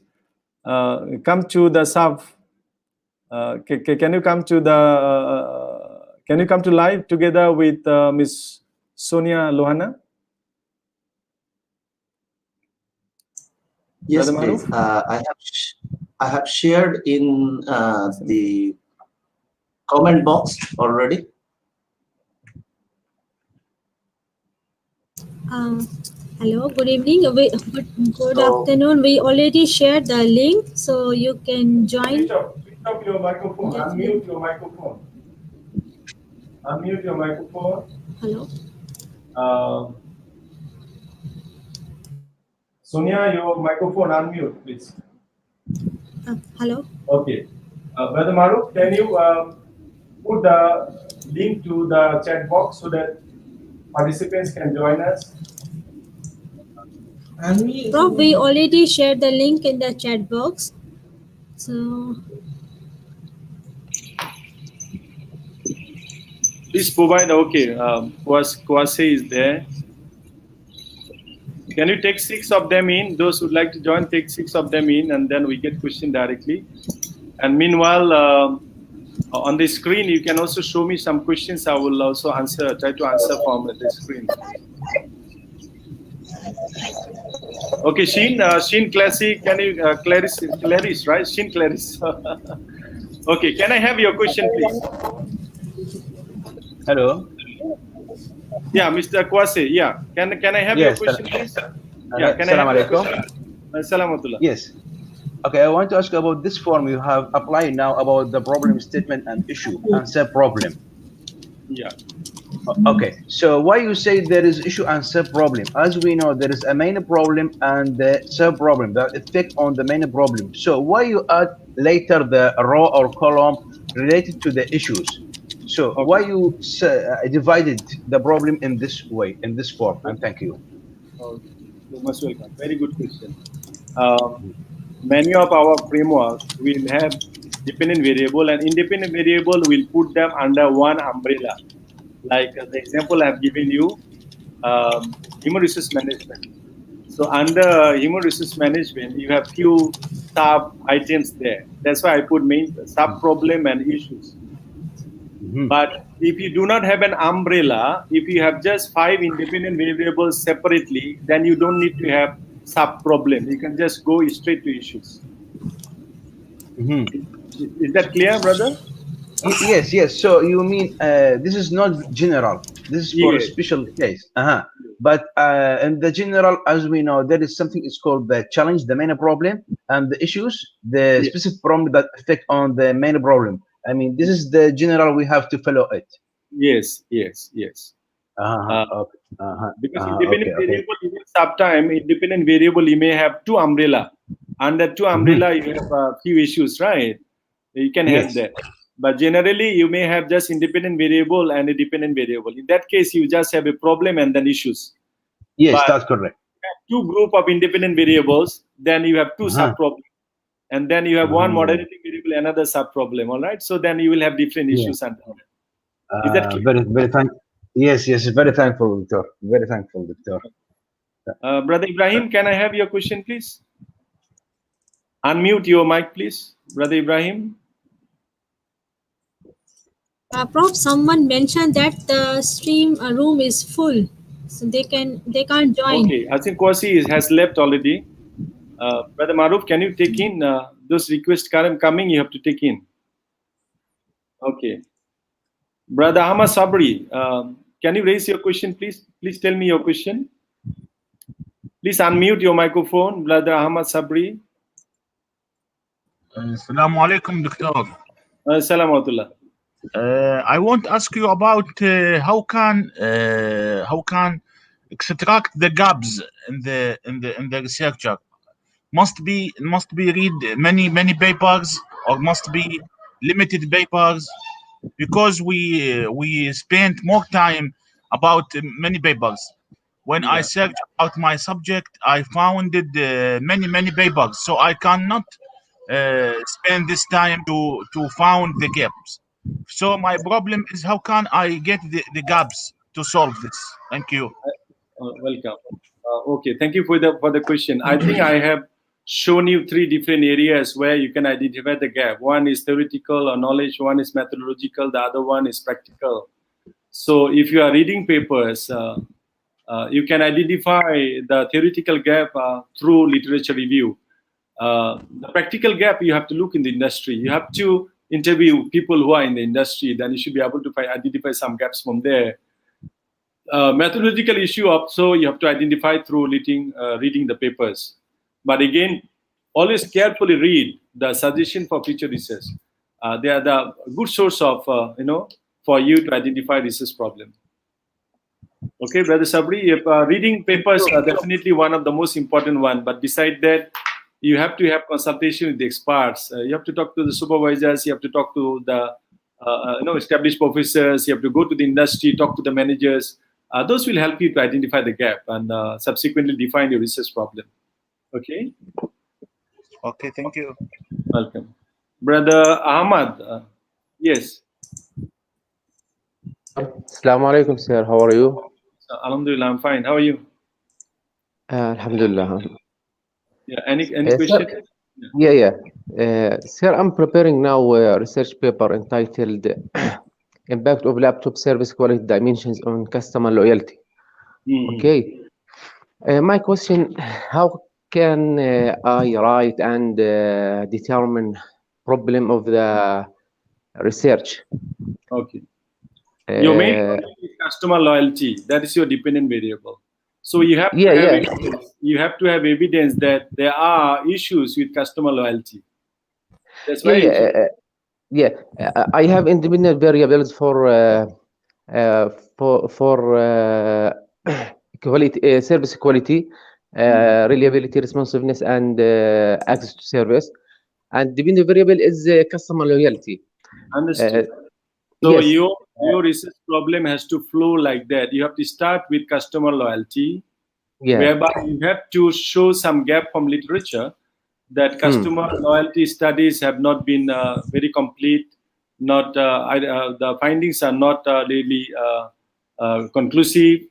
come to the sub? Can you come to the? Can you come to live together with Miss Sonia Lohana? Yes, Brother please. Maruf? I have shared in the comment box already. Hello, good evening. Good So, afternoon. We already shared the link, so you can join. Switch off your microphone. That Unmute link. your microphone. Unmute your microphone. Hello. Sonia, your microphone unmute, please. Hello. Okay. Brother Maruf, can you put the link to the chat box so that participants can join us? Prof, we already shared the link in the chat box. So, Please provide. Okay. Kwasi is there. Can you take 6 of them in? Those who'd like to join, take 6 of them in, and then we get question directly. And meanwhile, on the screen, you can also show me some questions. I will also try to answer from the screen. Okay, Sheen Classic, can you, Clarice, right? Sheen Clarice. Okay, can I have your question, please? Hello. Yeah, Mr. Kwasi, yeah. Can I have your question, please? Yeah, can I have your question? Assalamualaikum. Yes. Okay, I want to ask you about this form you have applied now about the problem statement and issue and sub-problem. Yeah. Okay, so why you say there is issue and sub-problem? As we know, there is a main problem and the sub-problem that affect on the main problem. So why you add later the row or column related to the issues? So Okay. why you divided the problem in this way, in this form? And thank you. Okay. You're most welcome. Very good question. Many of our frameworks will have dependent variable, and independent variable will put them under one umbrella. Like the example I have given you, human resource management. So under human resource management, you have few sub items there. That's why I put main sub problem and issues. But if you do not have an umbrella, if you have just 5 independent variables separately, then you don't need to have sub problem. You can just go straight to issues. Is that clear, brother? Yes, yes. So you mean this is not general. This is for a special case. But in the general, as we know, there is something is called the challenge, the main problem, and the issues, the specific problem that affect on the main problem. I mean, this is the general. We have to follow it. Yes. Because independent variable, even sometime independent variable, you may have 2 umbrella. Under 2 umbrella, you have a few issues, right? You can have that. But generally, you may have just independent variable and a dependent variable. In that case, you just have a problem and then issues. Yes, that's correct. Two group of independent variables, then you have 2 sub-problems. And then you have one moderating variable, another sub-problem, all right? So then you will have different issues. And is that clear? Very thankful. Yes, very thankful, Victor. Very thankful, Victor. Brother Ibrahim, can I have your question, please? Unmute your mic, please, Brother Ibrahim. Prof, someone mentioned that the stream room is full, so they can't join. Okay, I think Kwasi has left already. Brother Maruf, can you take in those requests coming? You have to take in. Okay. Brother Ahmad Sabri, can you raise your question, please? Please tell me your question. Please unmute your microphone, Brother Ahmad Sabri. Assalamu alaikum, Doctor. Assalamualaikum. I want to ask you about how can extract the gaps in the researcher. Must be read many papers or must be limited papers, because we spent more time about many papers. When I searched out my subject, I found many papers, so I cannot spend this time to found the gaps. So my problem is, how can I get the gaps to solve this? Thank you. Welcome. Okay, thank you for the question. I think I have shown you 3 different areas where you can identify the gap. One is theoretical or knowledge, one is methodological, the other one is practical. So if you are reading papers, you can identify the theoretical gap through literature review. The practical gap, you have to look in the industry. You have to interview people who are in the industry. Then you should be able to identify some gaps from there. Methodological issue also, you have to identify through reading the papers. But again, always carefully read the suggestion for future research. They are the good source of, for you to identify research problem. Okay, Brother Sabri, if, reading papers are definitely one of the most important one. But beside that, you have to have consultation with the experts. You have to talk to the supervisors. You have to talk to the established professors. You have to go to the industry, talk to the managers. Those will help you to identify the gap and subsequently define your research problem. Okay. Okay, thank you. Welcome, Brother Ahmad. Yes. Assalamu alaikum, sir. How are you? Alhamdulillah, I'm fine. How are you? Alhamdulillah. Yeah. Any Sir, question? Sir, I'm preparing now a research paper entitled Impact of Laptop Service Quality Dimensions on Customer Loyalty. Okay. My question, how can I write and determine problem of the research? Okay. Your main problem is customer loyalty. That is your dependent variable. So you have to have evidence. You have to have evidence that there are issues with customer loyalty. That's why. I have independent variables for quality, service quality, reliability, responsiveness, and access to service. And dependent variable is customer loyalty. Understood. So your research problem has to flow like that. You have to start with customer loyalty, whereby you have to show some gap from literature that customer loyalty studies have not been very complete. Not the findings are not really conclusive.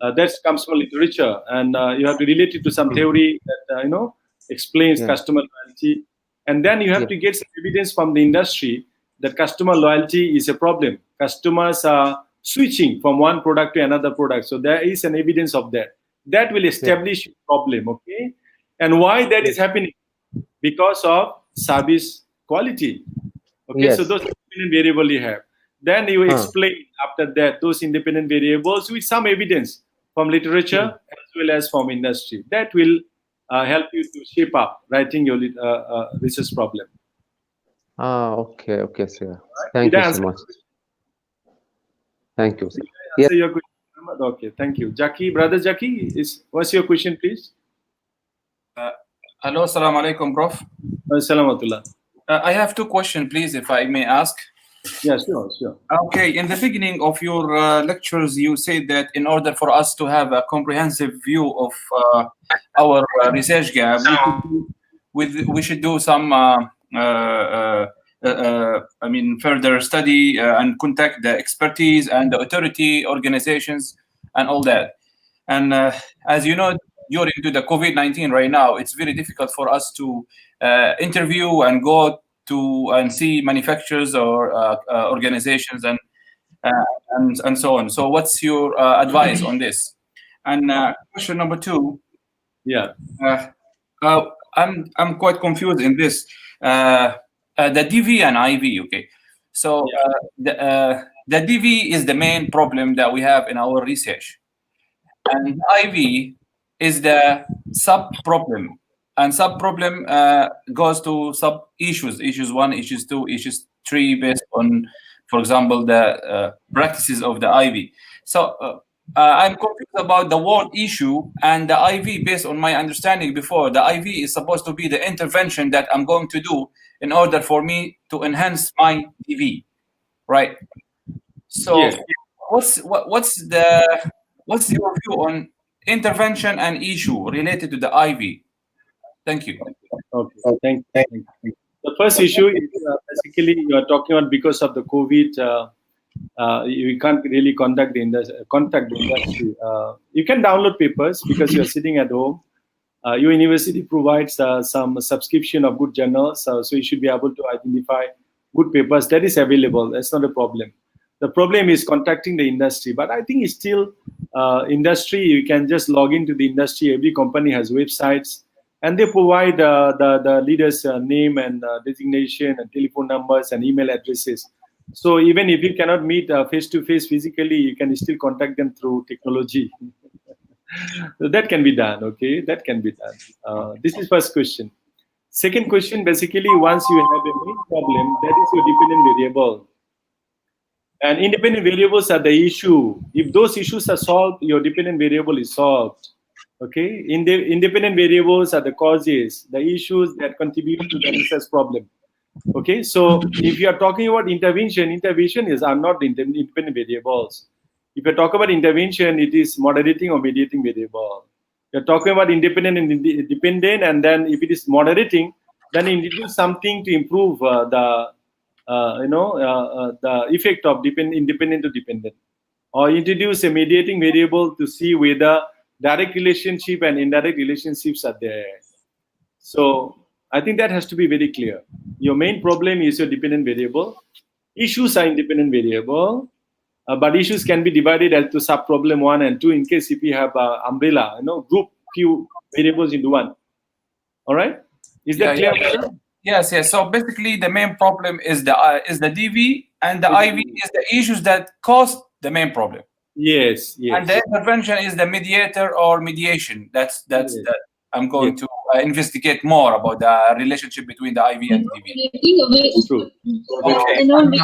That comes from literature, and you have to relate it to some theory that explains customer loyalty, and then you have to get some evidence from the industry that customer loyalty is a problem. Customers are switching from one product to another product. So there is an evidence of that. That will establish a problem, okay? And why that is happening? Because of service quality. Okay, so those independent variables you have. Then you explain after that those independent variables with some evidence from literature as well as from industry. That will help you to shape up writing your research problem. Okay, sir. Thank you so much. Thank you, sir. Answer your question. Okay, thank you. Jackie, Brother Jackie, what's your question, please? Hello, assalamu alaikum, Prof. Assalamualaikum. I have two questions, please, if I may ask. Yeah, sure. Okay, in the beginning of your lectures, you said that in order for us to have a comprehensive view of our research gap, we should do some further study and contact the expertise and the authority organizations and all that. And as you know, during the COVID-19 right now, it's very difficult for us to interview and go to and see manufacturers or organizations and so on. So what's your advice on this? And question number two. Yeah. I'm quite confused in this. The DV and IV, okay. So the DV is the main problem that we have in our research. And IV is the sub-problem. And sub-problem goes to sub-issues. Issues 1, issues 2, issues 3, based on, for example, the practices of the IV. So I'm confused about the word issue and the IV based on my understanding before. The IV is supposed to be the intervention that I'm going to do in order for me to enhance my DV, right? So what's your view on intervention and issue related to the IV? Thank you. Okay, thank you. The first issue is basically you are talking about because of the COVID, you can't really contact the industry. You can download papers because you're sitting at home. Your university provides some subscription of good journals, so you should be able to identify good papers. That is available. That's not a problem. The problem is contacting the industry. But I think it's still industry. You can just log into the industry. Every company has websites, and they provide the leaders' name and designation and telephone numbers and email addresses. So even if you cannot meet face-to-face physically, you can still contact them through technology. So that can be done, okay? That can be done. This is first question. Second question, basically, once you have a main problem, that is your dependent variable. And independent variables are the issue. If those issues are solved, your dependent variable is solved. Okay? Independent variables are the causes, the issues that contribute to the research problem. Okay? So if you are talking about intervention are not the independent variables. If you talk about intervention, it is moderating or mediating variable. You're talking about independent and dependent, and then if it is moderating, then you need to do something to improve the effect of independent to dependent, or introduce a mediating variable to see whether direct relationship and indirect relationships are there. So I think that has to be very clear. Your main problem is your dependent variable. Issues are independent variable. But issues can be divided into sub-problem 1 and 2 in case if you have umbrella, group few variables into one. All right? Is that clear? Yes. So basically, the main problem is the DV, and the IV is the issues that cause the main problem. Yes. And the intervention is the mediator or mediation. That's yes. that. I'm going to investigate more about the relationship between the IV and the DV. True. Okay. Now it's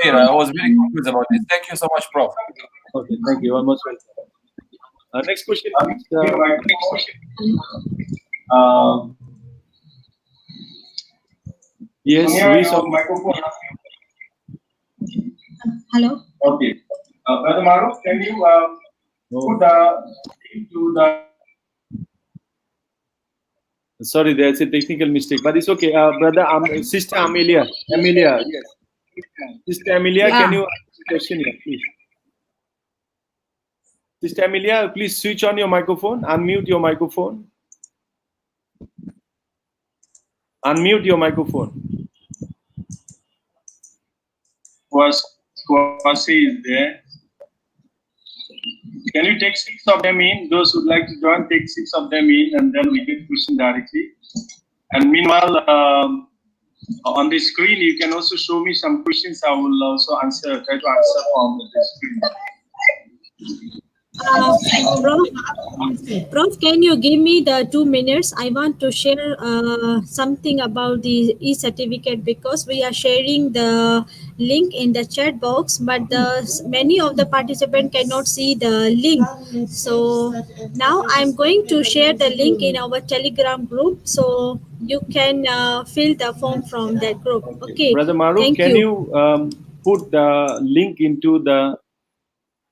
clear. I was very confused about this. Thank you so much, Prof. Okay, thank you. Almost welcome. Next question. Yes, microphone. Hello. Okay. Brother Maruf, can you put into the... Sorry, there's a technical mistake, but it's okay. Brother, Sister Amelia. Yes. Sister Amelia, can you ask the question here, please? Sister Amelia, please switch on your microphone. Unmute your microphone. Unmute your microphone. Kwasi is there. Can you take 6 of them in? Those who would like to join, take 6 of them in, and then we get question directly. And meanwhile, on the screen, you can also show me some questions. I will also try to answer on the screen. Prof, can you give me the 2 minutes? I want to share something about the e-certificate, because we are sharing the link in the chat box, but many of the participants cannot see the link. So now I'm going to share the link in our Telegram group, so you can fill the form from that group. Okay. Brother Maruf, can you put the link into the...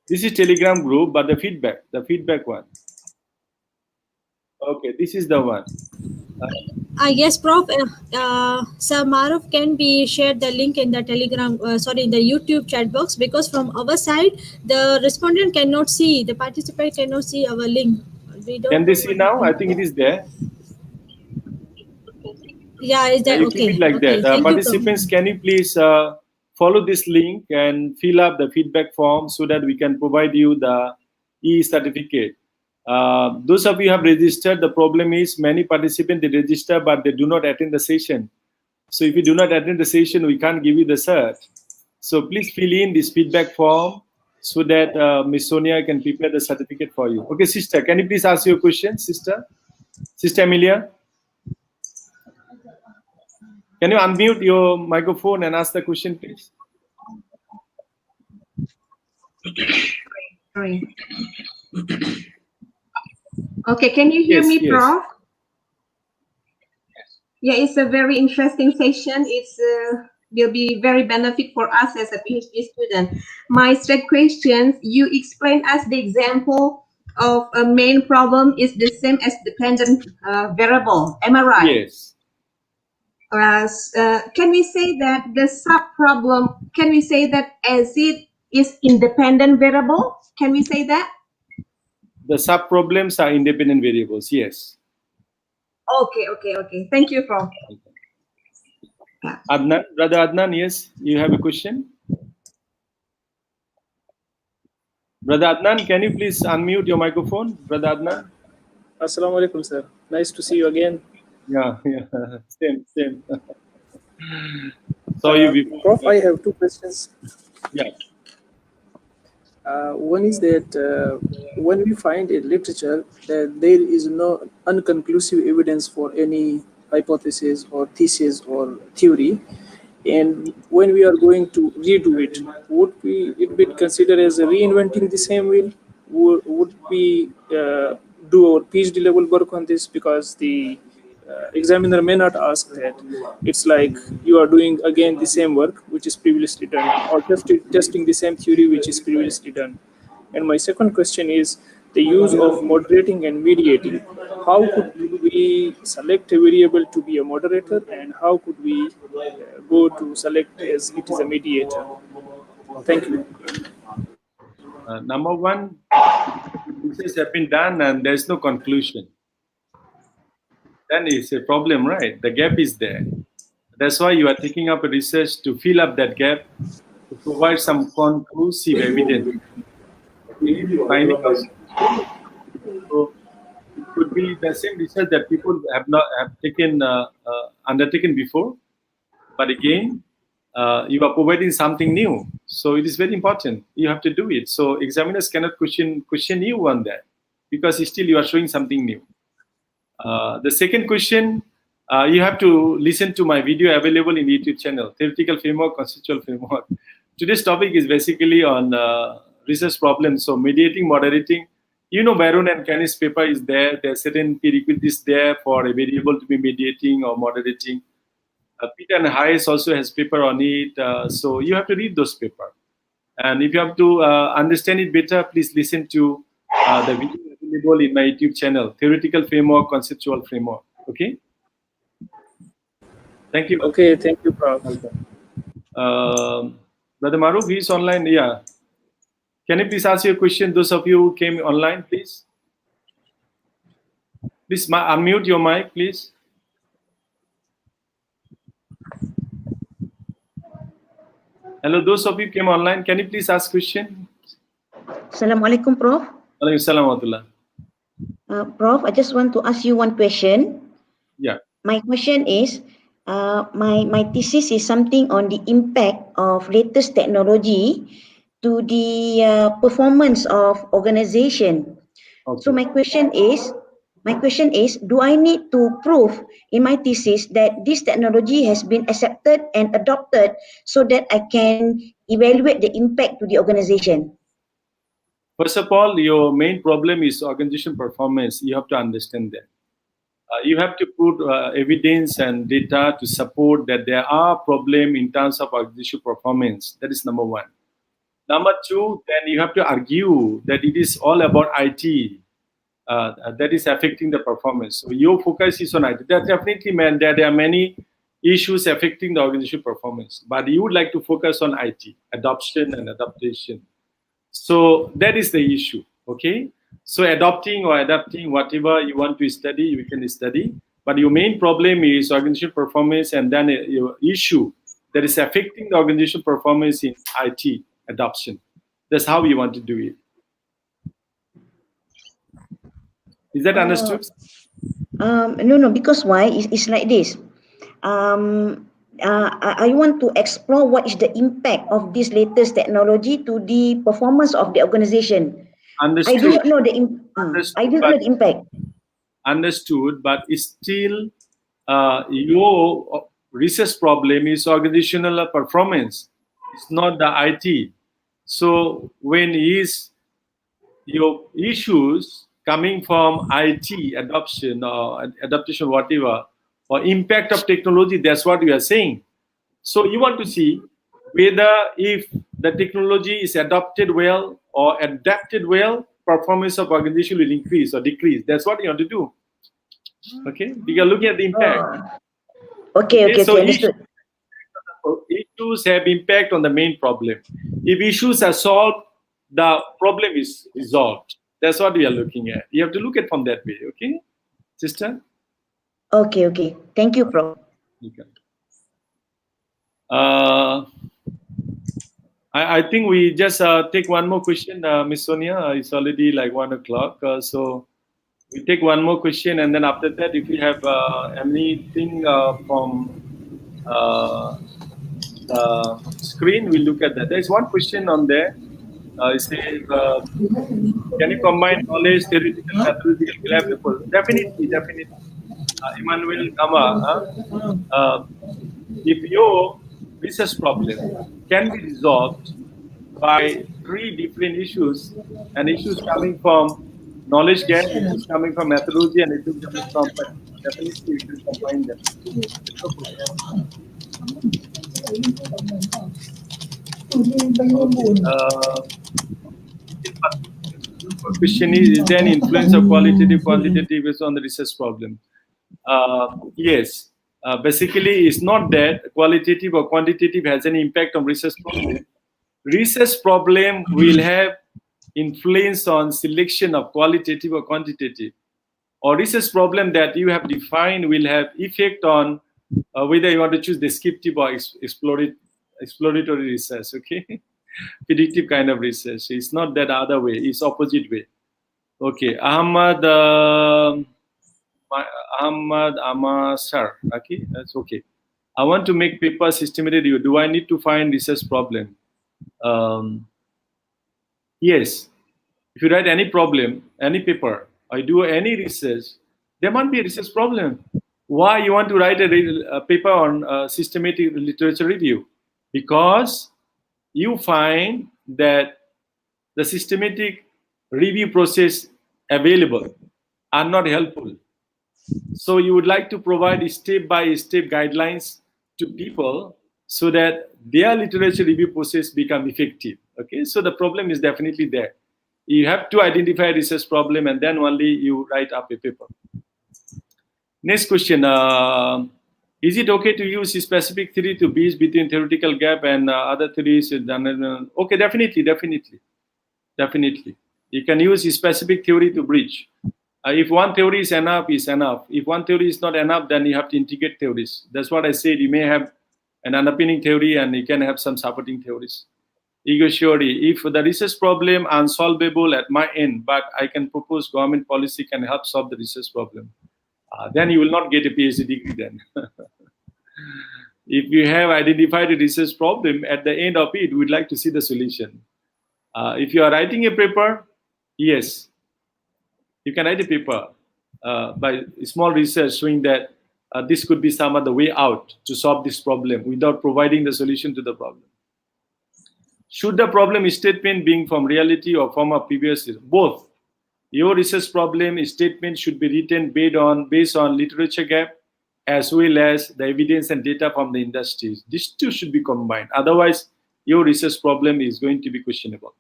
This is Telegram group, but the feedback one. Okay, this is the one. Yes, Prof. Sir Maruf, can be shared the link in the Telegram, in the YouTube chat box, because from our side, the respondent cannot see, the participant cannot see our link. Can they see now? I think it is there. Yeah, is that okay? Keep it like that. Participants, can you please follow this link and fill up the feedback form so that we can provide you the e-certificate. Those of you have registered, the problem is many participants, they register, but they do not attend the session. So if you do not attend the session, we can't give you the cert. So please fill in this feedback form so that Ms. Sonia can prepare the certificate for you. Okay, sister, can you please ask your question, sister? Sister Amelia? Can you unmute your microphone and ask the question, please? Sorry. Okay, can you hear me, Prof? Yeah, it's a very interesting session. It's will be very benefit for us as a PhD student. My straight questions, you explain us the example of a main problem is the same as dependent variable. Am I right? Yes. Can we say that the sub-problem, can we say that as it is independent variable? Can we say that? The sub-problems are independent variables, yes. Okay. Thank you, Prof. Adnan, Brother Adnan, yes, you have a question? Brother Adnan, can you please unmute your microphone, Brother Adnan? Assalamu alaikum, sir. Nice to see you again. Yeah, same. Saw you before. Prof, I have two questions. Yeah. One is that when we find in literature that there is no unconclusive evidence for any hypothesis or thesis or theory, and when we are going to redo it, would it be considered as reinventing the same wheel? Would we do our PhD level work on this, because the examiner may not ask that. It's like you are doing again the same work which is previously done, or just testing the same theory which is previously done. And my second question is the use of moderating and mediating. How could we select a variable to be a moderator, and how could we go to select as it is a mediator? Thank you. Number one, research have been done and there's no conclusion. Then it's a problem, right? The gap is there. That's why you are taking up a research to fill up that gap, to provide some conclusive evidence. So it could be the same research that people have undertaken before, but again, you are providing something new. So it is very important. You have to do it. So examiners cannot question you on that, because still you are showing something new. The second question, you have to listen to my video available in YouTube channel, Theoretical Framework, Conceptual Framework. Today's topic is basically on research problems. So mediating, moderating. You know, Baron and Canis paper is there. There are certain prerequisites there for a variable to be mediating or moderating. Peter and Hayes also has paper on it. So you have to read those papers. And if you have to understand it better, please listen to the video available in my YouTube channel, Theoretical Framework, Conceptual Framework. Okay? Thank you. Okay, thank you, Prof. Brother Maruf, he's online. Yeah. Can you please ask your question? Those of you who came online, please. Please unmute your mic, please. Hello, those of you who came online, can you please ask question? Assalamualaikum, Prof. Waalaikumsalam. Prof, I just want to ask you one question. Yeah. My question is, my thesis is something on the impact of latest technology to the performance of organization. Okay. So my question is, do I need to prove in my thesis that this technology has been accepted and adopted so that I can evaluate the impact to the organization? First of all, your main problem is organization performance. You have to understand that. You have to put evidence and data to support that there are problems in terms of organization performance. That is number one. Number two, then you have to argue that it is all about IT that is affecting the performance. So your focus is on IT. That definitely meant that there are many issues affecting the organization performance, but you would like to focus on IT, adoption and adaptation. So that is the issue, okay? So adopting or adapting, whatever you want to study, you can study. But your main problem is organization performance, and then your issue that is affecting the organization performance in IT, adoption. That's how you want to do it. Is that understood? No, because why? It's like this. I want to explore what is the impact of this latest technology to the performance of the organization. Understood. I do not know the impact. Understood, but still your research problem is organizational performance. It's not the IT. So when is your issues coming from IT adoption or adaptation, whatever, or impact of technology, that's what we are saying. So you want to see whether if the technology is adopted well or adapted well, performance of organization will increase or decrease. That's what you want to do. Okay, we are looking at the impact. Okay, so understood. Issues have impact on the main problem. If issues are solved, the problem is resolved. That's what we are looking at. You have to look at from that way. Okay, sister? Okay. Thank you, Prof. Okay. I think we just take one more question, Miss Sonia. It's already like 1 o'clock. So we take one more question, and then after that, if you have anything from the screen, we'll look at that. There's one question on there. It says, can you combine knowledge, theoretical, methodological? We'll have the definitely. Emmanuel Kama, if your research problem can be resolved by 3 different issues, and issues coming from knowledge gap, issues coming from methodology, and issues coming from definitely you can combine them. Question is there any influence of qualitative, quantitative based on the research problem? Yes. Basically, it's not that qualitative or quantitative has any impact on research problem. Research problem will have influence on selection of qualitative or quantitative. Or research problem that you have defined will have effect on whether you want to choose descriptive or exploratory research, okay? Predictive kind of research. It's not that other way, it's opposite way. Okay, Ahmad Amasar, okay, that's okay. I want to make paper systematic review. Do I need to find research problem? Yes. If you write any problem, any paper, or do any research, there might be a research problem. Why you want to write a paper on systematic literature review? Because you find that the systematic review process available are not helpful. So you would like to provide step-by-step guidelines to people so that their literature review process become effective. Okay, so the problem is definitely there. You have to identify a research problem and then only you write up a paper. Next question. Is it okay to use a specific theory to bridge between theoretical gap and other theories? Okay, definitely. You can use a specific theory to bridge. If one theory is enough, is enough. If one theory is not enough, then you have to integrate theories. That's what I said. You may have an underpinning theory and you can have some supporting theories. Ego theory. If the research problem unsolvable at my end, but I can propose government policy can help solve the research problem, then you will not get a PhD degree then. If you have identified a research problem, at the end of it, we'd like to see the solution. If you are writing a paper, yes, you can write a paper by small research showing that this could be some other way out to solve this problem without providing the solution to the problem. Should the problem statement being from reality or from a previous? Both. Your research problem statement should be written based on literature gap as well as the evidence and data from the industries. These two should be combined. Otherwise, your research problem is going to be questionable.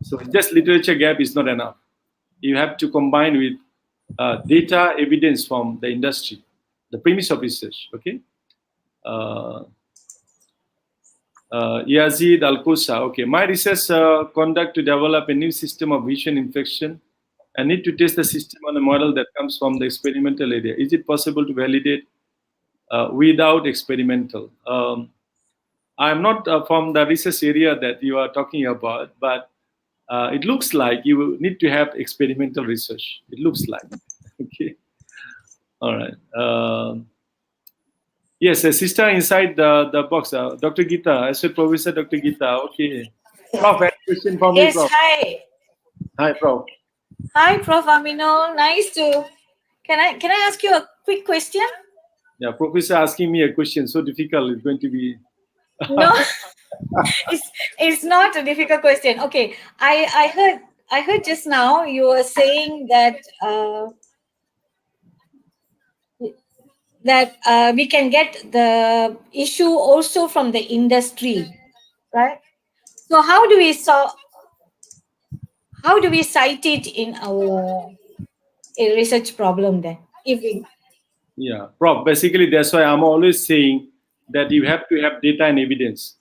So just literature gap is not enough. You have to combine with data evidence from the industry, the premise of research, okay? Yazid Al-Kusa, okay. My research conduct to develop a new system of vision infection. I need to test the system on a model that comes from the experimental area. Is it possible to validate without experimental? I'm not from the research area that you are talking about, but it looks like you need to have experimental research. It looks like, okay. All right. Yes, a sister inside the box, Dr. Gita. I said Professor Dr. Gita. Okay. Prof, any question for me, Yes, Prof? hi. Hi, Prof. Hi, Prof. Aminul. Nice to. Can I ask you a quick question? Yeah, Professor asking me a question so difficult. It's going to be. No, it's not a difficult question. Okay, I heard just now you were saying that we can get the issue also from the industry, right? So how do we cite it in our research problem then? If we Yeah, Prof. Basically, that's why I'm always saying that you have to have data and evidence.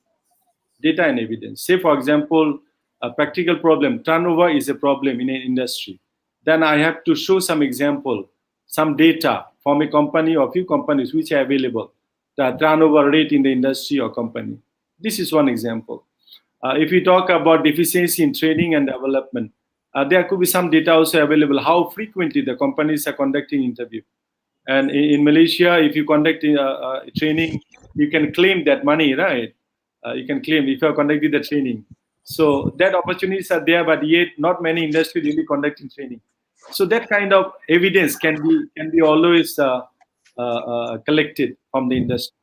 Data and evidence. Say, for example, a practical problem. Turnover is a problem in an industry. Then I have to show some example, some data from a company or a few companies which are available. The turnover rate in the industry or company. This is one example. If we talk about deficiency in training and development, there could be some data also available, how frequently the companies are conducting interview. And in Malaysia, if you conduct training, you can claim that money, right? You can claim if you are conducting the training. So that opportunities are there, but yet not many industry really conducting training. So that kind of evidence can be always collected from the industry.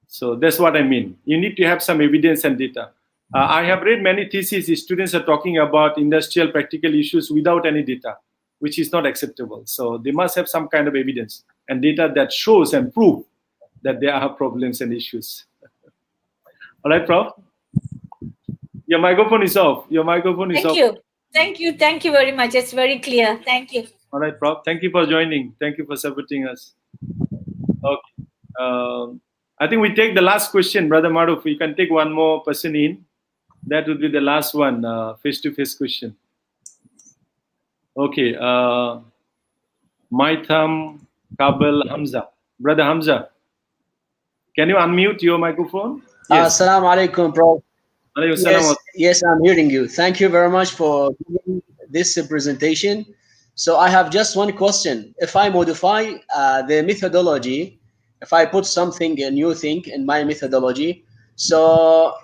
So that's what I mean. You need to have some evidence and data. I have read many theses. Students are talking about industrial practical issues without any data, which is not acceptable. So they must have some kind of evidence and data that shows and prove that there are problems and issues. All right, Prof? Your microphone is off. Your microphone is off. Thank you very much. It's very clear. Thank you. All right, Prof. Thank you for joining. Thank you for supporting us. Okay. I think we take the last question, Brother Maruf. We can take one more person in. That would be the last one, face-to-face question. Okay. Maitham Kabel Hamza. Brother Hamza, can you unmute your microphone? Yes. Assalamu alaikum, Prof. Yes, I'm hearing you. Thank you very much for giving this presentation. So I have just one question. If I modify the methodology, if I put something, a new thing in my methodology, so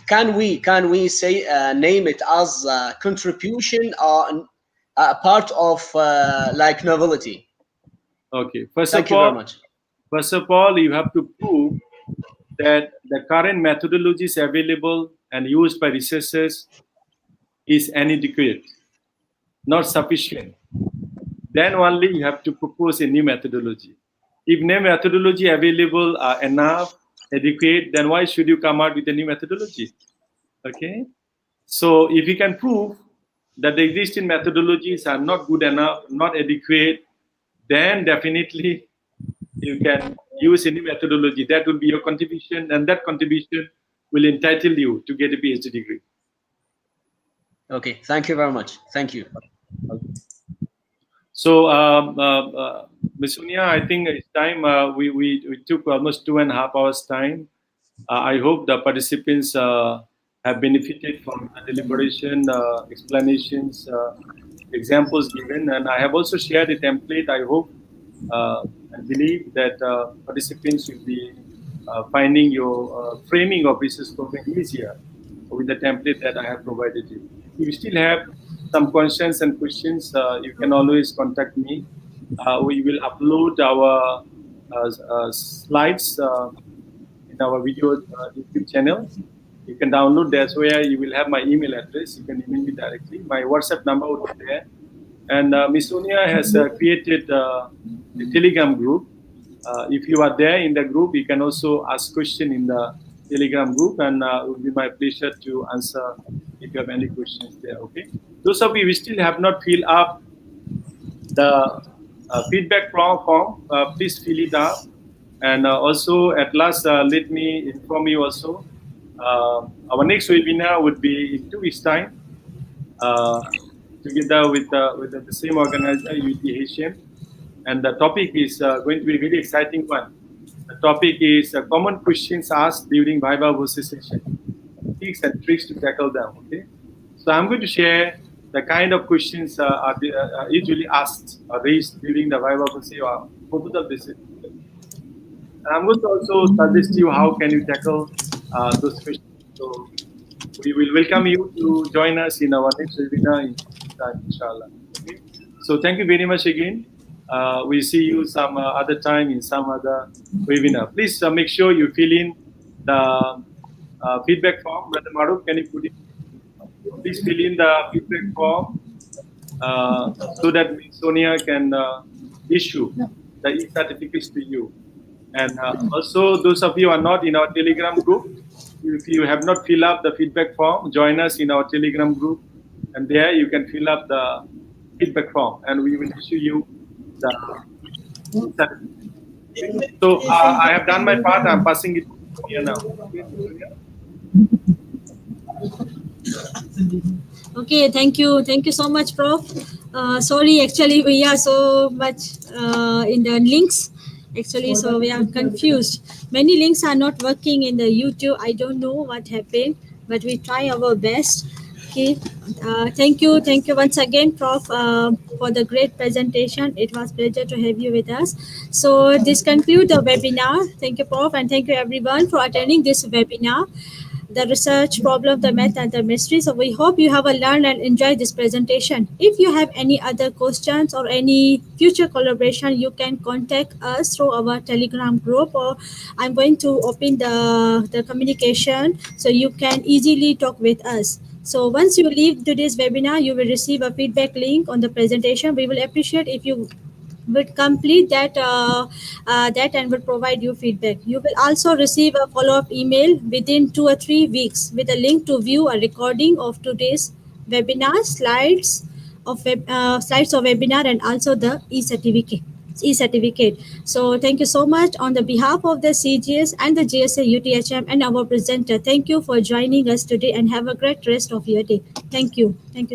can we say name it as contribution or part of like novelty? Okay. Thank you very much. First of all, you have to prove that the current methodologies available and used by researchers is inadequate, not sufficient. Then only you have to propose a new methodology. If no methodology available are enough, adequate, then why should you come out with a new methodology? Okay. So if you can prove that the existing methodologies are not good enough, not adequate, then definitely you can use any methodology. That will be your contribution, and that contribution will entitle you to get a PhD degree. Okay, thank you very much. Thank you. Okay. So, Ms. Unia, I think it's time. We took almost 2.5 hours time. I hope the participants have benefited from the deliberation, explanations, examples given, and I have also shared a template. I hope and believe that participants will be finding your framing of research program easier with the template that I have provided you. If you still have some questions and questions, you can always contact me. We will upload our slides in our video YouTube channel. You can download. That's where you will have my email address. You can email me directly. My WhatsApp number will be there. And Ms. Unia has created a Telegram group. If you are there in the group, you can also ask questions in the Telegram group, and it will be my pleasure to answer if you have any questions there. Okay. Those of you who still have not filled up the feedback form, please fill it up. And also, at last, let me inform you also, our next webinar would be in 2 weeks' time, together with the same organizer, UTHM. And the topic is going to be a very exciting one. The topic is common questions asked during Viva versus session, tips and tricks to tackle them. Okay, so I'm going to share the kind of questions are usually asked or raised during the Viva versus or proposal visit. And I'm going to also suggest you how can you tackle those questions. So we will welcome you to join us in our next webinar, inshallah. Okay, so thank you very much again. We'll see you some other time in some other webinar. Please make sure you fill in the feedback form. Brother Maruf, can you put it? Please fill in the feedback form so that Sonia can issue the e-certificates to you. And also, those of you who are not in our Telegram group, if you have not filled up the feedback form, join us in our Telegram group. And there you can fill up the feedback form and we will issue you the certificate. So I have done my part. I'm passing it to Sonia now. Okay, thank you so much, Prof. Sorry, actually we are so much in the links. Actually, so we are confused. Many links are not working in the YouTube. I don't know what happened. but we try our best. Okay, thank you once again, Prof, for the great presentation. It was pleasure to have you with us. So this concludes the webinar. Thank you, Prof, and thank you everyone for attending this webinar, the research problem, the math, and the mystery. So we hope you have learned and enjoyed this presentation. If you have any other questions or any future collaboration, you can contact us through our Telegram group, or I'm going to open the communication so you can easily talk with us. So once you leave today's webinar, you will receive a feedback link on the presentation. We will appreciate if you would complete that and will provide you feedback. You will also receive a follow-up email within 2 or 3 weeks with a link to view a recording of today's webinar, slides of webinar, and also the e-certificate. So thank you so much on the behalf of the CGS and the GSA UTHM and our presenter. Thank you for joining us today and have a great rest of your day. Thank you. Thank you so